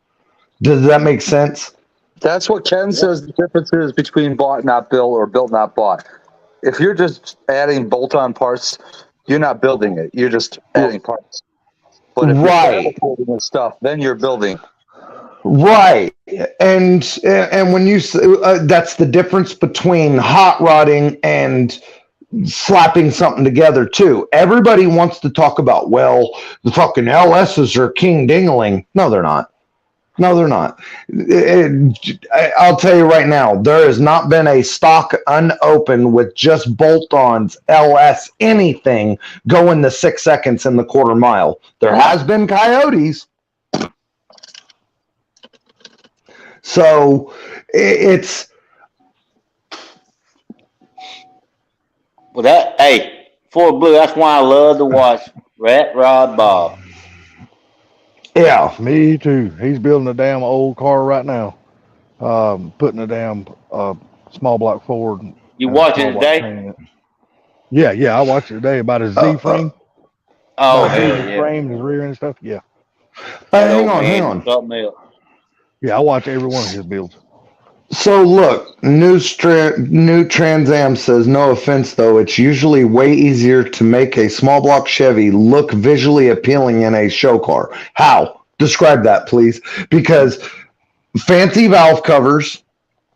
Does that make sense? That's what Ken says the difference is between bought not built or built not bought. If you're just adding bolt-on parts, you're not building it. You're just adding parts. But if you're building stuff, then you're building. Right. And when you that's the difference between hot rodding and slapping something together too. Everybody wants to talk about, well, the fucking LSs are king dingling. No, they're not. No, they're not. I'll tell you right now, there has not been a stock unopened with just bolt-ons, LS, anything going the 6 seconds in the quarter mile. There has been coyotes. So it's... Well, hey, Ford Blue, that's why I love to watch Rat Rod Bob. Yeah. Me too. He's building a damn old car right now. Putting a damn small block Ford. You watching it today? Yeah, I watched it today about his Z frame. Oh, hell yeah. Frame, his rear end stuff. Yeah. Hang on. Yeah, I watch every one of his builds. So look, new Trans Am says, no offense though, it's usually way easier to make a small block Chevy look visually appealing in a show car. How? Describe that, please. Because fancy valve covers,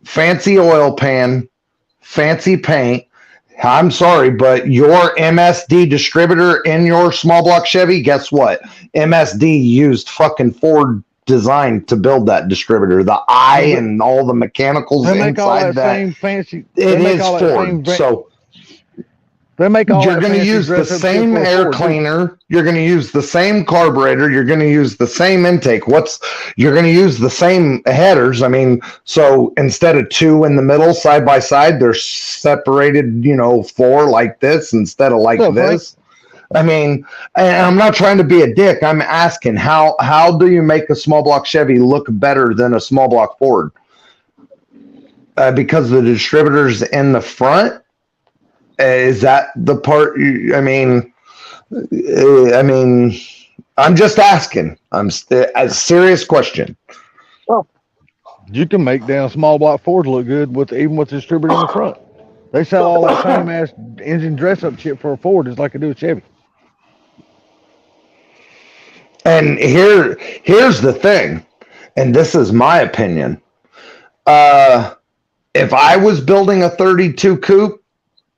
fancy oil pan, fancy paint. I'm sorry, but your MSD distributor in your small block Chevy, guess what? MSD used fucking Ford design to build that distributor. The eye and all the mechanicals inside that. Same fancy. It is Ford. So they make all. You're going to use the same air cleaner. You're going to use the same carburetor. You're going to use the same intake. You're going to use the same headers. I mean, so instead of two in the middle side by side, they're separated. 4 like this instead of like this. I mean, and I'm not trying to be a dick. I'm asking how do you make a small block Chevy look better than a small block Ford? Because the distributor's in the front. Is that the part? I mean, I'm just asking. A serious question. Well, you can make damn small block Ford look good even with the distributor in the front. They sell all that same ass engine dress up shit for a Ford just like they do a Chevy. And here's the thing, and this is my opinion. If I was building a 32 coupe,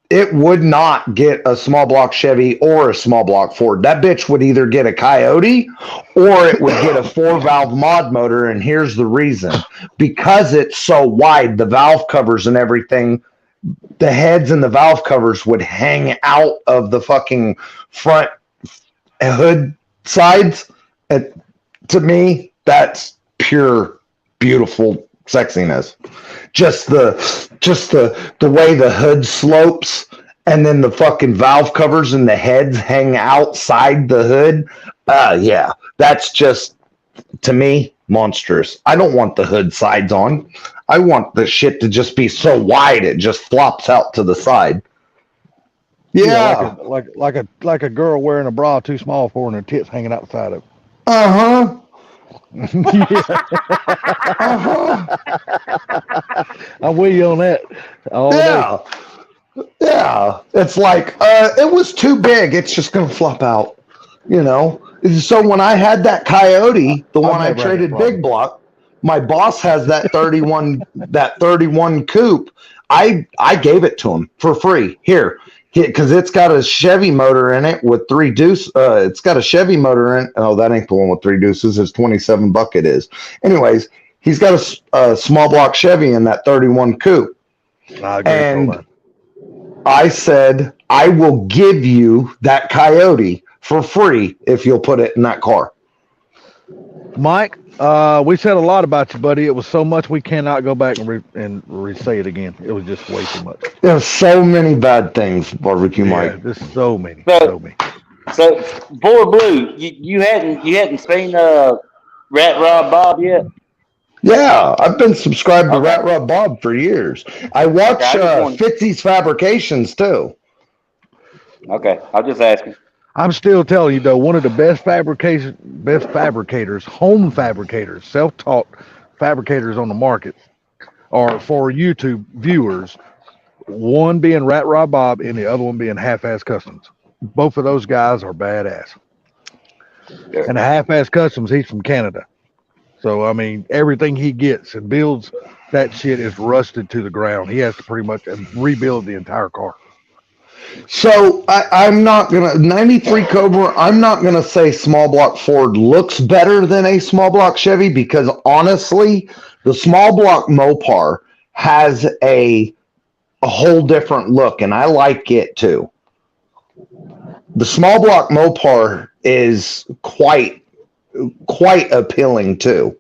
it would not get a small block Chevy or a small block Ford. That bitch would either get a Coyote or it would get a 4-valve mod motor. And here's the reason. Because it's so wide, the valve covers and everything, the heads and the valve covers would hang out of the fucking front hood sides. To me, that's pure, beautiful sexiness. Just the way the hood slopes and then the fucking valve covers and the heads hang outside the hood. Yeah, that's just, to me, monstrous. I don't want the hood sides on. I want the shit to just be so wide it just flops out to the side. Yeah, like a girl wearing a bra too small for her and her tits hanging outside of it. Uh-huh. I'm with you on that. Yeah. It's like it was too big. It's just gonna flop out. So when I had that Coyote, the one I traded big block, my boss has that 31 coupe. I gave it to him for free. Here. Because it's got a Chevy motor in it with 3 deuces. It's got a Chevy motor in. Oh, that ain't the one with 3 deuces. It's 27 buck it is. Anyways, he's got a small block Chevy in that 31 coupe. And I said, I will give you that Coyote for free if you'll put it in that car. Mike, We said a lot about you, buddy. It was so much we cannot go back and re-say it again. It was just way too much. There's so many bad things, Barbecue Mike. Yeah, just so many. So Ford Blue, you hadn't seen Rat Rod Bob yet? Yeah, I've been subscribed to Rat Rod Bob for years. I watch Fitzy's Fabrications too. Okay, I'm just asking. I'm still telling you though, one of the best fabricators, home fabricators, self-taught fabricators on the market are for YouTube viewers. One being Rat Rod Bob and the other one being Half-Ass Customs. Both of those guys are badass. Yeah. And the Half-Ass Customs, he's from Canada. So, I mean, everything he gets and builds, that shit is rusted to the ground. He has to pretty much rebuild the entire car. So, I'm not going to, 93 Cobra, I'm not going to say small block Ford looks better than a small block Chevy because honestly, the small block Mopar has a whole different look and I like it too. The small block Mopar is quite appealing too.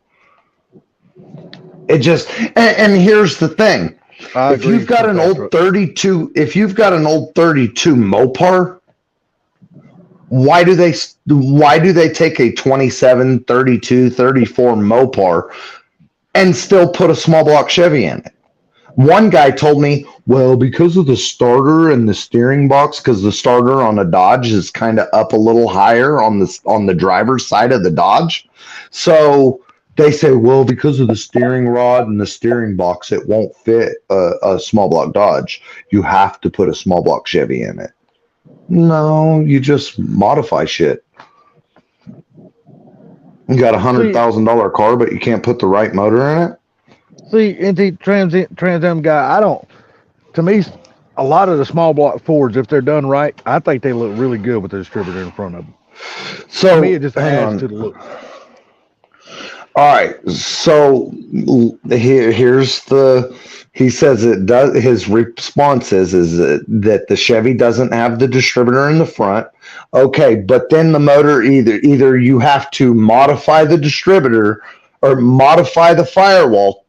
It just and here's the thing. If you've got an old 32 Mopar, why do they take a 27, 32, 34 Mopar and still put a small block Chevy in it? One guy told me, well, because of the starter and the steering box, because the starter on a Dodge is kind of up a little higher on the driver's side of the Dodge. So they say, well, because of the steering rod and the steering box, it won't fit a small block Dodge. You have to put a small block Chevy in it. No, you just modify shit. You got $100,000 car, but you can't put the right motor in it. See, Trans Am guy, to me, a lot of the small block Fords, if they're done right, I think they look really good with the distributor in front of them. So to me, it just adds to the look. All right, so he says it does. His response is that the Chevy doesn't have the distributor in the front. Okay, but then the motor either you have to modify the distributor or modify the firewall,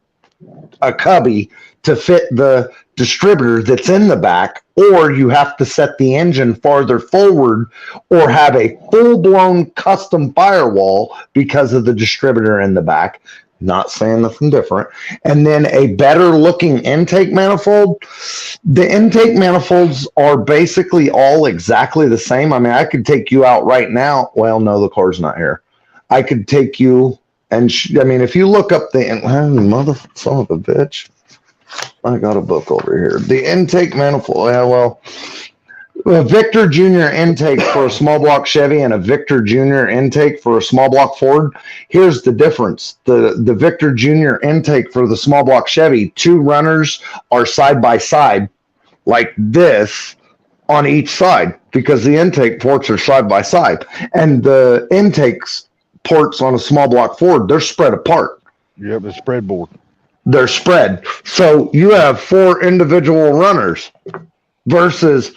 a cubby, to fit the distributor that's in the back, or you have to set the engine farther forward or have a full-blown custom firewall because of the distributor in the back. Not saying nothing different. And then a better looking intake manifold. The intake manifolds are basically all exactly the same. I mean, I could take you out right now. Well, no, the car's not here. I could take you and I mean, if you look up the mother son of a bitch, I got a book over here. The intake manifold. Yeah, well, a Victor Jr. intake for a small block Chevy and a Victor Jr. intake for a small block Ford. Here's the difference. The Victor Jr. intake for the small block Chevy, two runners are side by side like this on each side because the intake ports are side by side. And the intakes ports on a small block Ford, they're spread apart. Yep, the spread board. They're spread. So you have four individual runners versus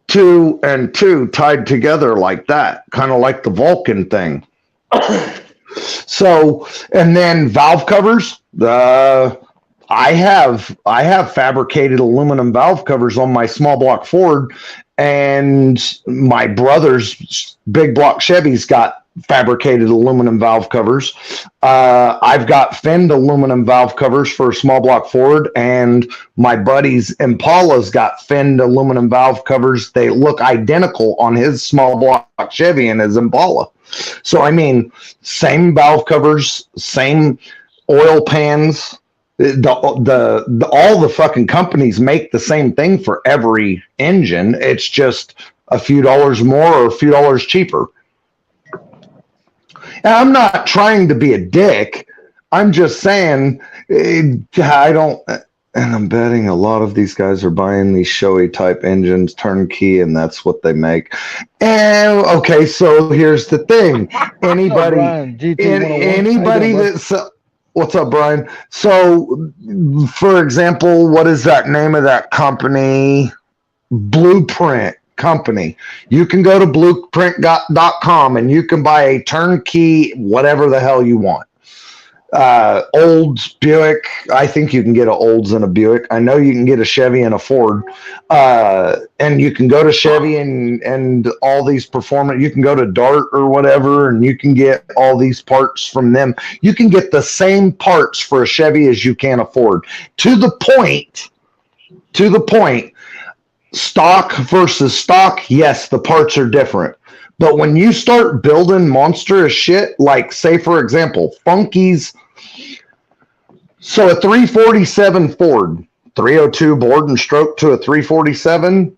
2 and 2 tied together like that, kind of like the Vulcan thing. So, and then valve covers. I have fabricated aluminum valve covers on my small block Ford, and my brother's big block Chevy's got fabricated aluminum valve covers. I've got finned aluminum valve covers for a small block Ford, and my buddy's Impala's got finned aluminum valve covers. They look identical on his small block Chevy and his Impala. So, I mean, same valve covers, same oil pans. All the fucking companies make the same thing for every engine. It's just a few dollars more or a few dollars cheaper. And I'm not trying to be a dick. I'm just saying, I don't, and I'm betting a lot of these guys are buying these showy type engines turnkey, and that's what they make. And okay, so here's the thing. Anybody that's, what's up, Brian? So, for example, what is that name of that company? Blueprint Company. You can go to blueprint.com and you can buy a turnkey, whatever the hell you want. Olds, Buick. I think you can get a Olds and a Buick. I know you can get a Chevy and a Ford. And you can go to Chevy and all these performance. You can go to Dart or whatever, and you can get all these parts from them. You can get the same parts for a Chevy as you can a Ford. To the point. Stock versus stock, yes, the parts are different. But when you start building monstrous shit, like say for example, Funky's, so a 347 Ford, 302 board and stroke to a 347,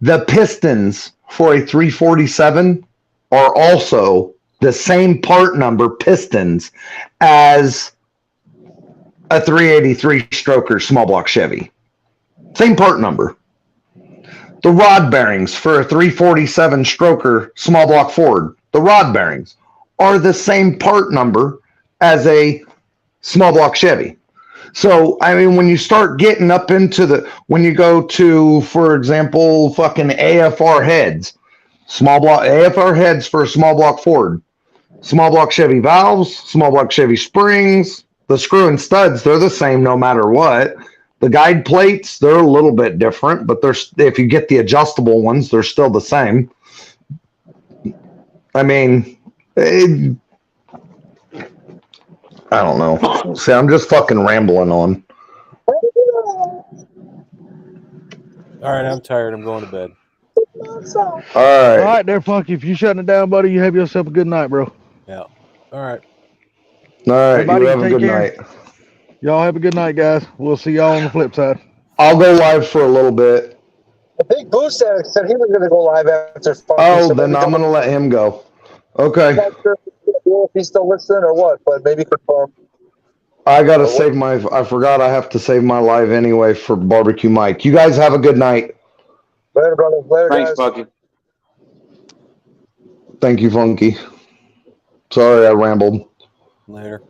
the pistons for a 347 are also the same part number pistons as a 383 stroker small block Chevy. Same part number. The rod bearings for a 347 stroker small block Ford, the rod bearings are the same part number as a small block Chevy. So, I mean, when you start getting up into when you go to, for example, fucking AFR heads, small block AFR heads for a small block Ford, small block Chevy valves, small block Chevy springs, the screw and studs, they're the same no matter what. The guide plates, they're a little bit different, but if you get the adjustable ones, they're still the same. I mean, I don't know. See, I'm just fucking rambling on. All right, I'm tired. I'm going to bed. All All right. right, there, Funky. If you shutting it down, buddy, you have yourself a good night, bro. Yeah. All right. All right. Everybody You have a take good care. night. Y'all have a good night, guys. We'll see y'all on the flip side. I'll go live for a little bit. I think Boo said he was going to go live after Funky. Oh, so then maybe I'm going to let him go. Okay. I'm not sure if he's still listening or what, but maybe confirm. I got to save I forgot I have to save my live anyway for Barbecue Mike. You guys have a good night. Later, brother. Later, Thanks, guys. Bucky. Thank you, Funky. Sorry I rambled. Later.